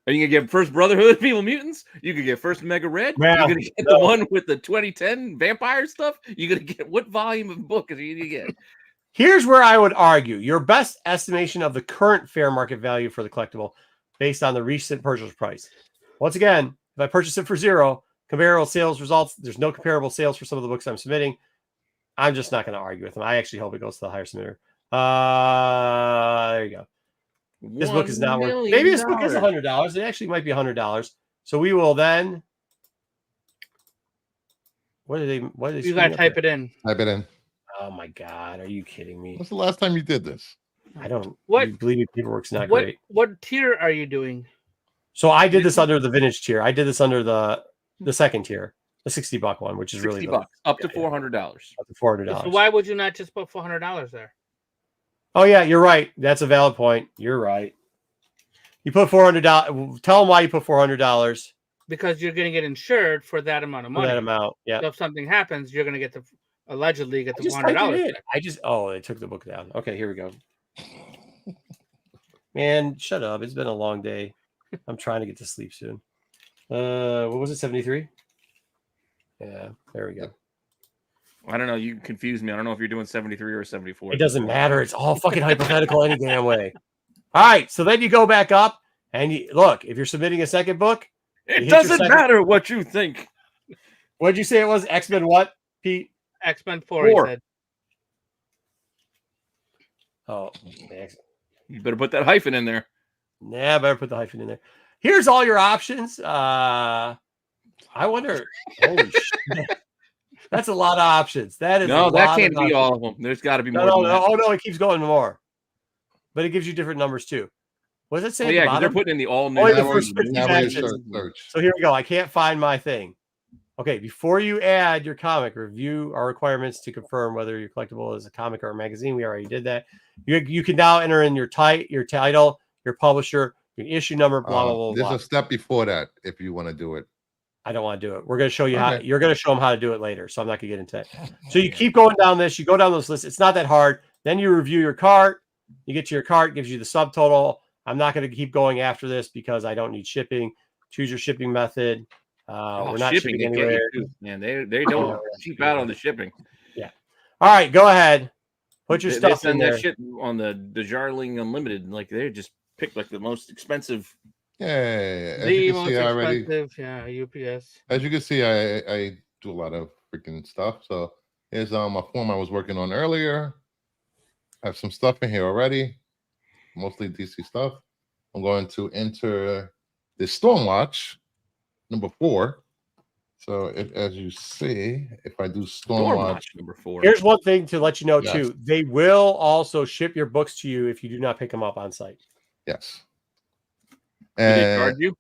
S1: Are you going to get First Brotherhood of Evil Mutants? You could get First Mega Red? You're going to get the one with the 2010 vampire stuff? You're going to get what volume of book are you going to get?
S2: Here's where I would argue your best estimation of the current fair market value for the collectible based on the recent purchase price. Once again, if I purchase it for 0, comparable sales results, there's no comparable sales for some of the books I'm submitting. I'm just not going to argue with them. I actually hope it goes to the higher submitter. There you go. This book is not worth. Maybe this book is $100. It actually might be $100. So we will then. What did they?
S4: You got to type it in.
S3: Type it in.
S2: Oh my God! Are you kidding me?
S3: What's the last time you did this?
S2: I don't.
S4: What?
S2: Believe me, paperwork's not great.
S4: What tier are you doing?
S2: So I did this under the vintage tier. I did this under the second tier, the $60 one, which is really
S1: $60 up to $400.
S2: Up to $400.
S4: So why would you not just put $400 there?
S2: Oh yeah, you're right. That's a valid point. You're right. You put $400. Tell them why you put $400.
S4: Because you're going to get insured for that amount of money.
S2: For that amount, yeah.
S4: So if something happens, you're going to get allegedly get the $400.
S2: They took the book down. Okay, here we go. Man, shut up. It's been a long day. I'm trying to get to sleep soon. What was it? 73? Yeah, there we go.
S1: I don't know. You confused me. I don't know if you're doing 73 or 74.
S2: It doesn't matter. It's all fucking hypothetical any damn way. All right. So then you go back up and you look, if you're submitting a second book,
S1: it doesn't matter what you think.
S2: What'd you say it was? X-Men what, Pete?
S4: X-Men 4. He said.
S2: Oh,
S1: you better put that hyphen in there.
S2: Yeah, I better put the hyphen in there. Here's all your options. I wonder. Holy shit. That's a lot of options. That is
S1: that can't be all of them. There's got to be more.
S2: No, it keeps going more. But it gives you different numbers too. What does it say?
S1: Oh,
S2: at the
S1: yeah, because they're
S2: bottom?
S1: putting in the all new.
S2: Oh, yeah, the
S3: Now
S2: prescription
S3: now we're in
S2: actions.
S3: search.
S2: So here we go. I can't find my thing. Okay, before you add your comic, review our requirements to confirm whether your collectible is a comic or a magazine. We already did that. You can now enter in your title, your publisher, your issue number, blah blah blah
S3: There's
S2: blah.
S3: a step before that if you want to do it.
S2: I don't want to do it. We're going to show you how.
S3: Okay.
S2: You're going to show them how to do it later, so I'm not going to get into that. So you keep going down this. You go down this list. It's not that hard. Then you review your cart. You get to your cart, gives you the subtotal. I'm not going to keep going after this because I don't need shipping. Choose your shipping method. We're not shipping
S1: they get
S2: anywhere.
S1: you too, man. They don't cheap out on the shipping.
S2: Yeah. All right, go ahead. Put your
S1: They
S2: stuff in
S1: send
S2: there.
S1: that shit on the Jarling Unlimited. Like they just pick like the most expensive.
S3: Yeah. As
S4: The
S3: you can
S4: most
S3: see, I already.
S4: expensive, yeah, UPS.
S3: As you can see, I do a lot of freaking stuff. So here's a form I was working on earlier. I have some stuff in here already, mostly DC stuff. I'm going to enter the Stormwatch number 4. So as you see, if I do Stormwatch
S1: number 4.
S2: Here's one thing to let you know
S3: Yes.
S2: too. They will also ship your books to you if you do not pick them up on site.
S3: yes,
S1: Do they
S3: and
S1: charge you?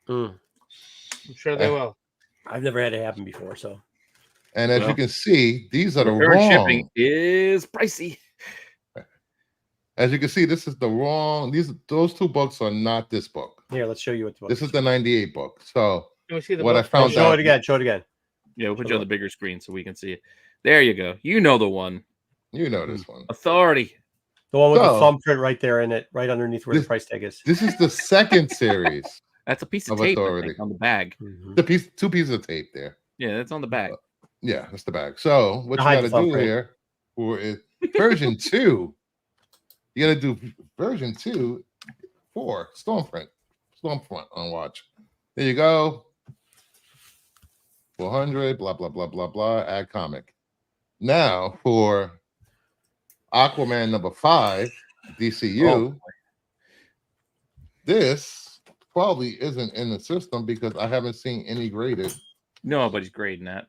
S4: I'm sure they will.
S2: I've never had it happen before, so
S3: and as you can see, these are the
S1: Return
S3: wrong.
S1: shipping is pricey.
S3: As you can see, this is the wrong. Those 2 books are not this book.
S2: here, let's show you what the book
S3: This is the 98 book. So
S4: Can we see the
S3: what I
S4: book?
S3: found
S2: show
S3: out.
S2: it again. Show it again.
S1: Yeah, we'll put you on the bigger screen so we can see it. There you go. You know the one.
S3: You know this one.
S1: Authority.
S2: The one with the
S3: So-
S2: thumbprint right there in it, right underneath where the price tag is.
S3: This is the second series.
S1: That's a piece of
S3: Of
S1: tape I
S3: authority.
S1: think, on the bag.
S2: Mhm.
S3: The 2 pieces of tape there.
S1: Yeah, that's on the bag.
S3: Yeah, that's the bag. So what you
S2: Hide
S3: got
S2: the
S3: to do
S2: thumbprint.
S3: here for is version 2. You got to do version 2 for Stormfront on watch. There you go. 400. Blah blah blah blah blah. Add comic. Now for Aquaman number 5, DCU.
S1: Oh.
S3: This probably isn't in the system because I haven't seen any graded.
S1: Nobody's grading that.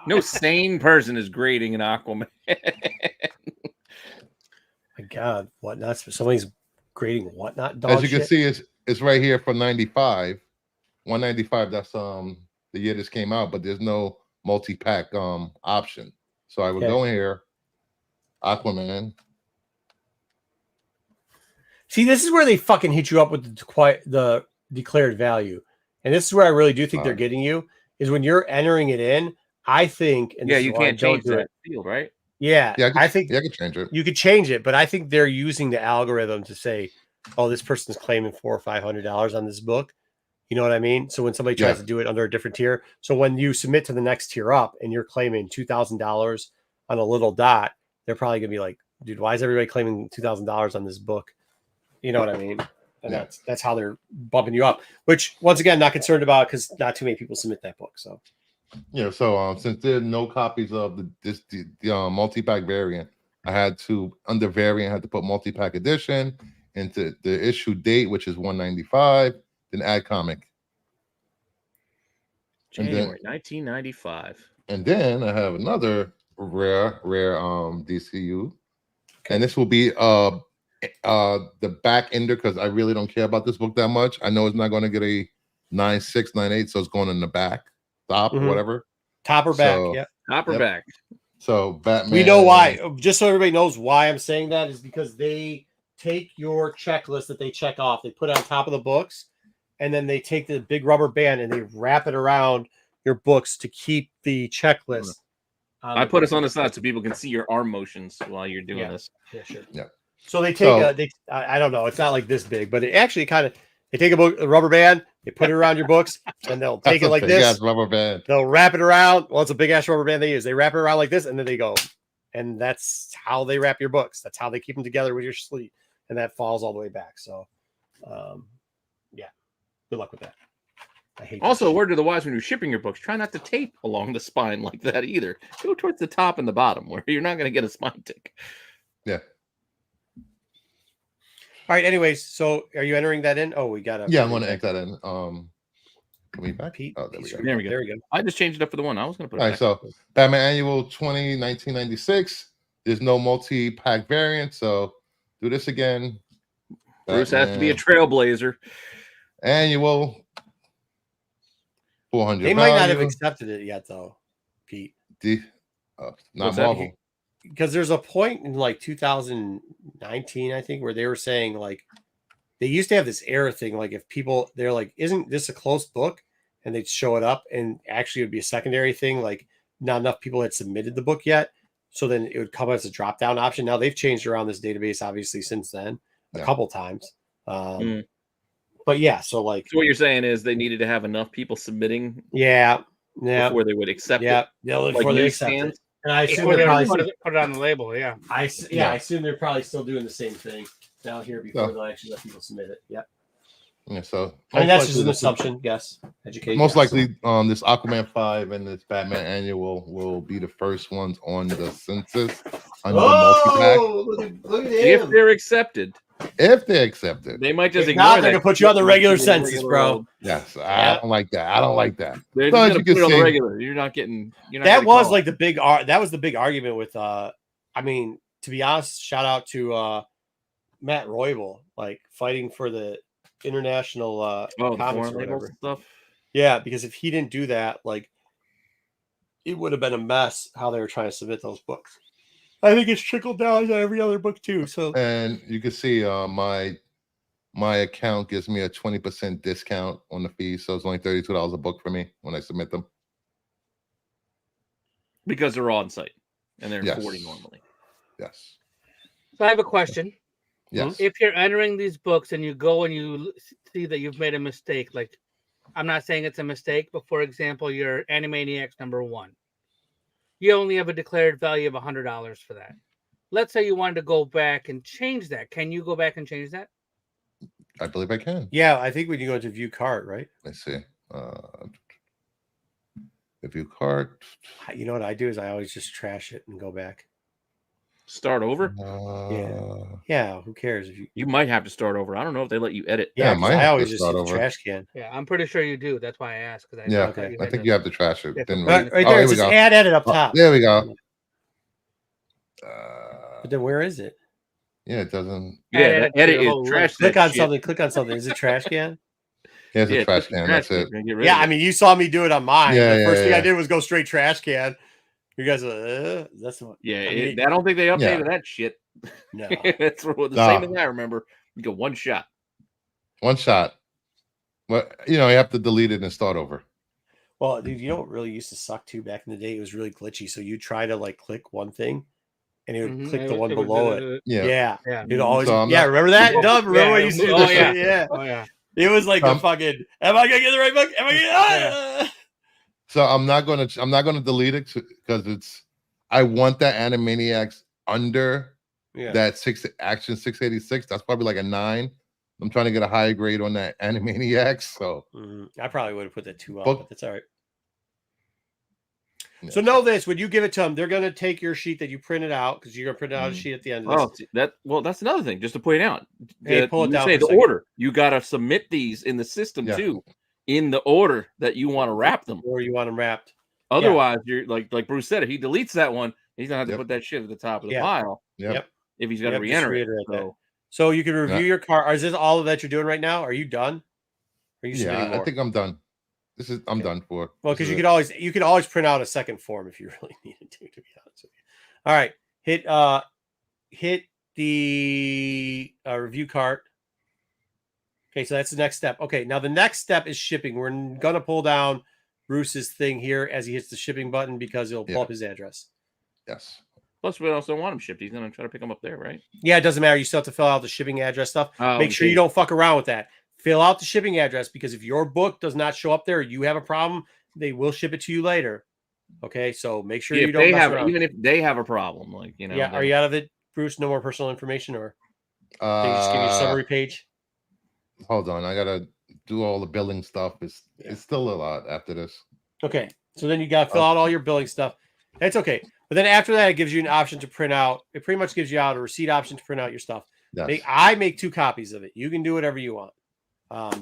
S1: No sane person is grading an Aquaman.
S2: My God, whatnot? Somebody's grading whatnot. Dog
S3: As you can
S2: shit?
S3: see, it's right here for 95. 195. That's the year this came out, but there's no multi-pack option. So I would
S2: Okay.
S3: go in here, Aquaman.
S2: See, this is where they fucking hit you up with the declared value, and this is where I really do think they're getting you is when you're entering it in. I think, and
S1: Yeah,
S2: this is
S1: you
S2: why I
S1: can't
S2: don't
S1: change
S2: do
S1: that
S2: it.
S1: field, right?
S2: Yeah,
S3: Yeah,
S2: I think
S3: I can change it.
S2: you could change it, but I think they're using the algorithm to say, "Oh, this person's claiming $400 or $500 on this book." You know what I mean? So when somebody tries to do it under a different tier, so when you submit to the next tier up and you're claiming $2,000 on a little dot, they're probably gonna be like, "Dude, why is everybody claiming $2,000 on this book?" You know what I mean? And that's how they're bumping you up. Which, once again, not concerned about because not too many people submit that book. So
S3: Yeah. So since there are no copies of the multi-pack variant, I had to under variant had to put multi-pack edition into the issue date, which is 195. Then add comic.
S1: January 1995.
S3: And then I have another rare DCU, and this will be the back ender because I really don't care about this book that much. I know it's not going to get a 96, 98, so it's going in the back, top, or whatever.
S2: top or back,
S3: So-
S2: yeah.
S1: Top or back?
S3: So Batman.
S2: We know why. Just so everybody knows why I'm saying that is because they take your checklist that they check off, they put it on top of the books, and then they take the big rubber band and they wrap it around your books to keep the checklist.
S1: I put us on the side so people can see your arm motions while you're doing this.
S2: Yeah, sure.
S3: Yeah.
S2: So they take I don't know, it's not like this big, but it actually kind of they take a rubber band, they put it around your books, and they'll take it like this.
S3: Rubber band.
S2: They'll wrap it around. Well, it's a big ass rubber band they use. They wrap it around like this, and then they go, and that's how they wrap your books. That's how they keep them together with your sleeve, and that falls all the way back. So, yeah, good luck with that. I hate.
S1: Also, a word to the wise when you're shipping your books: try not to tape along the spine like that either. Go towards the top and the bottom, where you're not going to get a spine tick.
S3: Yeah.
S2: All right. Anyways, so are you entering that in? Oh, we got to.
S3: Yeah, I'm going to enter that in. Can we back?
S2: Pete,
S3: Oh, there we go.
S1: There we go.
S2: There we go.
S1: I just changed it up for the one. I was going to put it
S3: All right,
S1: back.
S3: so Batman Annual 20, 1996. There's no multi-pack variant, so do this again.
S1: Bruce has to be a
S3: Batman.
S1: trailblazer.
S3: Annual 400.
S2: They might not have
S3: value.
S2: accepted it yet, though, Pete.
S3: Not
S1: What's that?
S3: Marvel.
S2: Because there's a point in like 2019, I think, where they were saying like they used to have this error thing. Like if people, they're like, isn't this a close book? And they'd show it up, and actually it would be a secondary thing. Like not enough people had submitted the book yet. So then it would come as a drop down option. Now they've changed around this database, obviously, since then a couple times. But yeah, so like,
S1: So what you're saying is they needed to have enough people submitting
S2: yeah,
S1: before they would accept
S2: yeah,
S1: it.
S2: before
S1: Like
S2: they
S1: news
S2: accept
S1: stands?
S2: it. And I assume
S4: Put
S2: they're
S4: it,
S2: probably
S4: put it on the label. Yeah.
S2: I assume they're probably still doing the same thing down here before they'll actually let people submit it. Yep.
S3: Yeah, so
S2: I mean, that's
S3: most
S2: just an
S3: likely
S2: assumption. Yes. Education.
S3: Most likely, this Aquaman 5 and this Batman Annual will be the first ones on the census under the multi-pack.
S2: Look at
S1: If they're accepted,
S3: If they accept it.
S1: they might just
S2: If
S1: ignore
S2: not,
S1: that.
S2: they're gonna put you on the regular census, bro.
S3: Yes, I don't like that. I don't like that.
S1: They're
S3: So
S1: just
S3: as
S1: gonna
S3: you can
S1: put it on the
S3: see-
S1: regular. You're not getting.
S2: That was like the big that was the big argument with I mean, to be honest, shout out to Matt Roybal, like fighting for the international
S1: the
S2: comics
S1: foreign
S2: or
S1: label
S2: whatever.
S1: stuff.
S2: Yeah, because if he didn't do that, like it would have been a mess how they were trying to submit those books. I think it's trickled down to every other book too. So
S3: And you can see my account gives me a 20% discount on the fee, so it's only $32 a book for me when I submit them.
S1: Because they're on site and they're
S3: Yes.
S1: 40 normally.
S3: Yes.
S4: So I have a question.
S3: Yes.
S4: If you're entering these books and you go and you see that you've made a mistake, like I'm not saying it's a mistake, but for example, your Animaniacs #1, you only have a declared value of $100 for that. Let's say you wanted to go back and change that. Can you go back and change that?
S3: I believe I can.
S2: yeah, I think when you go to view cart, right?
S3: Let's see. Review cart.
S2: You know what I do is I always just trash it and go back.
S1: Start over.
S2: Yeah, who cares if you?
S1: You might have to start over. I don't know if they let you edit.
S2: Yeah,
S3: Yeah,
S2: 'cause
S3: might
S2: I
S3: have to
S2: always just
S3: start
S2: hit the
S3: over.
S2: trash can.
S4: Yeah, I'm pretty sure you do. That's why I asked.
S3: Yeah,
S2: Okay.
S3: I think you have to trash it.
S4: Yeah,
S3: Didn't
S4: right
S3: we?
S2: Right
S3: Oh,
S2: there,
S3: here
S2: it
S3: we
S2: says
S3: go.
S2: add edit up top.
S3: There we go.
S2: But then where is it?
S3: Yeah, it doesn't.
S1: Yeah,
S4: Edit
S1: that
S4: to
S1: edit
S4: the
S1: is
S4: whole
S1: trash.
S4: list.
S2: Click
S1: that
S2: on
S1: shit.
S2: something. Click on something. Is it trash can?
S3: Yeah, it's
S1: Yeah,
S3: a trash
S1: it's
S3: can.
S1: trash
S3: That's it.
S1: can. Get rid
S2: Yeah,
S1: of
S2: I
S1: it.
S2: mean, you saw me do it on mine.
S3: Yeah,
S2: The first thing I
S3: yeah.
S2: did was go straight trash can. You guys are that's what.
S1: Yeah,
S2: I mean,
S1: I don't think they updated
S3: Yeah.
S1: that shit.
S2: no.
S1: That's the
S3: Nah.
S1: same as I remember. You go one shot.
S3: One shot. Well, you have to delete it and start over.
S2: Well, dude, you know what really used to suck too back in the day? It was really glitchy. So you try to like click one thing, and it would click the one below it.
S3: Yeah.
S4: Yeah.
S2: It always.
S3: So I'm
S2: yeah,
S3: not-
S2: remember that? Dub, remember
S4: Yeah,
S2: when you used to do
S4: oh,
S2: that
S4: yeah.
S2: shit? Yeah.
S4: Oh yeah.
S2: It was like the fucking. Am I gonna get the right book? Am I gonna?
S3: So I'm not gonna delete it because I want that Animaniacs under
S2: Yeah.
S3: that Action 686. That's probably like a 9. I'm trying to get a higher grade on that Animaniacs. So
S2: I probably would have put that 2 up,
S3: Book-
S2: but that's all right.
S3: yeah.
S2: So know this: when you give it to them, they're gonna take your sheet that you printed out because you're gonna print out a sheet at the end of this.
S1: That's another thing. Just to point out,
S2: Hey, pull it
S1: you
S2: down
S1: say
S2: for a
S1: the
S2: second.
S1: order. You got to submit these in the system
S3: Yeah.
S1: too, in the order that you want to wrap them.
S2: Or you want them wrapped.
S1: Otherwise, you're like Bruce said, if he deletes that one, he's gonna have to
S3: Yep.
S1: put that shit at the top of the
S2: Yeah.
S1: pile
S3: Yep.
S1: if he's gonna
S2: Yep, just
S1: re-enter it.
S2: reiterate that.
S1: So,
S2: So you can review
S3: Yeah.
S2: your car. Is this all of that you're doing right now? Are you done? Are you submitting
S3: Yeah, I
S2: more?
S3: think I'm done. I'm
S2: Okay.
S3: done for.
S2: Well,
S3: this
S2: because
S3: is
S2: you
S3: it.
S2: could always print out a second form if you really needed to be honest with you. All right. Hit the review cart. Okay, so that's the next step. Okay, now the next step is shipping. We're gonna pull down Bruce's thing here as he hits the shipping button because it'll pull
S3: Yeah.
S2: up his address.
S3: Yes.
S1: plus, we also want him shipped. He's gonna try to pick them up there, right?
S2: Yeah, it doesn't matter. You still have to fill out the shipping address stuff.
S1: Oh,
S2: Make sure
S1: okay.
S2: you don't fuck around with that. Fill out the shipping address because if your book does not show up there, you have a problem, they will ship it to you later. Okay, so make sure
S1: Yeah,
S2: you
S1: if
S2: don't
S1: they
S2: mess
S1: have,
S2: around.
S1: even if they have a problem, like
S2: Yeah, are you out of it, Bruce? No more personal information, or they just give you a summary page?
S3: Hold on, I gotta do all the billing stuff. It's still a lot after this.
S2: Okay, so then you got to fill out all your billing stuff. That's okay, but then after that, it gives you an option to print out. It pretty much gives you out a receipt option to print out your stuff.
S3: Yes.
S2: I make 2 copies of it. You can do whatever you want,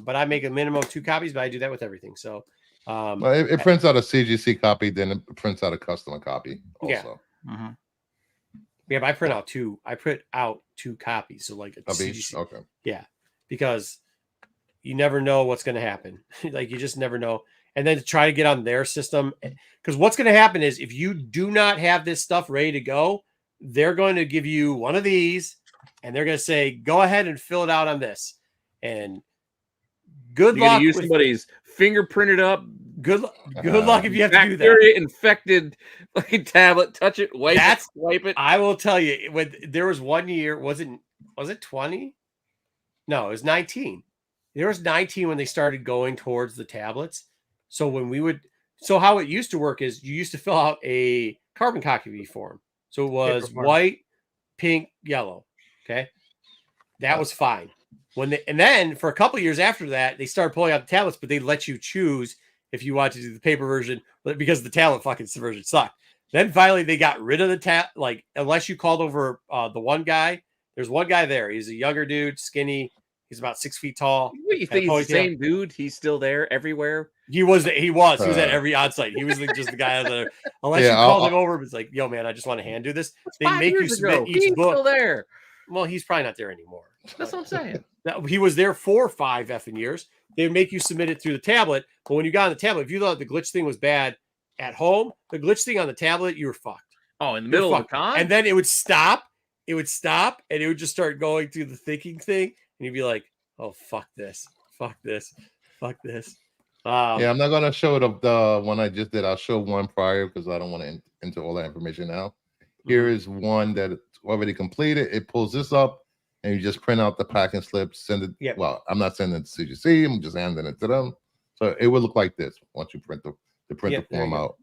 S2: but I make a minimum of 2 copies. But I do that with everything. So,
S3: Well, it prints out a CGC copy, then it prints out a customer copy. Also.
S2: Yeah. Yeah, but I print out 2. I print out 2 copies. So like a
S3: Of each?
S2: CGC.
S3: Okay.
S2: Yeah. because you never know what's going to happen. Like, you just never know. And then to try to get on their system, because what's going to happen is if you do not have this stuff ready to go, they're going to give you one of these and they're going to say, go ahead and fill it out on this. And good
S1: You're
S2: luck
S1: gonna use
S2: with
S1: somebody's fingerprinted up,
S2: good luck if you have to do that.
S1: bacteria infected fucking tablet. Touch it, wipe it.
S2: I will tell you, when there was 1 year, was it 20? No, it was 19. There was 19 when they started going towards the tablets. So how it used to work is you used to fill out a carbon copy form. So it was white, pink, yellow. Okay. That was fine. And then for a couple of years after that, they started pulling out the tablets, but they let you choose if you want to do the paper version, because the tablet fucking version sucked. Then finally they got rid of the like, unless you called over the one guy. There's one guy there. He's a younger dude, skinny. He's about 6 feet tall.
S1: What, you think he's the same dude? He's still there everywhere.
S2: He was at every onsite. He was just the guy there. Unless you called him over, it's like, yo, man, I just want to hand do this. They make you submit each book.
S1: Still there.
S2: Well, he's probably not there anymore.
S1: That's what I'm saying.
S2: He was there for 5 effing years. They would make you submit it through the tablet. But when you got on the tablet, if you thought the glitch thing was bad at home, the glitch thing on the tablet, you were fucked.
S1: Oh, in the middle of the con?
S2: And then it would stop. It would stop, and it would just start going through the thinking thing. And you'd be like, oh, fuck this. Fuck this. Fuck this.
S3: Yeah, I'm not going to show the one I just did. I'll show one prior because I don't want to enter all that information now. Here is one that already completed. It pulls this up, and you just print out the packing slip, send it.
S2: Yep.
S3: Well, I'm not sending it to CGC. I'm just handing it to them. So it would look like this once you print the form out.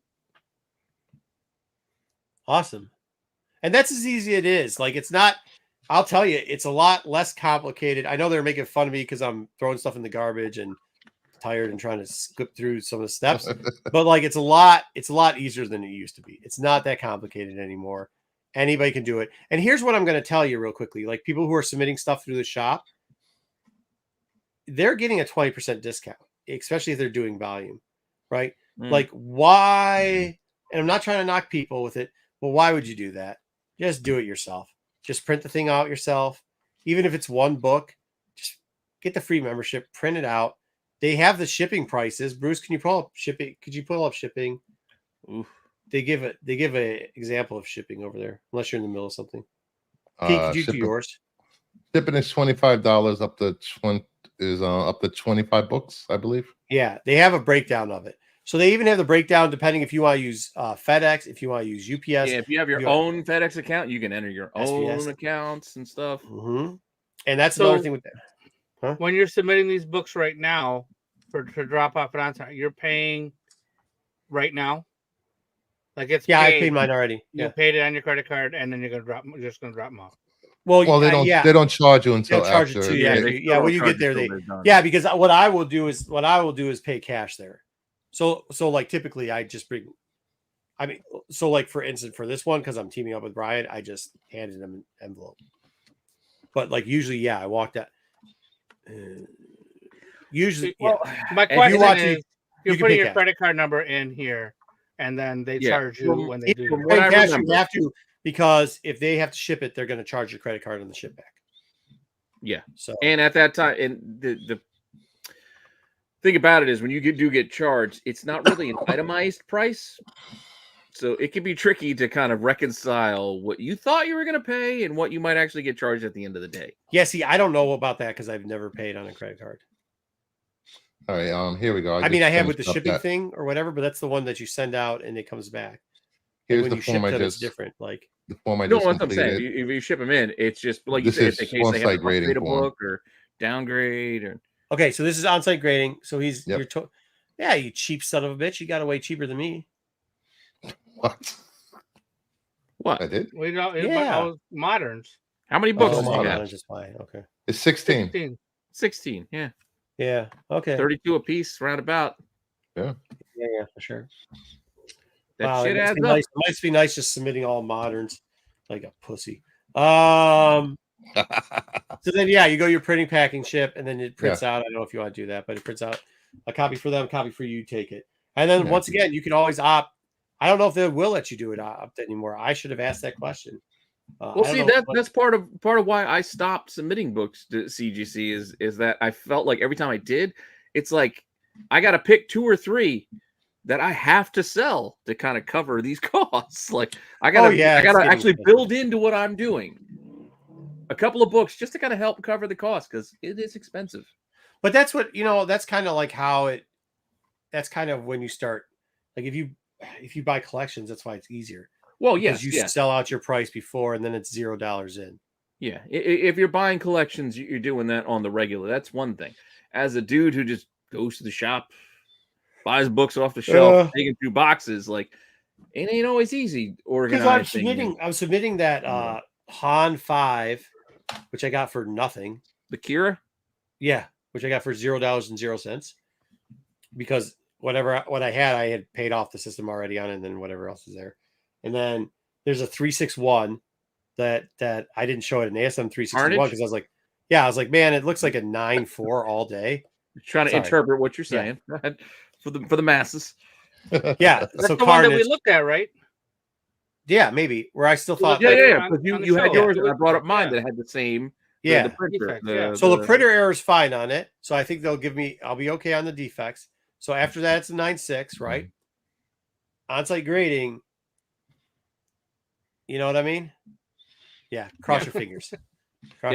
S2: Awesome. And that's as easy as it is. Like, it's not, I'll tell you, it's a lot less complicated. I know they're making fun of me because I'm throwing stuff in the garbage and tired and trying to skip through some of the steps, but like, it's a lot easier than it used to be. It's not that complicated anymore. Anybody can do it. And here's what I'm going to tell you real quickly. Like, people who are submitting stuff through the shop, they're getting a 20% discount, especially if they're doing volume, right? Like, why? And I'm not trying to knock people with it, but why would you do that? Just do it yourself. Just print the thing out yourself. Even if it's one book, just get the free membership, print it out. They have the shipping prices. Bruce, can you pull up shipping? Could you pull up shipping? Oof. They give a example of shipping over there, unless you're in the middle of something. Pete, could you do yours?
S3: Shipping is $25 up to 25 books, I believe.
S2: Yeah, they have a breakdown of it. So they even have the breakdown depending if you want to use FedEx, if you want to use UPS.
S1: Yeah, if you have your own FedEx account, you can enter your own accounts and stuff.
S2: And that's another thing with that.
S4: Huh? When you're submitting these books right now to drop off at Onsite, you're paying right now. Like, it's
S2: I paid mine already.
S4: You paid it on your credit card, and then you're just gonna drop them off.
S2: Well,
S3: they don't charge you until
S2: charge
S3: after.
S2: It too. When you get there, because what I will do is pay cash there. So like, typically I just bring. I mean, so like, for instance, for this one, because I'm teaming up with Brian, I just handed him an envelope. But like, usually, I walked out. Usually,
S4: my question is, you're putting your credit card number in here, and then they charge you when they do.
S2: You have to, because if they have to ship it, they're going to charge your credit card on the ship back.
S1: Yeah.
S2: So,
S1: and at that time, and the thing about it is, when you do get charged, it's not really an itemized price. So it can be tricky to kind of reconcile what you thought you were going to pay and what you might actually get charged at the end of the day.
S2: Yeah, see, I don't know about that because I've never paid on a credit card.
S3: All right, here we go.
S2: I have with the shipping thing or whatever, but that's the one that you send out and it comes back.
S3: Here's the form
S2: it's different. Like,
S3: the form I
S1: just
S3: completed.
S1: What I'm saying. If you ship them in, it's just like you said, in case they have to upgrade a book or downgrade or.
S2: Okay, so this is on-site grading. So he's you cheap son of a bitch. You got away cheaper than me.
S3: What? I did?
S4: We don't. Moderns.
S1: How many books do you have?
S2: Just fine. Okay.
S3: It's 16.
S1: 16. Yeah.
S2: Yeah. Okay.
S1: 32 a piece, roundabout.
S3: Yeah.
S2: Yeah, for sure.
S1: That shit adds up.
S2: Nice. It might be nice just submitting all moderns like a pussy. So then, you go your printing, packing, ship, and then it prints out. I don't know if you want to do that, but it prints out a copy for them, copy for you. Take it, and then once again, you can always opt. I don't know if they will let you do it opt anymore. I should have asked that question.
S1: Well, see, that's part of why I stopped submitting books to CGC is that I felt like every time I did, it's like I got to pick 2 or 3 that I have to sell to kind of cover these costs. Like I gotta actually build into what I'm doing a couple of books just to kind of help cover the cost because it is expensive.
S2: But that's what that's kind of like how that's kind of when you start, like if you buy collections, that's why it's easier.
S1: Well,
S2: because
S1: yes,
S2: you sell out your price before, and then it's $0 in.
S1: Yeah, if you're buying collections, you're doing that on the regular. That's one thing. As a dude who just goes to the shop, buys books off the shelf, taking 2 boxes, like it ain't always easy organizing.
S2: I'm submitting that Han 5, which I got for nothing.
S1: The Kira,
S2: yeah, which I got for $0.00 because what I had paid off the system already on it, and then whatever else is there. And then there's a 361 that I didn't show it an ASM 361 because I was like, man, it looks like a 9.4 all day.
S1: You're trying to interpret what you're saying for the masses.
S2: Yeah,
S4: that's so the one that we looked at, right?
S2: Yeah, maybe. Where I still thought,
S1: yeah, because you had yours, and I brought up mine that had the same.
S2: Yeah,
S1: the printer.
S2: So the printer error is fine on it. So I think they'll give me. I'll be okay on the defects. So after that, it's a 9.6, right? On-site grading. You know what I mean? Yeah, cross your fingers.
S3: So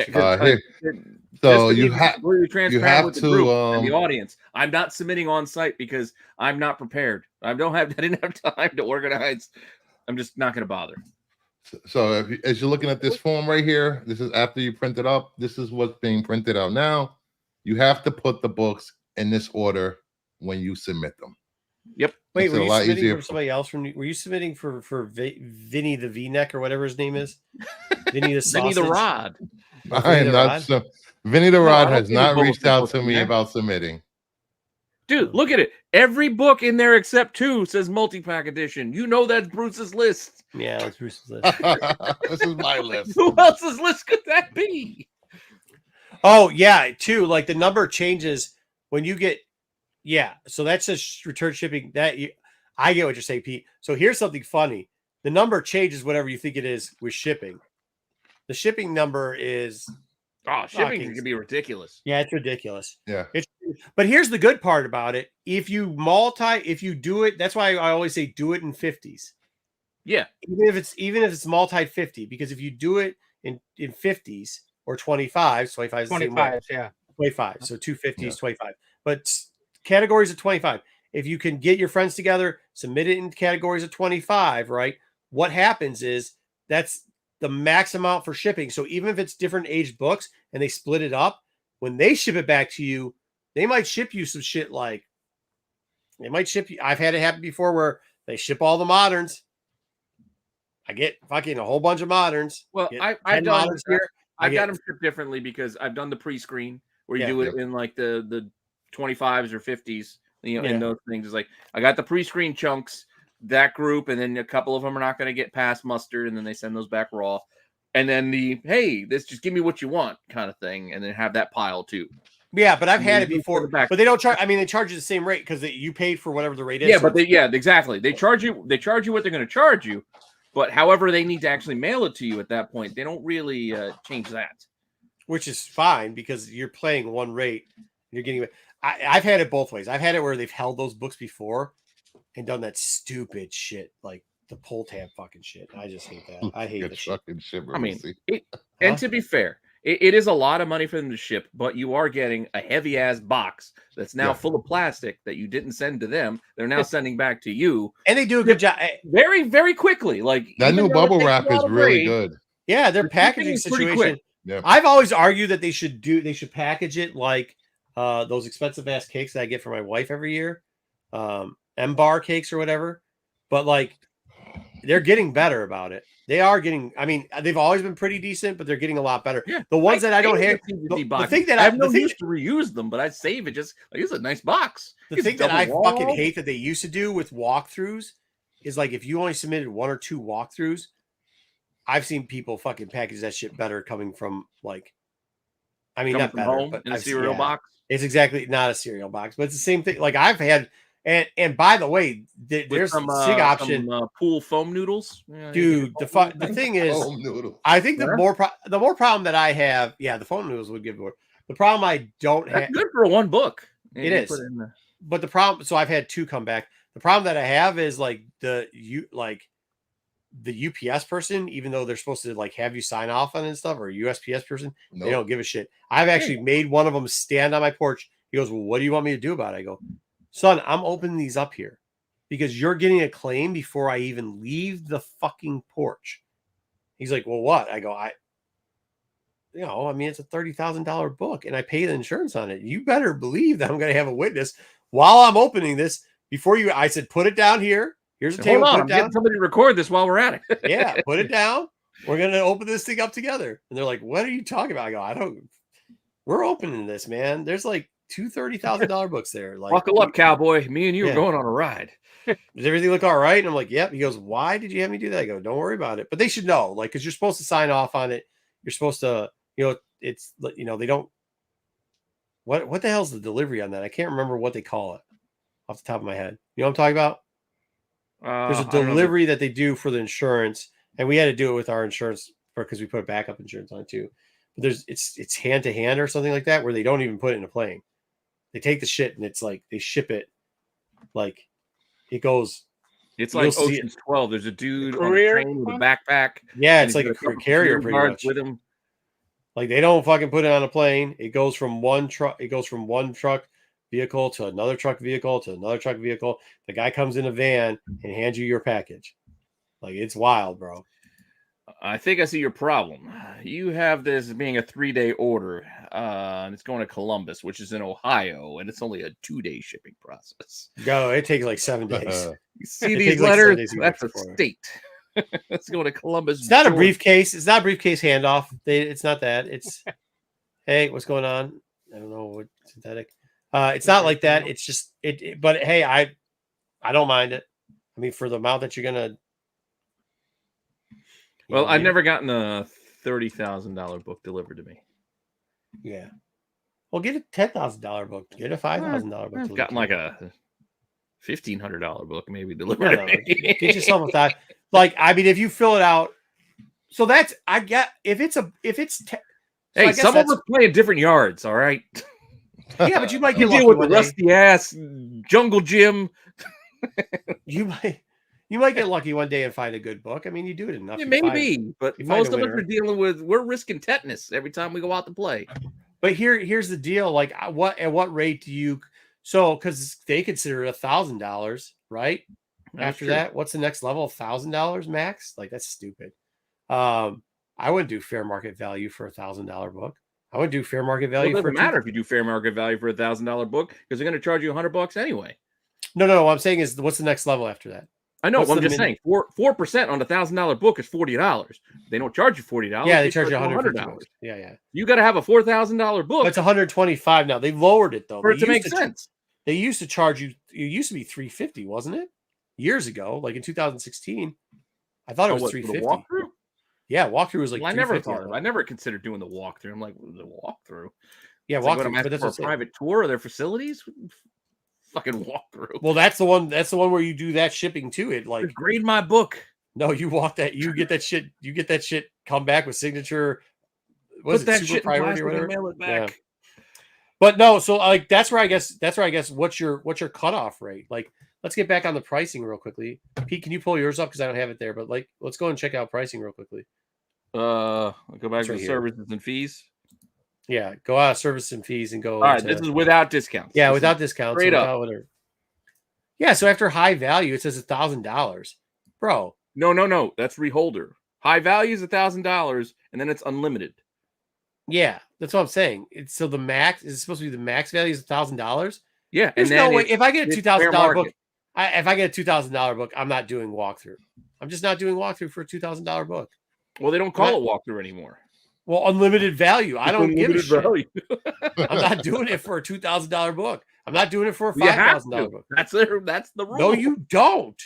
S3: you have
S1: to with the group and the audience. I'm not submitting on site because I'm not prepared. I didn't have time to organize. I'm just not going to bother.
S3: So as you're looking at this form right here, this is after you print it up. This is what's being printed out now. You have to put the books in this order when you submit them.
S1: Yep.
S2: Wait, were you submitting for somebody else? Were you submitting for Vinny the V-neck or whatever his name is? Vinny the sausage?
S1: Vinny the Rod.
S3: I am not. Vinny the Rod has not reached out to me about submitting.
S1: Dude, look at it. Every book in there except 2 says multi-pack edition. You know that's Bruce's list.
S2: Yeah, that's Bruce's list.
S3: This is my list.
S1: Who else's list could that be?
S2: Oh, yeah, too. Like the number changes when you get. Yeah, so that's just return shipping. I get what you're saying, Pete. So here's something funny. The number changes whatever you think it is with shipping. The shipping number is
S1: shipping can be ridiculous.
S2: Yeah, it's ridiculous.
S3: Yeah.
S2: But here's the good part about it. If you do it, that's why I always say do it in 50s.
S1: Yeah.
S2: Even if it's multi 50, because if you do it in 50s or 25, 25 is the same way.
S4: Yeah.
S2: 25. So 2 50s, 25. But categories of 25. If you can get your friends together, submit it in categories of 25, right? What happens is that's the max amount for shipping. So even if it's different aged books and they split it up, when they ship it back to you, they might ship you some shit like I've had it happen before where they ship all the moderns. I get fucking a whole bunch of moderns.
S1: Well, I've got them shipped differently because I've done the pre-screen where you do it in like the 25s or 50s, in those things. It's like I got the pre-screen chunks, that group, and then a couple of them are not going to get past muster, and then they send those back raw. And then this just give me what you want kind of thing, and then have that pile too.
S2: Yeah, but I've had it before. But they don't charge. I mean, they charge you the same rate because you paid for whatever the rate is.
S1: Yeah, but exactly. They charge you what they're going to charge you, but however they need to actually mail it to you at that point, they don't really change that.
S2: Which is fine because you're paying one rate. You're getting it. I've had it both ways. I've had it where they've held those books before and done that stupid shit, like the pull tab fucking shit. I just hate that. I hate that
S3: fucking shit.
S1: I mean, and to be fair, it is a lot of money for them to ship, but you are getting a heavy ass box that's now full of plastic that you didn't send to them. They're now sending back to you,
S2: and they do a good job
S1: very, very quickly. Like
S3: that new bubble wrap is really good.
S2: Yeah, their packaging situation.
S3: Yeah.
S2: I've always argued that they should package it like those expensive ass cakes that I get for my wife every year, M-bar cakes or whatever. But like, they're getting better about it. They are getting. I mean, they've always been pretty decent, but they're getting a lot better. Yeah, the ones that I don't have, the thing that I have no use
S1: to reuse them, but I save it just like it's a nice box.
S2: The thing that I fucking hate that they used to do with walkthroughs is like if you only submitted 1 or 2 walkthroughs, I've seen people fucking package that shit better coming from like. I mean, not better,
S1: home
S2: but
S1: in a cereal box.
S2: It's exactly not a cereal box, but it's the same thing. Like I've had And by the way, there's
S1: some,
S2: SIG option,
S1: pool foam noodles,
S2: dude. The thing is, I think the more problem that I have, the foam noodles would give more. The problem I don't have.
S1: That's good for one book.
S2: It is, but the problem. So I've had 2 come back. The problem that I have is like the UPS person, even though they're supposed to like have you sign off on it and stuff, or a USPS person, they don't give a shit. I've actually made one of them stand on my porch. He goes, "Well, what do you want me to do about it?" I go, "Son, I'm opening these up here because you're getting a claim before I even leave the fucking porch." He's like, "Well, what?" I go, I mean, it's a $30,000 book and I pay the insurance on it. You better believe that I'm going to have a witness while I'm opening this before you." I said, "Put it down here. Here's a table.
S1: Hold on,
S2: put it
S1: I'm
S2: down.
S1: getting somebody to record this while we're at it."
S2: Yeah, put it down. We're going to open this thing up together." And they're like, "What are you talking about?" I go, we're opening this, man. There's like 2 $30,000 books there. Like,
S1: buckle up, cowboy. Me and you are going on a ride.
S2: Does everything look all right? And I'm like, "Yep." He goes, "Why did you have me do that?" I go, "Don't worry about it." But they should know, like, because you're supposed to sign off on it. You're supposed to, it's, they don't. What the hell's the delivery on that? I can't remember what they call it off the top of my head. You know what I'm talking about? There's a delivery that they do for the insurance, and we had to do it with our insurance because we put backup insurance on it too. But it's hand to hand or something like that, where they don't even put it in a plane. They take the shit and it's like they ship it, like it goes.
S1: It's like Ocean's 12. There's a dude on the train with a backpack.
S2: Yeah, it's like a carrier pretty much
S1: with him.
S2: Like they don't fucking put it on a plane. It goes from one truck. It goes from one truck vehicle to another truck vehicle to another truck vehicle. The guy comes in a van and hands you your package. Like, it's wild, bro.
S1: I think I see your problem. You have this being a 3-day order, and it's going to Columbus, which is in Ohio, and it's only a 2-day shipping process.
S2: Go, it takes like 7 days.
S1: You see these letters? That's a state. It's going to Columbus.
S2: It's not a briefcase. It's not a briefcase handoff. It's not that. It's, hey, what's going on? I don't know what synthetic. It's not like that. It's just it. But hey, I don't mind it. I mean, for the amount that you're gonna.
S1: Well, I've never gotten a $30,000 book delivered to me.
S2: Yeah. Well, get a $10,000 book. Get a $5,000 book.
S1: I've gotten like a $1,500 book maybe delivered.
S2: No, get yourself a thought. Like, I mean, if you fill it out, so that's
S1: hey, some of us play in different yards. All right.
S2: Yeah, but you might get
S1: deal with the rusty ass jungle gym.
S2: You might get lucky one day and find a good book. I mean, you do it enough.
S1: Yeah, maybe, but most of us are dealing with, we're risking tetanus every time we go out to play.
S2: But here's the deal. Like, at what rate do you? So, because they consider it $1,000, right? After that, what's the next level? $1,000 max? Like, that's stupid. I wouldn't do fair market value for a $1,000 book. I would do fair market value.
S1: It doesn't matter if you do fair market value for a $1,000 book, because they're going to charge you $100 anyway.
S2: No. What I'm saying is, what's the next level after that?
S1: I know. I'm just saying 4% on a $1,000 book is $40. They don't charge you $40.
S2: Yeah, they charge you $100. Yeah.
S1: You got to have a $4,000 book.
S2: It's $125 now. They've lowered it though.
S1: For it to make sense.
S2: They used to charge you. It used to be $350, wasn't it? Years ago, like in 2016. I thought it was $350.
S1: Walkthrough?
S2: Yeah, walkthrough was like.
S1: Well, I never considered doing the walkthrough. I'm like, the walkthrough.
S2: Yeah, walkthrough.
S1: But that's for a private tour of their facilities. Fucking walkthrough.
S2: Well, that's the one. That's the one where you do that shipping to it. Like,
S1: grade my book.
S2: No, you walk that. You get that shit. You get that shit. Come back with signature.
S1: Put that shit in plastic and mail it back.
S2: Yeah. But no, so like that's where I guess what's your cutoff rate? Like, let's get back on the pricing real quickly. Pete, can you pull yours up because I don't have it there? But like, let's go and check out pricing real quickly.
S1: I'll go back to the services and fees.
S2: Yeah, go out of service and fees and go.
S1: All right, this is without discounts.
S2: Yeah, without discounts.
S1: Straight up.
S2: Yeah, so after high value, it says $1,000, bro.
S1: No. That's reholder. High value is $1,000, and then it's unlimited.
S2: Yeah, that's what I'm saying. It's so the max is supposed to be the max value is $1,000.
S1: Yeah,
S2: there's no way. If I get a $2,000 book, if I get a $2,000 book, I'm not doing walkthrough. I'm just not doing walkthrough for a $2,000 book.
S1: Well, they don't call it walkthrough anniemore.
S2: Well, unlimited value. I don't give a shit. I'm not doing it for a $2,000 book. I'm not doing it for a $5,000 book.
S1: That's the rule.
S2: No, you don't.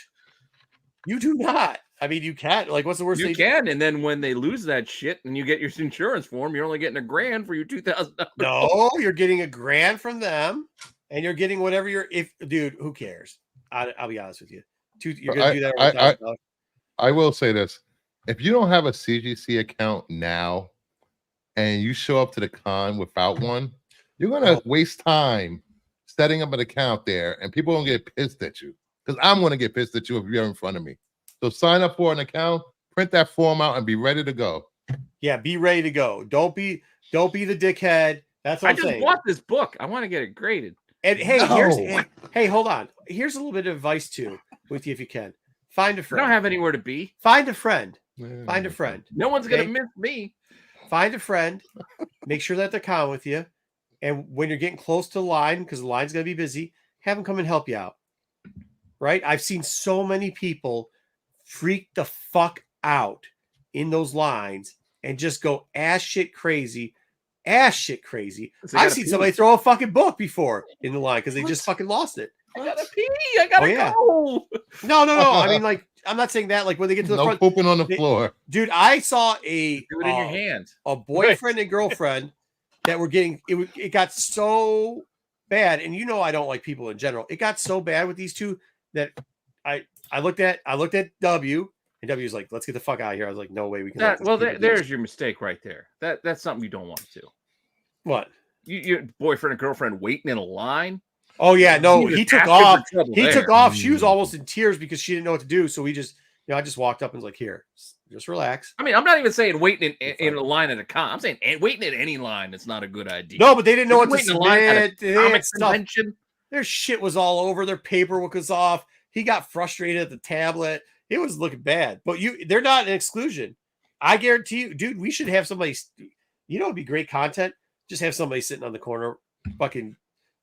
S2: You do not. I mean, you can't. Like, what's the worst?
S1: You can, and then when they lose that shit, and you get your insurance form, you're only getting $1,000 for your $2,000.
S2: No, you're getting $1,000 from them. and you're getting whatever dude, who cares? I'll be honest with you. You're gonna do that over $1,000.
S3: I will say this: if you don't have a CGC account now, and you show up to the con without one, you're gonna waste time setting up an account there, and people don't get pissed at you. Because I'm gonna get pissed at you if you're in front of me. So sign up for an account, print that form out, and be ready to go.
S2: Yeah, be ready to go. Don't be the dickhead. That's what I'm saying.
S1: I just bought this book. I want to get it graded.
S2: And hey, hey, hold on. Here's a little bit of advice too with you if you can. Find a friend.
S1: I don't have anywhere to be.
S2: Find a friend. Find a friend.
S1: No one's gonna miss me.
S2: Find a friend. Make sure that they're con with you. And when you're getting close to the line, because the line's gonna be busy, have them come and help you out. Right? I've seen so many people freak the fuck out in those lines and just go ass shit crazy. I've seen somebody throw a fucking book before in the line because they just fucking lost it.
S1: I gotta pee. I gotta go.
S2: No. I mean, like, I'm not saying that. Like when they get to the front,
S3: pooping on the floor,
S2: dude. I saw
S1: do it in your hand.
S2: A boyfriend and girlfriend that were getting it. It got so bad, and you know I don't like people in general. It got so bad with these two that I looked at W. And W was like, "Let's get the fuck out of here." I was like, "No way, we can."
S1: There's your mistake right there. That's something you don't want to do.
S2: What?
S1: Your boyfriend and girlfriend waiting in a line?
S2: Oh yeah, no. He took off. Took off. She was almost in tears because she didn't know what to do. So we just, I just walked up and was like, "Here, just relax."
S1: I mean, I'm not even saying waiting in a line at a con. I'm saying waiting at any line. It's not a good idea.
S2: No, but they didn't know what to submit.
S1: Comic convention.
S2: Their shit was all over. Their paperwork was off. He got frustrated at the tablet. It was looking bad, but they're not an exclusion. I guarantee you, dude, we should have somebody, it'd be great content. Just have somebody sitting on the corner, fucking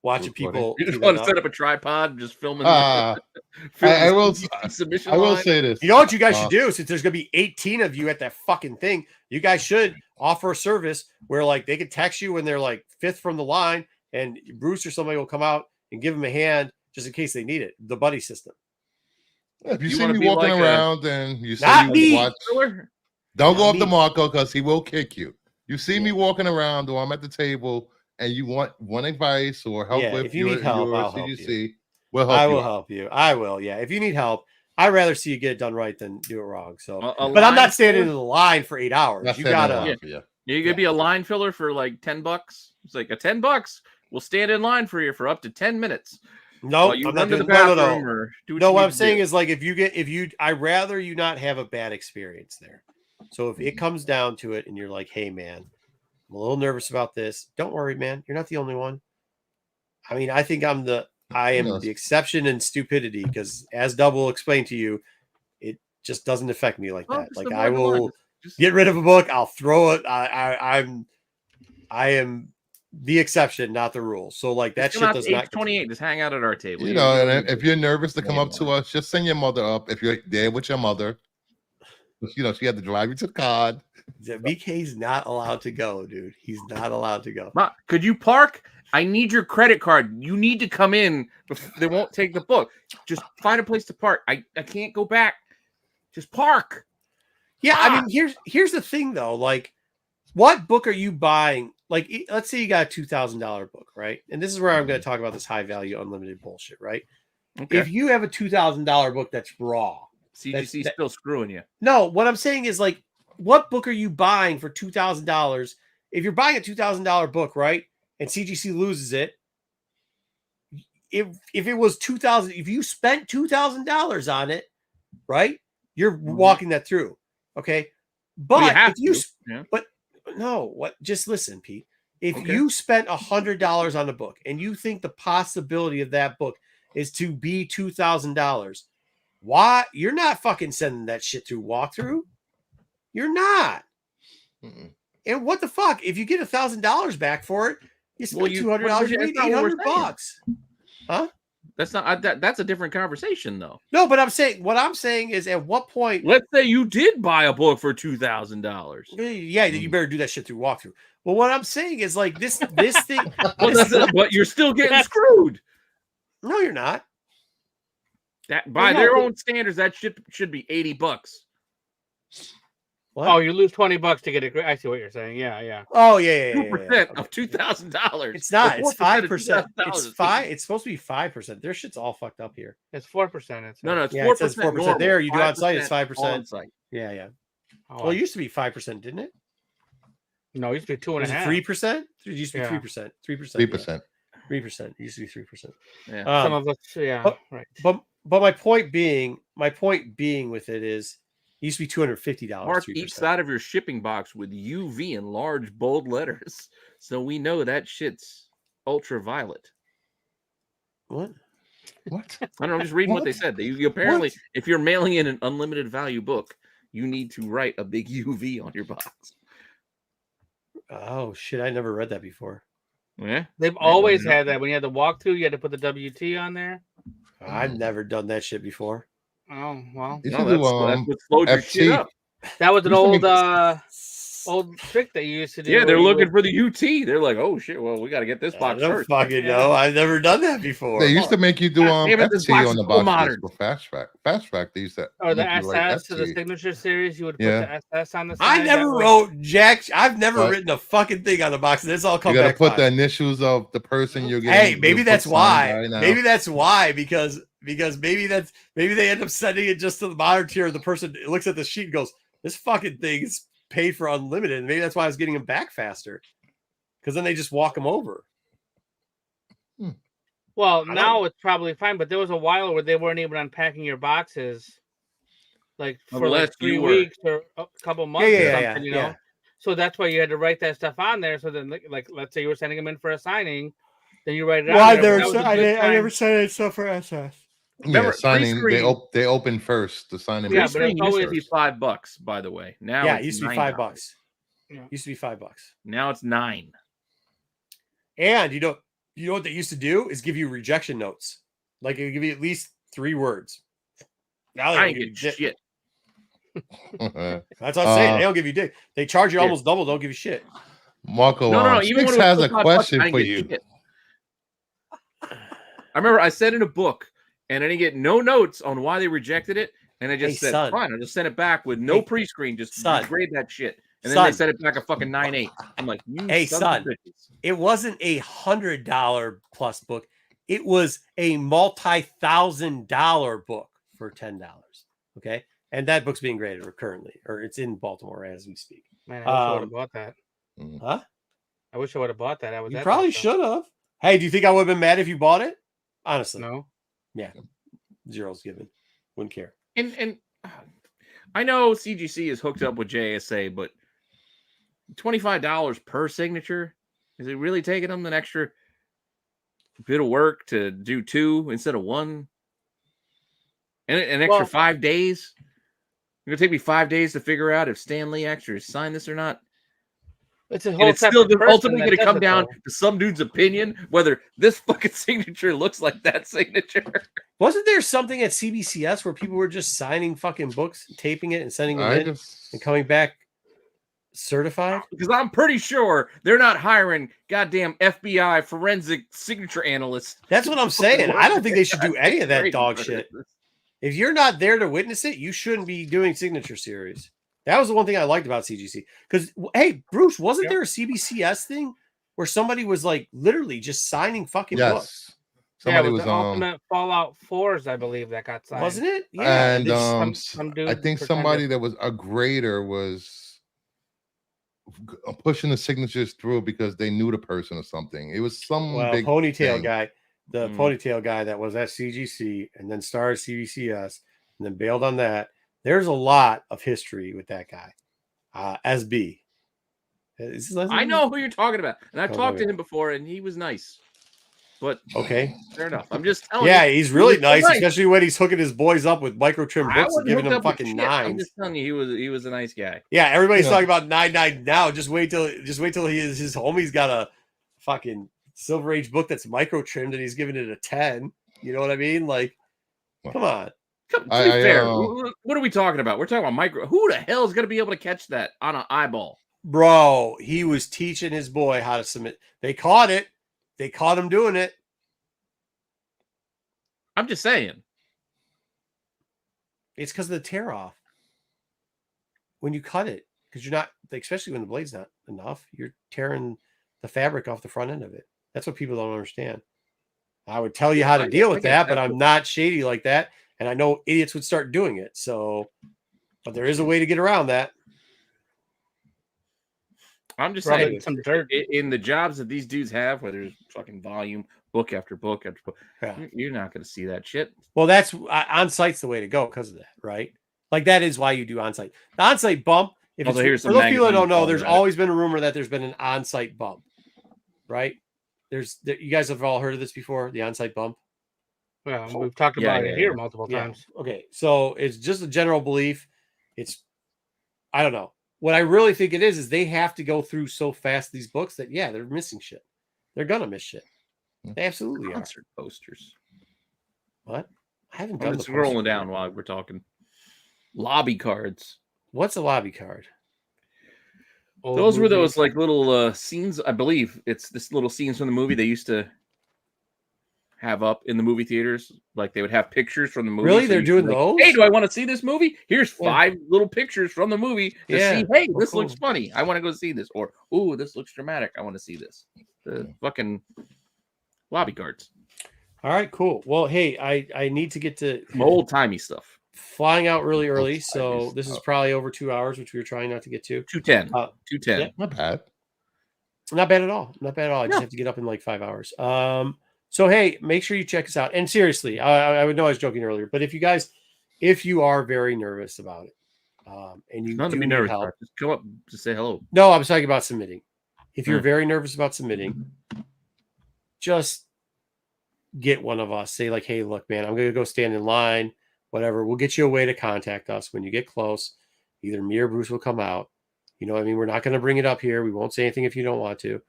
S2: watching people.
S1: You just want to set up a tripod and just filming.
S3: I will say this.
S2: You know what you guys should do? Since there's going to be 18 of you at that fucking thing, you guys should offer a service where like they can text you when they're like fifth from the line and Bruce or somebody will come out and give them a hand just in case they need it. The buddy system.
S3: If you see me walking around and you see
S2: me
S3: watch, don't go up to Marco because he will kick you. You see me walking around or I'm at the table and you want one advice or help with
S2: if you need help, I'll
S3: CGC,
S2: help you. I will help you. I will. Yeah. If you need help, I'd rather see you get it done right than do it wrong. So, but I'm not standing in the line for 8 hours. You gotta.
S1: You could be a line filler for like $10. It's like a $10. We'll stand in line for you for up to 10 minutes.
S2: No, I'm not doing the bathroom. No, what I'm saying is like I'd rather you not have a bad experience there. So if it comes down to it and you're like, hey man, I'm a little nervous about this. Don't worry, man. You're not the only one. I mean, I think I am the exception in stupidity because as Double explained to you, it just doesn't affect me like that. Like I will get rid of a book. I'll throw it. I am the exception, not the rule. So like that shit does not.
S1: 28. Just hang out at our table.
S3: And if you're nervous to come up to us, just send your mother up. If you're there with your mother, she had to drive you to the con.
S2: VK's not allowed to go, dude. He's not allowed to go.
S1: Ma, could you park? I need your credit card. You need to come in. They won't take the book. Just find a place to park. I can't go back. Just park.
S2: Yeah, I mean, here's the thing though. Like, what book are you buying? Like, let's say you got a $2,000 book, right? And this is where I'm going to talk about this high value unlimited bullshit, right? Okay. If you have a $2,000 book that's raw,
S1: CGC's still screwing you.
S2: No, what I'm saying is like, what book are you buying for $2,000? If you're buying a $2,000 book, right, and CGC loses it, if it was $2,000, if you spent $2,000 on it, right, you're walking that through, okay? But but no, what? Just listen, Pete. If you spent $100 on a book and you think the possibility of that book is to be $2,000, why? You're not fucking sending that shit through walkthrough. You're not. And what the fuck? If you get $1,000 back for it, you spent $200. You need $800. Huh?
S1: That's not that's a different conversation though.
S2: No, but what I'm saying is at what point?
S1: Let's say you did buy a book for $2,000.
S2: Yeah, you better do that shit through walkthrough. Well, what I'm saying is like this thing.
S1: But you're still getting screwed.
S2: No, you're not.
S1: That by their own standards, that should be $80.
S2: What?
S4: Oh, you lose $20 to get it. I see what you're saying. Yeah.
S2: Oh yeah.
S1: 2% of $2,000.
S2: It's not. It's 5%. It's
S1: $5.
S2: 5. It's supposed to be 5%. Their shit's all fucked up here.
S4: It's 4%.
S1: No, it's
S2: Yeah,
S1: 4%.
S2: it says 4%
S1: normal,
S2: there. You do on site, it's
S1: 5%
S2: 5%.
S1: on site.
S2: Yeah.
S4: Oh,
S2: Well, it used to be 5%, didn't it?
S4: no, it used to be 2.5.
S2: Was it 3%? It used to be 3%. 3%.
S3: 3%.
S2: 3%. It used to be 3%.
S1: Yeah.
S4: Some of us, right.
S2: But my point being with it is, it used to be $250.
S1: Mark
S2: 3%.
S1: each side of your shipping box with UV in large bold letters, so we know that shit's ultraviolet.
S2: What?
S3: What?
S1: I don't know. I'm just reading what they said. You apparently,
S3: What?
S1: if you're mailing in an unlimited value book, you need to write a big UV on your box.
S2: Oh shit! I never read that before.
S1: Yeah,
S4: They've always had that. When you had the walkthrough, you had to put the WT on there.
S2: I've never done that shit before.
S4: Oh well,
S3: You
S1: no,
S3: should
S1: that's
S3: do
S1: what slowed your shit
S3: FT.
S1: up.
S4: that was an
S3: You should
S4: old trick they used to do.
S1: Yeah,
S4: where
S1: they're
S4: you
S1: looking
S4: would-
S1: for the UT. They're like, oh shit, well, we got to get this
S2: I
S1: box
S2: don't
S1: first.
S2: fucking know. I've never done that before.
S3: They used to make you do
S1: God damn it, this
S3: FT
S1: box
S3: on the
S1: is full
S3: boxes
S1: modern.
S3: for fast track. Fast track, they used to
S4: Or the
S3: make you write
S4: SS to the
S3: FT.
S4: signature series, you would put
S3: Yeah.
S4: the SS on the side.
S2: I never
S4: that way-
S2: wrote jack. I've never
S3: But-
S2: written a fucking thing on the box, and it's all
S3: You
S2: come
S3: got to
S2: back
S3: put
S2: fine.
S3: the initials of the person you're getting.
S2: Hey, maybe
S3: your
S2: that's
S3: book signed
S2: why.
S3: by now.
S2: Maybe that's why because maybe they end up sending it just to the modern tier. The person looks at the sheet and goes, "This fucking thing is paid for unlimited." And maybe that's why I was getting them back faster, because then they just walk them over.
S4: Well,
S2: don't
S4: now
S2: know.
S4: it's probably fine, but there was a while where they weren't even unpacking your boxes, like for
S1: Unless
S4: like 3
S1: you were-
S4: weeks or a couple months or something, you know.
S2: yeah.
S4: So that's why you had to write that stuff on there. So then, like let's say you were sending them in for a signing, then you write it
S2: Well,
S4: on
S2: I
S4: there.
S2: never,
S4: but that was a good
S2: I never
S4: time.
S2: sent it stuff for SS.
S1: Remember,
S3: Yeah, signing.
S1: pre-screen-
S3: They open first. The signing.
S4: Yeah,
S3: books
S4: but
S3: open
S4: it's
S1: Pre-screen used to be
S3: first.
S1: $5, by the way. Now
S2: Yeah,
S1: it's
S2: it used to be
S1: $9.
S2: $5.
S4: Yeah.
S2: Used to be $5.
S1: Now it's $9.
S2: And you know what they used to do is give you rejection notes. Like it would give you at least 3 words. Now they
S1: I
S2: don't
S1: ain't
S2: give you
S1: get
S2: dick.
S1: shit.
S2: That's what I'm saying. They don't give you dick. They charge you
S1: Yeah.
S2: almost double. Don't give you shit.
S3: Marco,
S1: No. Even
S3: Sticks
S1: when it
S3: has
S1: was
S3: a
S1: still $5,
S3: question
S1: I didn't
S3: for
S1: get
S3: you.
S1: shit. I remember I said in a book, and I didn't get no notes on why they rejected it, and I just
S2: Hey,
S1: said,
S2: son.
S1: fine, I'll just send it back with no
S2: Hey,
S1: pre-screen, just
S2: son.
S1: grade that shit. And then
S2: Son.
S1: they sent it back a fucking 9.8. I'm like, you
S2: Hey,
S1: sons
S2: son.
S1: of bitches.
S2: It wasn't a $100 plus book. It was a multi-$1,000 book for $10. Okay, and that book's being graded currently, or it's in Baltimore as we speak.
S4: Man, I wish I would have bought that.
S2: Huh?
S4: I wish I would have bought that. I was
S2: You
S4: at
S2: probably
S4: that stuff.
S2: should have. Hey, do you think I would have been mad if you bought it? Honestly,
S4: No.
S2: yeah, zero's given. Wouldn't care.
S1: And I know CGC is hooked up with JSA, but $25 per signature, is it really taking them an extra bit of work to do 2 instead of 1? And an extra
S4: Well-
S1: 5 days? It's gonna take me 5 days to figure out if Stan Lee actually signed this or not.
S4: It's a
S1: And
S4: whole
S1: it's still
S4: separate person
S1: ultimately
S4: that
S1: going to
S4: does
S1: come
S4: it,
S1: down
S4: though.
S1: to some dude's opinion whether this fucking signature looks like that signature.
S2: Wasn't there something at CBCS where people were just signing fucking books, taping it, and sending them in, and coming back certified?
S1: Because I'm pretty sure they're not hiring goddamn FBI forensic signature analysts.
S2: That's what I'm saying. I don't think they should do any of that
S1: Great.
S2: dog shit. If you're not there to witness it, you shouldn't be doing signature series. That was the one thing I liked about CGC. Because, hey, Bruce, wasn't there a CBCS thing where somebody was like literally just signing fucking books?
S3: Yes. Somebody
S4: it
S3: was
S4: the Ultimate Fallout 4s, I believe, that got signed.
S2: Wasn't it? Yeah.
S3: and
S2: they just-
S4: some
S3: I
S4: dude
S3: think
S4: pretended.
S3: somebody that was a grader was pushing the signatures through because they knew the person or something. It was some
S2: well,
S3: big
S2: ponytail
S3: thing.
S2: guy, the ponytail guy that was at CGC and then started CBCS and then bailed on that. There's a lot of history with that guy. SB. Is his last
S1: I
S2: name?
S1: know who you're talking about. And I've
S2: Oh,
S1: talked to
S2: okay.
S1: him before, and he was nice. But
S2: Okay.
S1: fair enough. I'm just telling
S2: Yeah,
S1: you.
S2: he's really
S1: was
S2: nice,
S1: nice.
S2: especially when he's hooking his boys up with micro trim
S1: I
S2: books and
S1: wasn't
S2: giving
S1: hooked
S2: them
S1: up with
S2: fucking
S1: shit. I'm
S2: nines.
S1: just telling you, he was a nice guy.
S2: Yeah, everybody's
S3: Yeah.
S2: talking about 9 now. Just wait till his homie's got a fucking Silver Age book that's micro trimmed and he's giving it a 10. You know what I mean? Like, come on.
S1: To be
S3: I,
S1: fair, what are we talking about? We're talking about micro. Who the hell is going to be able to catch that on an eyeball?
S2: Bro, he was teaching his boy how to submit. They caught it. They caught him doing it.
S1: I'm just saying.
S2: It's because of the tear off. when you cut it, because you're not, especially when the blade's not enough, you're tearing the fabric off the front end of it. That's what people don't understand. I would tell you how to deal with that, but I'm not shady like that. And I know idiots would start doing it. So, but there is a way to get around that.
S1: I'm just saying, some dirt in the jobs that these dudes have, where there's fucking volume, book after book after book. Yeah. You're not going to see that shit.
S2: Well, that's on-site's the way to go because of that, right? Like that is why you do on-site. The on-site bump. If it's, for those people that don't know, there's always been a rumor that there's been an on-site bump, right? You guys have all heard of this before, the on-site bump.
S4: Well, we've talked about it here multiple times.
S2: Okay, so it's just a general belief. I don't know. What I really think it is they have to go through so fast these books that they're missing shit. They're gonna miss shit. They absolutely
S1: concert posters.
S2: What? I haven't done.
S1: I'm just scrolling down while we're talking. Lobby cards.
S2: What's a lobby card?
S1: Those were those like little scenes. I believe it's this little scenes from the movie they used to have up in the movie theaters. Like they would have pictures from the movie.
S2: Really? They're doing those?
S1: Hey, do I want to see this movie? Here's 5 little pictures from the movie to see, hey, this looks funny. I want to go see this. Or, ooh, this looks dramatic. I want to see this. The fucking lobby cards.
S2: All right, cool. Well, hey, I need to get to
S1: some old-timey stuff.
S2: Flying out really early, so this is probably over 2 hours, which we were trying not to get to.
S1: 2:10. 2:10.
S3: Yeah, not bad.
S2: Not bad at all. Not bad at all. I just have to get up in like 5 hours. So hey, make sure you check us out. And seriously, I would know I was joking earlier, but if you are very nervous about it, and you
S1: not to be nervous, help, just come up to say hello.
S2: No, I'm talking about submitting. If you're very nervous about submitting, just get one of us. Say like, hey, look, man, I'm gonna go stand in line. Whatever, we'll get you a way to contact us when you get close. Either me or Bruce will come out. You know what I mean? We're not going to bring it up here. We won't say anything if you don't want to.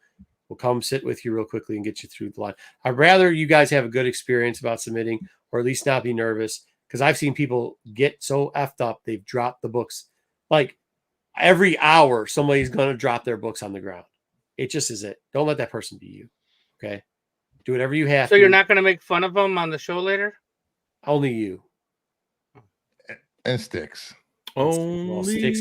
S2: We'll come sit with you real quickly and get you through the line. I'd rather you guys have a good experience about submitting, or at least not be nervous, because I've seen people get so effed up they've dropped the books. Like every hour, somebody's going to drop their books on the ground. It just is it. Don't let that person be you. Okay? Do whatever you have to.
S4: So you're not going to make fun of them on the show later?
S2: Only you.
S3: And Sticks.
S2: Sticks.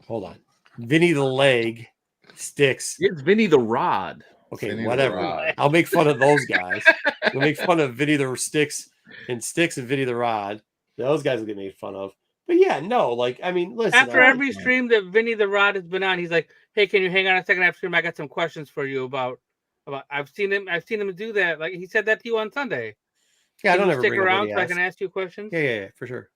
S2: Hold on. Vinny the leg, Sticks.
S1: It's Vinny the rod.
S2: Okay,
S3: Vinny
S2: whatever. I'll make fun of those guys. We'll make fun of Vinny the Sticks and Vinny the Rod. Those guys will get made fun of. But yeah, no, like I mean, listen.
S4: After every stream that Vinny the Rod has been on, he's like, "Hey, can you hang on a second after stream? I got some questions for you about." I've seen him do that. Like he said that to you on Sunday.
S2: Yeah, I don't ever
S4: stick around so I can ask you questions.
S2: Yeah, for sure.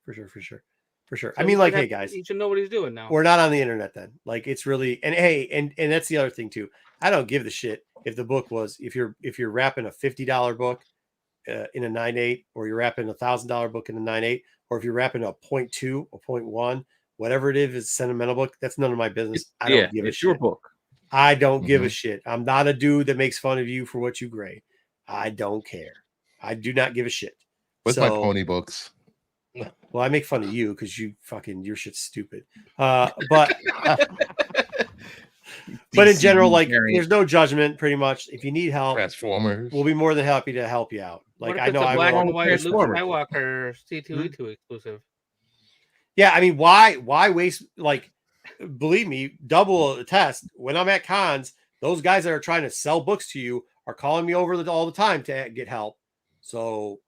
S2: So I mean, like, hey guys,
S4: you should know what he's doing now.
S2: We're not on the internet then. Like, it's really and hey, and that's the other thing too. I don't give the shit if the book was if you're wrapping a $50 book in a 9.8, or you're wrapping a $1,000 book in a 9.8, or if you're wrapping a 0.2 or 0.1, whatever it is, it's a sentimental book. That's none of my business. I don't give a shit.
S1: It's your book.
S2: I don't give a shit. I'm not a dude that makes fun of you for what you grade. I don't care. I do not give a shit.
S3: What's my pony books?
S2: Well, I make fun of you because your shit's stupid. But in general, like there's no judgment pretty much. If you need help,
S3: Transformers,
S2: we'll be more than happy to help you out. Like I know
S4: I black and white Luke Skywalker C2E2 exclusive.
S2: Yeah, I mean, why waste, like, believe me, double a test. When I'm at cons, those guys that are trying to sell books to you are calling me over all the time to get help. So,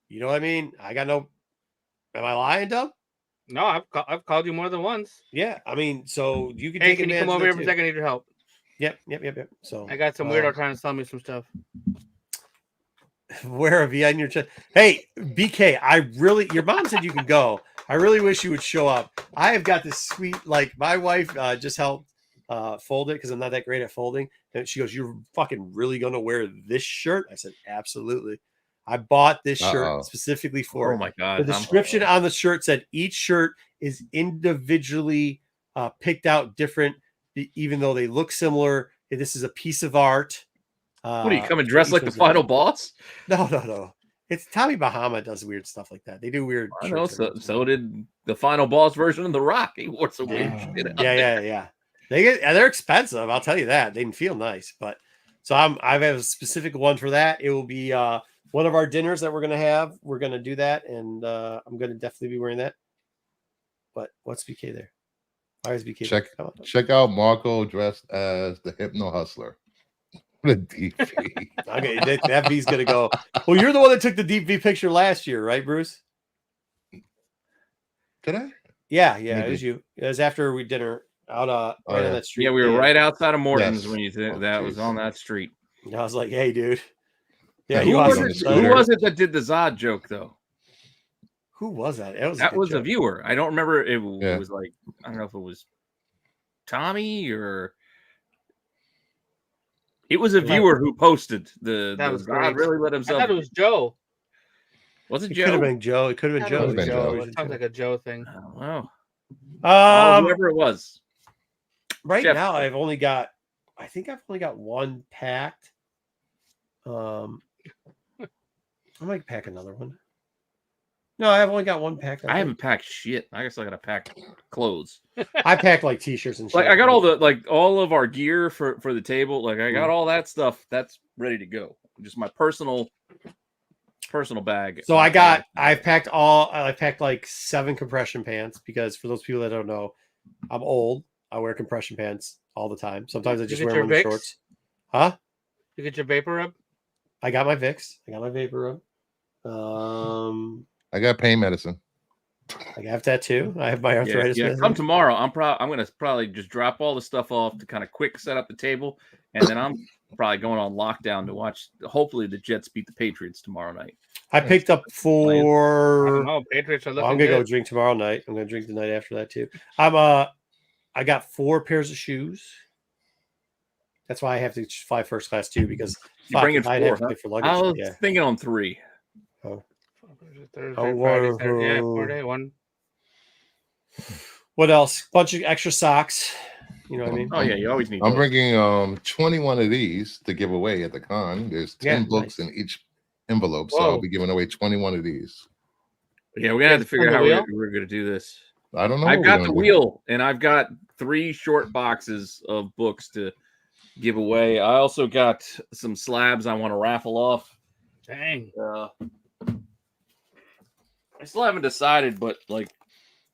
S2: you know what I mean? I got no. Am I lying, Doug?
S4: No, I've called you more than once.
S2: Yeah, I mean, so you can
S4: take advantage. Can you come over here for a second? I need your help.
S2: Yep. So
S4: I got some weirdo trying to sell me some stuff.
S2: Where have you on your chest? Hey, BK, your mom said you can go. I really wish you would show up. I have got this sweet, like my wife just helped fold it because I'm not that great at folding. And she goes, "You're fucking really gonna wear this shirt?" I said, "Absolutely." I bought this shirt specifically for it.
S1: Oh my God.
S2: The description on the shirt said each shirt is individually picked out different, even though they look similar. This is a piece of art.
S1: What are you coming dressed like the final boss?
S2: No. It's Tommy Bahama does weird stuff like that. They do weird.
S1: I know. So did the final boss version of The Rock. He wore some weird shit.
S2: Yeah. They're expensive. I'll tell you that. They can feel nice, but so I have a specific one for that. It will be one of our dinners that we're gonna have. We're gonna do that, and I'm gonna definitely be wearing that. What? What's BK there? Why is BK
S3: Check
S2: there?
S3: check out Marco dressed as the Hypno Hustler. What a DP.
S2: Okay, that V's gonna go. Well, you're the one that took the deep V picture last year, right, Bruce?
S3: Did I?
S2: Yeah,
S3: Maybe.
S2: it was you. It was after we dinner out right
S3: yeah.
S2: on that street.
S1: Yeah, we were right outside of Morton's
S3: Yes.
S1: when you
S3: Oh,
S1: that was
S3: geez.
S1: on that street.
S2: I was like, hey, dude. Yeah,
S3: Who
S2: you
S3: was
S2: awesome.
S3: it?
S1: Who was it that did the Zod joke though?
S2: Who was that? It was
S1: That was a
S2: joke.
S1: viewer. I don't remember. It
S3: Yeah.
S1: was like, I don't know if it was Tommy or it was a viewer who posted the
S4: That was
S1: Zod
S4: great.
S1: really let
S4: I
S1: himself.
S4: thought it was Joe.
S1: Was it
S2: It
S1: Joe?
S2: could have been Joe. It could have been Joe.
S3: Could've been Joe.
S4: It sounds like a Joe thing.
S1: Oh,
S2: Um,
S1: whoever it was.
S2: right
S1: Jeff.
S2: now, I think I've only got one packed. I might pack another one. No, I've only got one packed.
S1: I haven't packed shit. I guess I gotta pack clothes.
S2: I packed like t-shirts and shit.
S1: Like I got all of our gear for the table. Like I got all that stuff that's ready to go. Just my personal bag.
S2: So I packed like 7 compression pants because for those people that don't know, I'm old. I wear compression pants all the time. Sometimes I just wear them in the shorts. Huh?
S4: You get your vapor rub?
S2: I got my Vicks. I got my vapor rub.
S3: I got pain medicine.
S2: I have that too. I have my arthritis.
S1: Yeah, come tomorrow. I'm gonna probably just drop all the stuff off to kind of quick set up the table, and then I'm probably going on lockdown to watch. Hopefully, the Jets beat the Patriots tomorrow night.
S2: I picked up
S4: I don't know. Patriots are looking
S2: I'm gonna
S4: good.
S2: go drink tomorrow night. I'm gonna drink the night after that too. I got 4 pairs of shoes. That's why I have to fly first class too because
S1: You bring in 4.
S2: I'd have to pay for luggage.
S1: I was
S2: Yeah.
S1: thinking on 3.
S4: Thursday,
S2: Oh,
S4: Friday,
S2: whoa.
S4: Saturday, yeah, 4-day one.
S2: What else? Bunch of extra socks. You know what I mean?
S1: Oh yeah, you always need.
S3: I'm
S1: those.
S3: bringing 21 of these to give away at the con. There's 10 books in each envelope, so I'll be giving away 21 of these.
S1: Yeah, we're gonna have to figure out how we're gonna do this.
S3: I don't know.
S1: I've got the wheel, and I've got 3 short boxes of books to give away. I also got some slabs I want to raffle off.
S4: Dang.
S1: I still haven't decided, but like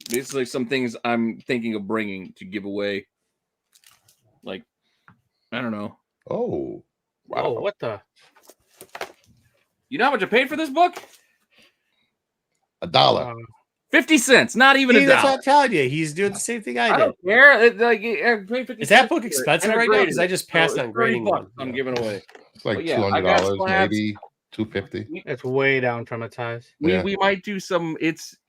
S1: basically some things I'm thinking of bringing to give away. Like, I don't know.
S3: Oh, wow.
S4: Oh, what the?
S1: You know how much I paid for this book?
S3: $1.
S1: 50 cents, not even
S2: Hey,
S1: a
S2: that's what
S1: dollar.
S2: I'm telling you. He's doing the same thing I
S1: I
S2: did.
S1: don't care. I paid 50
S2: Is that
S1: cents
S2: book
S1: for it,
S2: expensive
S1: and
S2: right now?
S1: graded
S2: Because I
S1: it.
S2: just passed
S1: So
S2: on
S1: it's
S2: grading
S1: $30
S2: one.
S1: I'm giving away.
S3: It's like
S1: But yeah, I got
S3: $200,
S1: slabs.
S3: maybe $250.
S4: It's way down traumatized.
S1: We might do some.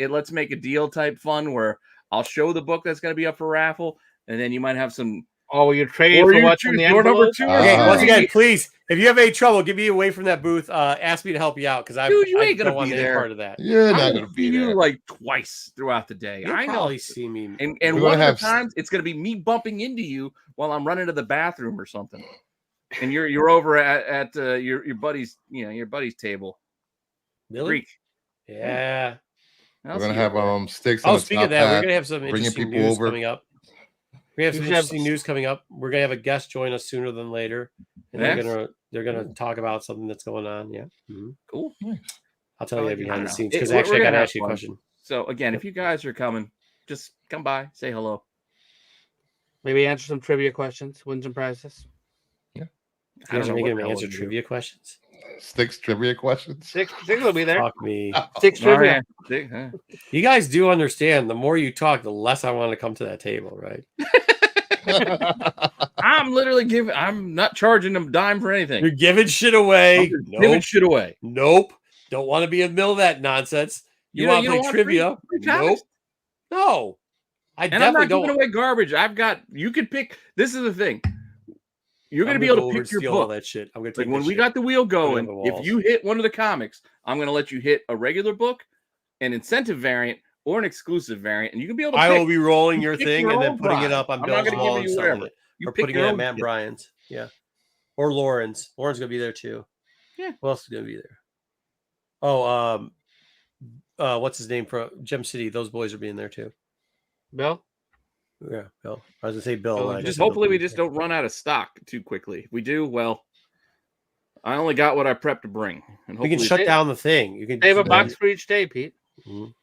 S1: Let's make a deal type fun where I'll show the book that's going to be up for raffle, and then you might have some.
S4: Oh, you're trading for what's in the
S1: door number
S4: envelope?
S1: 2.
S2: Okay,
S3: Ah.
S2: once again, please, if you have any trouble, get me away from that booth. Ask me to help you out because
S1: Dude, you
S2: I
S1: ain't gonna
S2: don't want
S1: be
S2: any
S1: there.
S2: part of that.
S3: You're
S1: I'm
S3: not
S1: gonna
S3: going to be
S1: see you
S3: there.
S1: like twice throughout the day.
S2: You'll
S1: I know.
S2: probably see me.
S1: And
S3: We're
S1: one
S3: gonna
S1: of the times it's gonna be me bumping into you while I'm running to the bathroom or something. And you're over at your buddy's your buddy's table.
S2: Really?
S1: Greek.
S2: Yeah.
S3: We're going to have sticks on
S2: Oh,
S3: the
S2: speaking
S3: top
S2: of that, we're
S3: hat,
S2: gonna have some
S3: bringing
S2: interesting
S3: people
S2: news
S3: over.
S2: coming up. We have some
S4: You should have-
S2: interesting news coming up. We're gonna have a guest join us sooner than later, and
S1: Yes.
S2: they're gonna talk about something that's going on. Yeah. Mhm.
S1: Cool.
S2: I'll tell you
S1: I
S2: behind the
S1: don't
S2: scenes
S1: know.
S2: because
S1: We're
S2: actually I
S1: gonna
S2: gotta
S1: have
S2: ask you a
S1: fun.
S2: question.
S1: So again, if you guys are coming, just come by, say hello.
S4: Maybe answer some trivia questions, win some prizes.
S2: You
S1: I don't
S2: guys are
S1: know
S2: making
S1: what
S2: me
S1: the hell
S2: answer
S1: we're gonna do.
S2: trivia questions.
S3: Sticks trivia questions.
S4: Six will be there.
S2: Fuck me.
S4: Six
S1: Oh,
S4: trivia.
S1: yeah.
S2: You guys do understand the more you talk, the less I want to come to that table, right?
S1: I'm literally I'm not charging them a dime for anything.
S2: You're giving shit
S1: I'm
S2: away.
S1: just giving
S2: Nope.
S1: shit away.
S2: Nope. Don't want to be in the middle of that nonsense. You want to play trivia?
S1: free
S2: Nope.
S1: comics?
S2: No. I
S1: And I'm
S2: definitely
S1: not giving
S2: don't.
S1: away garbage. You could pick. This is the thing. You're going to
S2: I'm
S1: be
S2: gonna
S1: able
S2: go
S1: to
S2: over
S1: pick
S2: and
S1: your
S2: steal all
S1: book.
S2: that shit. I'm gonna take
S1: Like when
S2: this
S1: we
S2: shit.
S1: got the wheel
S2: Put it on
S1: going,
S2: the
S1: if
S2: walls.
S1: you hit one of the comics, I'm going to let you hit a regular book, an incentive variant, or an exclusive variant, and you can be able to
S2: I
S1: pick.
S2: will be rolling your
S1: pick
S2: thing
S1: your
S2: and then
S1: own
S2: putting it
S1: prize.
S2: up on
S1: I'm not
S2: Bill's
S1: gonna
S2: wall
S1: give
S2: and
S1: you
S2: selling
S1: whatever.
S2: it.
S1: You
S2: Or
S1: pick
S2: putting it
S1: your
S2: at
S1: own
S2: Matt
S1: shit.
S2: Bryan's. Yeah. Or Lauren's. Lauren's gonna be there too.
S1: Yeah.
S2: Who else is gonna be there? Oh, what's his name from Gem City? Those boys are being there too.
S4: Bill?
S2: Yeah, Bill. I was gonna say Bill.
S4: Bill
S2: and I
S4: and
S1: Just
S2: said
S1: hopefully
S2: Bill.
S1: we just don't run out of stock too quickly. If we do, well, I only got what I prepped to bring, and
S2: We can
S1: hopefully
S2: shut down the thing. You can
S4: Save a
S2: just-
S4: box for each day, Pete.
S2: Mhm.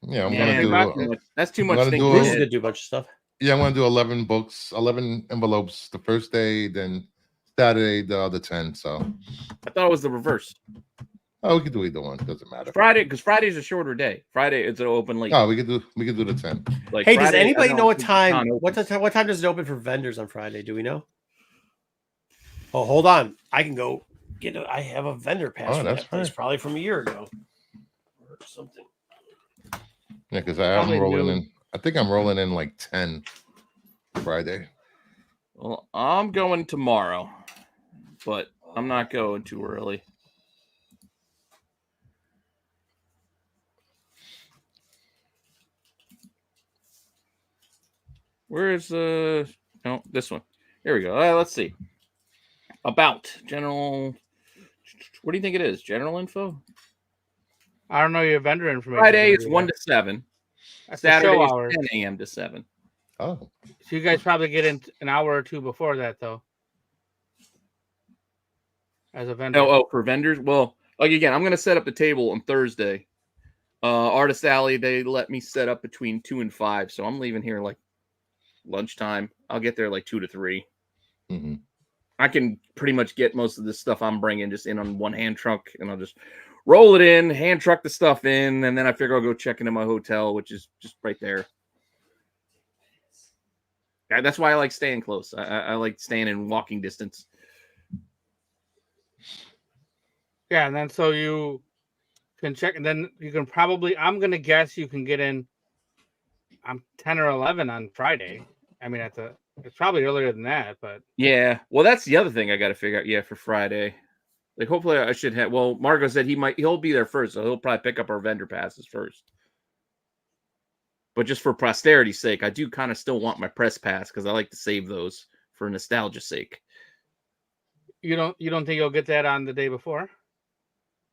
S3: Yeah, I'm
S4: Yeah,
S3: gonna do.
S1: That's too
S3: I'm
S1: much
S3: gonna
S1: thing.
S3: do
S2: Bruce
S3: a-
S2: is gonna do a bunch of stuff.
S3: Yeah, I'm gonna do 11 books, 11 envelopes the first day, then Saturday the other 10. So,
S1: I thought it was the reverse.
S3: oh, we can do either one. Doesn't matter.
S1: Friday, because Friday's a shorter day. Friday it's open late.
S3: Oh, we can do the 10.
S1: Like
S2: Hey,
S1: Friday,
S2: does anybody know what
S1: it's
S2: time?
S1: not open.
S2: What time does it open for vendors on Friday? Do we know? Oh, hold on. I can go get it. I have a vendor pass.
S3: Oh,
S2: for
S3: that's
S2: that place,
S3: fine.
S2: probably from a year ago or something.
S3: Yeah, because I'm
S4: Probably
S3: rolling
S4: noon.
S3: in. I think I'm rolling in like 10 Friday.
S1: Well, I'm going tomorrow, but I'm not going too early. Where is no, this one? Here we go. Let's see. About general. What do you think it is? General info.
S4: I don't know your vendor information.
S1: Friday it's 1 to 7.
S4: That's the
S1: Saturday
S4: show
S1: is
S4: hours.
S1: 10 a.m. to 7.
S3: Oh,
S4: So you guys probably get in an hour or two before that, though. As a vendor.
S1: Oh, for vendors. Well, like again, I'm gonna set up the table on Thursday. Artist Alley, they let me set up between 2 and 5, so I'm leaving here like lunchtime. I'll get there like 2 to 3.
S3: mm-hmm.
S1: I can pretty much get most of the stuff I'm bringing just in on one hand truck, and I'll just roll it in, hand truck the stuff in, and then I figure I'll go check into my hotel, which is just right there. Yeah, that's why I like staying close. I like staying in walking distance.
S4: Yeah, and then so you can check, and then you can probably, I'm going to guess you can get in 10 or 11 on Friday. I mean, it's probably earlier than that, but.
S1: Yeah, well, that's the other thing I got to figure out. Yeah, for Friday. Like, hopefully I should have. Well, Margo said he'll be there first, so he'll probably pick up our vendor passes first. But just for posterity's sake, I do kind of still want my press pass because I like to save those for nostalgia's sake.
S4: You don't think you'll get that on the day before?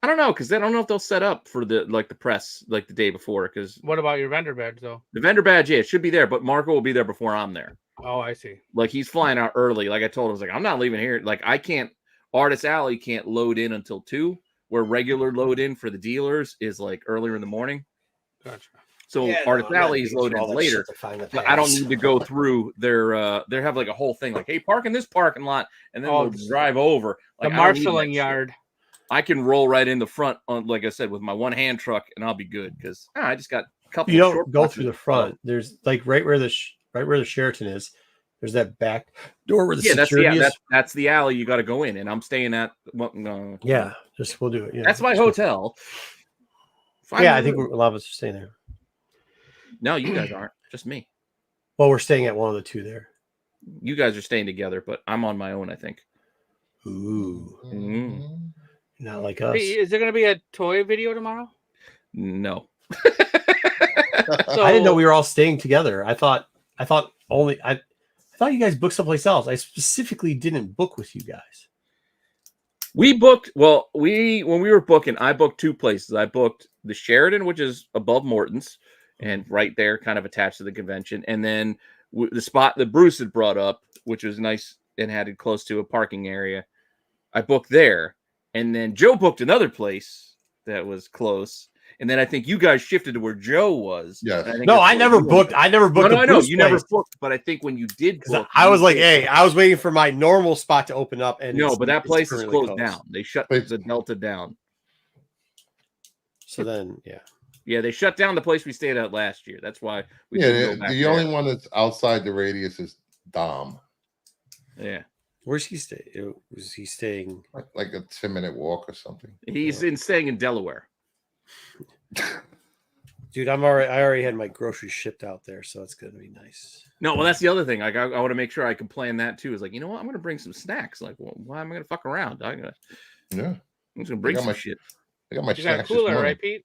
S1: I don't know, because I don't know if they'll set up for the press like the day before. Because
S4: What about your vendor badge, though?
S1: the vendor badge, yeah, it should be there, but Marco will be there before I'm there.
S4: Oh, I see.
S1: Like he's flying out early. Like I told him, I was like, I'm not leaving here. Like I can't. Artist Alley can't load in until 2, where regular load in for the dealers is like earlier in the morning.
S4: Gotcha.
S1: So Artist Alley is loaded in later. But I don't need to go through their they have like a whole thing like, hey, park in this parking lot, and then we'll drive over. Like,
S4: the marshalling yard.
S1: I can roll right in the front on, like I said, with my one hand truck, and I'll be good because I just got a couple.
S2: You
S1: of
S2: don't
S1: short
S2: go
S1: buses.
S2: through the front. There's like right where the Sheraton is. There's that back door where the security is.
S1: That's the alley you got to go in, and I'm staying at. Well, no.
S2: Yeah, just we'll do it. Yeah,
S1: That's my hotel.
S2: Yeah, I think a lot of us are staying there.
S1: No, you guys aren't. Just me.
S2: Well, we're staying at one of the two there.
S1: You guys are staying together, but I'm on my own, I think.
S2: Ooh,
S1: Mm.
S2: not like us.
S4: Hey, is there going to be a toy video tomorrow?
S1: No.
S4: So,
S2: I didn't know we were all staying together. I thought you guys booked someplace else. I specifically didn't book with you guys.
S1: We booked. Well, when we were booking, I booked 2 places. I booked the Sheraton, which is above Morton's, and right there, kind of attached to the convention, and then the spot that Bruce had brought up, which was nice and had it close to a parking area. I booked there, and then Joe booked another place that was close. And then I think you guys shifted to where Joe was.
S3: Yeah.
S2: No, I never booked. I never booked.
S1: No, I know
S2: Bruce
S1: you
S2: place.
S1: never booked, but I think when you did book,
S2: I was like, hey, I was waiting for my normal spot to open up, and
S1: no, but that place is
S2: currently
S1: closed down. They shut the Delta down.
S2: So then,
S1: yeah, they shut down the place we stayed at last year. That's why we
S3: yeah.
S1: didn't go back
S3: The
S1: there.
S3: only one that's outside the radius is Dom.
S1: Yeah,
S2: where's he stay? Was he staying
S3: like a 10-minute walk or something?
S1: he's staying in Delaware.
S2: Dude, I already had my groceries shipped out there, so it's gonna be nice.
S1: No, well, that's the other thing. Like, I want to make sure I can plan that too. Is like, you know what? I'm going to bring some snacks. Like, well, why am I going to fuck around? I'm
S3: Yeah.
S1: just going to bring some shit.
S3: I got my
S4: you got a
S3: snacks this
S4: cooler,
S3: morning.
S4: right, Pete?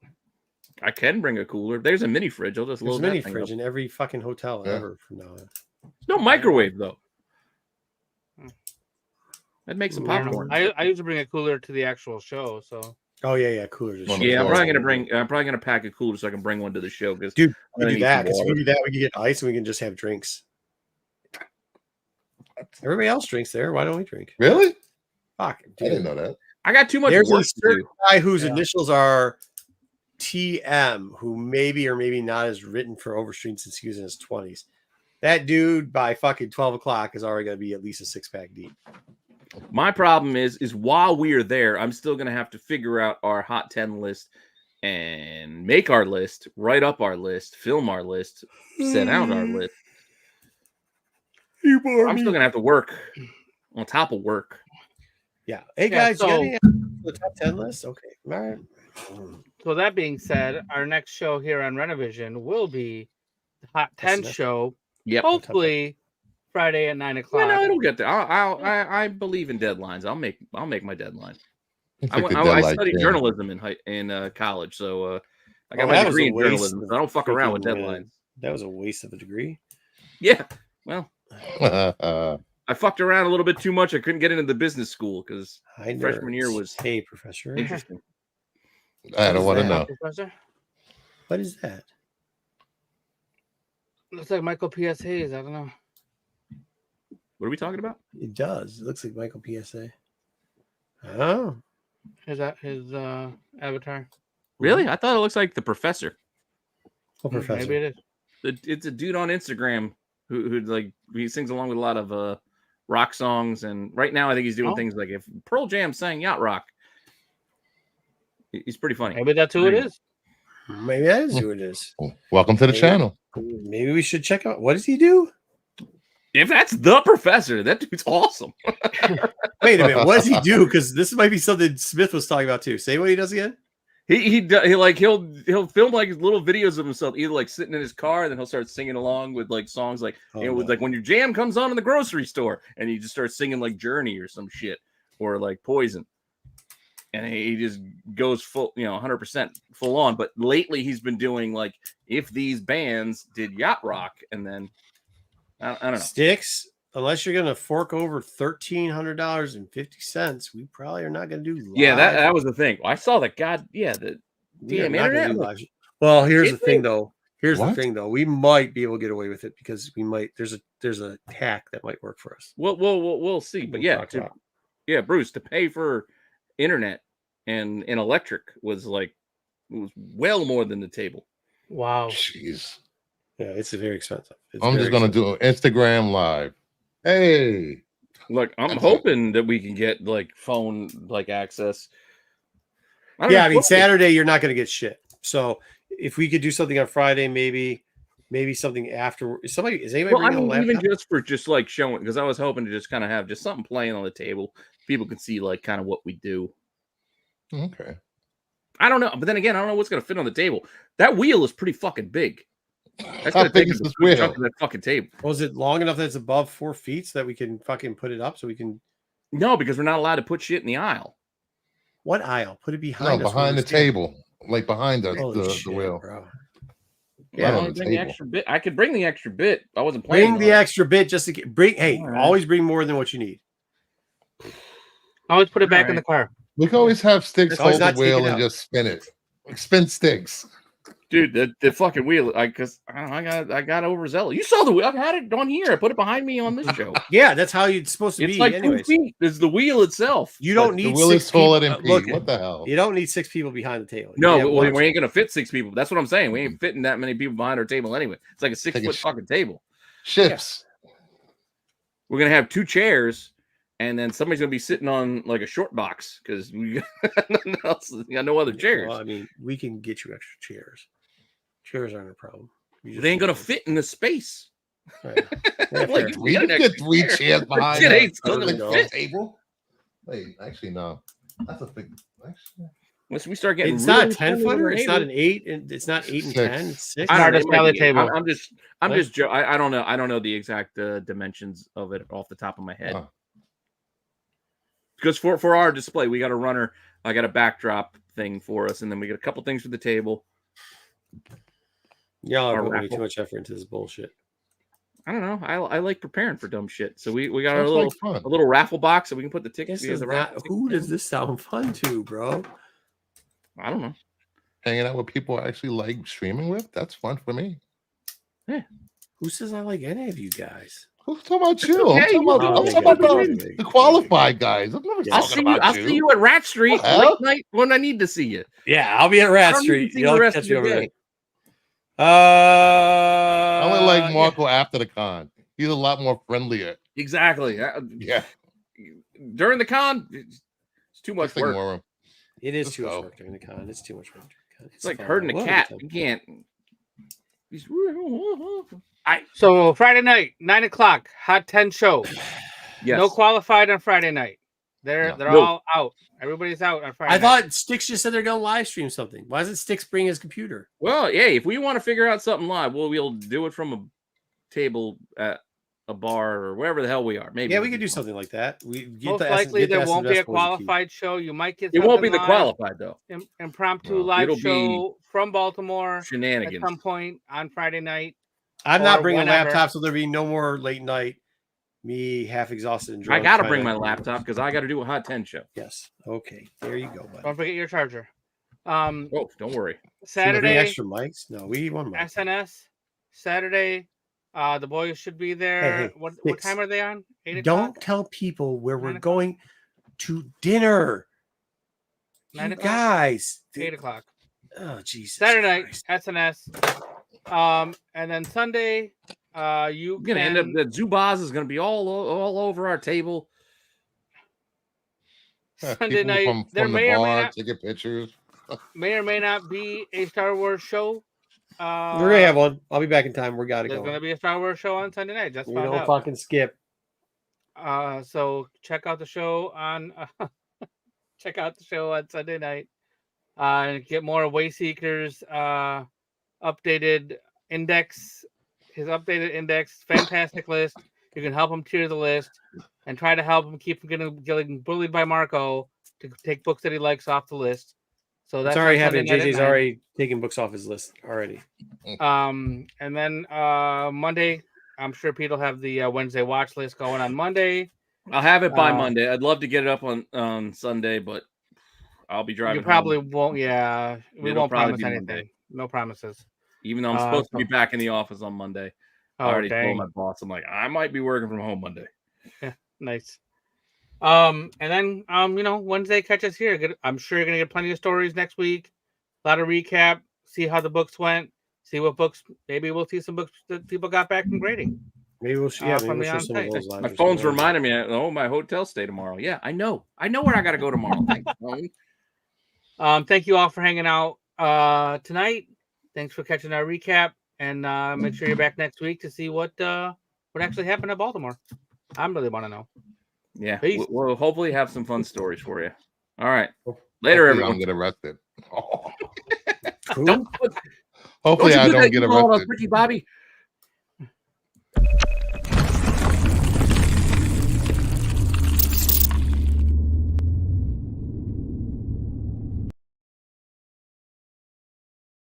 S1: I can bring a cooler. There's a mini fridge. I'll just
S2: There's
S1: load
S2: a mini
S1: that thing
S2: fridge
S1: up.
S2: in every fucking hotel ever from now on.
S1: There's no microwave though. I'd make some popcorn.
S4: I used to bring a cooler to the actual show, so.
S2: Oh yeah, coolers.
S3: One
S1: Yeah, I'm
S3: floor.
S1: probably gonna pack a cooler so I can bring one to the show. Because
S2: Dude,
S1: I'm gonna
S2: we do
S1: need
S2: that
S1: some
S2: because
S1: water.
S2: we do that. We can get ice and we can just have drinks. Everybody else drinks there. Why don't we drink?
S3: Really?
S2: Fuck,
S3: I didn't
S2: dude.
S3: know that.
S1: I got too much
S2: There's
S1: work
S2: a
S1: to
S2: certain
S1: do.
S2: guy whose initials are TM, who maybe or maybe not has written for Overstreet since he was in his 20s. That dude by fucking 12 o'clock is already going to be at least a 6-pack deep.
S1: My problem is while we are there, I'm still going to have to figure out our hot 10 list and make our list, write up our list, film our list, set out our list. I'm still going to have to work on top of work.
S2: Yeah. Hey,
S4: Yeah,
S2: guys, you got any the top 10 list? Okay. All right.
S4: So that being said, our next show here on Rennavision will be the Hot 10 show.
S1: Yep.
S4: Hopefully Friday at 9 o'clock.
S1: No, it'll get there. I believe in deadlines. I'll make my deadline.
S3: It's
S1: I
S3: like the
S1: studied
S3: deadline thing.
S1: journalism in college, so I got my degree in journalism. So I don't fuck around with deadlines.
S2: That was a waste of a degree.
S1: Yeah, well, I fucked around a little bit too much. I couldn't get into the business school because freshman year was
S2: hey professor
S1: interesting.
S3: I don't want to know.
S4: Professor?
S2: What is that?
S4: Looks like Michael P.S. Hayes. I don't know.
S1: What are we talking about?
S2: It does. It looks like Michael PSA. Oh,
S4: Is that his avatar?
S1: Really? I thought it looks like the professor.
S2: oh professor.
S4: Maybe it is.
S1: It's a dude on Instagram who like he sings along with a lot of rock songs, and right now I think he's doing things like if Pearl Jam sang Yacht Rock. He's pretty funny.
S4: Maybe that's who it is.
S2: Maybe that is who it is.
S3: Welcome to the channel.
S2: Maybe we should check out. What does he do?
S1: If that's the professor, that dude's awesome.
S2: Wait a minute. What does he do? Because this might be something Smith was talking about too. Say what he does again.
S1: He'll film like little videos of himself, either like sitting in his car, and then he'll start singing along with like songs like with like when your jam comes on in the grocery store, and he just starts singing like Journey or some shit or like Poison, and he just goes full, 100% full on. But lately he's been doing like if these bands did Yacht Rock, and then I don't know.
S2: Sticks, unless you're gonna fork over $1,300.50, we probably are not gonna do live.
S1: Yeah, that was the thing. I saw that. The damn internet.
S2: Well, here's the thing though. We might be able to get away with it because we might. There's a hack that might work for us.
S1: We'll see. But Bruce, to pay for internet and electric was well more than the table.
S4: Wow.
S3: Jeez.
S2: Yeah, it's very expensive.
S3: I'm just gonna do Instagram live. Hey,
S1: look, I'm hoping that we can get like phone access.
S2: I mean, Saturday you're not gonna get shit. So if we could do something on Friday, maybe something after. Is anybody?
S1: Well, I mean, even just like showing, because I was hoping to just kind of have just something playing on the table. People can see like kind of what we do.
S3: Okay.
S1: I don't know, but then again, I don't know what's gonna fit on the table. That wheel is pretty fucking big. That's
S3: How big is this wheel?
S1: Chunk of that fucking table.
S2: Was it long enough that it's above 4 feet so that we can fucking put it up so we can?
S1: No, because we're not allowed to put shit in the aisle.
S2: What aisle? Put it behind us.
S3: Behind the table, like behind the wheel.
S2: Bro.
S1: Yeah, bring the extra bit. I could bring the extra bit. I wasn't planning.
S2: Bring the extra bit just to bring. Hey, always bring more than what you need.
S4: Always put it back in the car.
S3: We can always have Sticks hold the wheel and
S2: out.
S3: just spin it. Spin Sticks.
S1: Dude, the fucking wheel. I got overzealous. You saw the wheel. I had it on here. I put it behind me on this show.
S2: Yeah, that's how it's supposed to
S1: it's
S2: be.
S1: Like
S2: anyways,
S1: 2 feet. It's the wheel itself.
S2: You don't need
S3: the wheel
S2: 6
S3: is taller
S2: people.
S3: than Pete.
S2: Look,
S3: What the hell?
S2: You don't need 6 people behind the table.
S1: No, but we ain't gonna fit 6 people. That's what I'm saying. We ain't fitting that many people behind our table anyway. It's like a 6-foot fucking table.
S3: Shifts.
S1: Yeah. We're gonna have 2 chairs. And then somebody's gonna be sitting on like a short box because we got nothing else. We got no other chairs.
S2: Well, I mean, we can get you extra chairs. Chairs aren't a problem.
S1: They ain't gonna fit in the space.
S2: Right.
S3: Like, we can get 3 chairs behind
S1: the
S3: table. Wait, actually, no. That's a big.
S1: Once we start getting,
S2: it's not a 10-footer. It's not an 8. It's not 8 and 10. It's 6.
S1: I don't know. I don't know the exact dimensions of it off the top of my head. Because for our display, we got a runner. I got a backdrop thing for us, and then we got a couple things for the table.
S2: Y'all are putting way too much effort into this bullshit.
S1: I don't know. I like preparing for dumb shit. So we got a little raffle box so we can put the tickets.
S2: Who does this sound fun to, bro?
S1: I don't know.
S3: Hanging out with people I actually like streaming with. That's fun for me.
S1: Yeah.
S2: Who says I like any of you guys?
S3: I'm talking about you.
S1: okay.
S3: I'm talking about the qualified guys. I'm never
S1: I'll
S3: talking
S1: see you.
S3: about
S1: I'll see you at Rat Street late night when I need to see you.
S2: Yeah, I'll be at Rat
S1: I don't need to
S2: Street.
S1: see you
S2: You'll
S1: the rest
S2: catch
S1: of
S2: me
S1: the
S2: over
S1: day.
S2: there.
S3: I only like Marco after the con. He's a lot more friendlier.
S1: Exactly.
S3: Yeah.
S1: During the con, it's too much
S3: Just
S1: work.
S3: ignore him.
S2: It is
S3: Let's
S2: too much
S3: go.
S2: work during the con. It's too much work.
S1: It's like herding a cat. You can't.
S4: So Friday night, 9 o'clock, Hot 10 show.
S1: Yes.
S4: No qualified on Friday night. They're
S1: No.
S4: all out. Everybody's out on Friday.
S2: I
S4: night.
S2: thought Sticks just said they're going to live stream something. Why doesn't Sticks bring his computer?
S1: Well, yeah. If we want to figure out something live, we'll do it from a table at a bar or wherever the hell we are. Maybe.
S2: Yeah, we could do something like that.
S4: Most likely there won't be a qualified show. You might get.
S1: It won't be the
S4: live,
S1: qualified though.
S4: Impromptu live show from Baltimore
S1: shenanigans
S4: at some point on Friday night.
S2: I'm not bringing
S4: whenever.
S2: a laptop, so there'll be no more late night. Me half exhausted and drunk.
S1: I got to bring my laptop because I got to do a Hot 10 show.
S2: Yes. Okay. There you go, buddy.
S4: Don't forget your charger.
S1: Oh, don't worry.
S4: Saturday.
S2: Extra mics? No, we need one mic.
S4: SNS. Saturday. The boys should be there.
S2: Hey,
S4: what time are they on? 8 o'clock?
S2: Don't tell people where we're going to dinner.
S4: 9
S2: You
S4: o'clock?
S2: guys.
S4: 8 o'clock.
S2: Oh, Jesus.
S4: Saturday night,
S2: Christ.
S4: SNS. And then Sunday,
S1: You're gonna end up the Zubaz is gonna be all over our table.
S4: Sunday night,
S3: from
S4: there
S3: the
S4: may or may
S3: bar
S4: not,
S3: taking pictures.
S4: may or may not be a Star Wars show.
S2: We're gonna have one. I'll be back in time. We got to
S4: There's
S2: go.
S4: gonna be a Star Wars show on Sunday night. Just
S2: We
S4: found
S2: don't
S4: out.
S2: fucking skip.
S4: So check out the show on Sunday night. And get more Wayseekers updated index. His updated index, fantastic list. You can help him tier the list and try to help him keep from getting bullied by Marco to take books that he likes off the list. So that's
S2: It's already
S4: on Sunday
S2: happening.
S4: night at
S2: JJ's
S4: 9.
S2: already taking books off his list already.
S4: And then Monday, I'm sure Pete will have the Wednesday watch list going on Monday.
S1: I'll have it by Monday. I'd love to get it up on Sunday, but I'll be driving.
S4: You probably
S1: home.
S4: won't. Yeah, we
S1: It'll
S4: won't
S1: probably
S4: promise
S1: be
S4: anything.
S1: Monday.
S4: No promises.
S1: Even though I'm supposed to be back in the office on Monday. I already told my boss, I'm like, I might be working from home Monday.
S4: Yeah, nice. And then Wednesday catch us here. I'm sure you're gonna get plenty of stories next week. A lot of recap. See how the books went. See what books. Maybe we'll see some books that people got back from grading.
S2: Maybe we'll see. Yeah, maybe we'll show some of those
S1: My
S2: lines.
S1: phone's reminding me. Oh, my hotel stay tomorrow. Yeah, I know where I got to go tomorrow. Thanks, phone.
S4: Thank you all for hanging out tonight. Thanks for catching our recap, and make sure you're back next week to see what actually happened at Baltimore. I really want to know.
S1: Yeah, we'll hopefully have some fun stories for you. All right, later,
S3: Hopefully
S1: everyone.
S3: I don't get arrested.
S1: Don't
S3: Hopefully I don't get arrested.
S1: Ricky Bobby.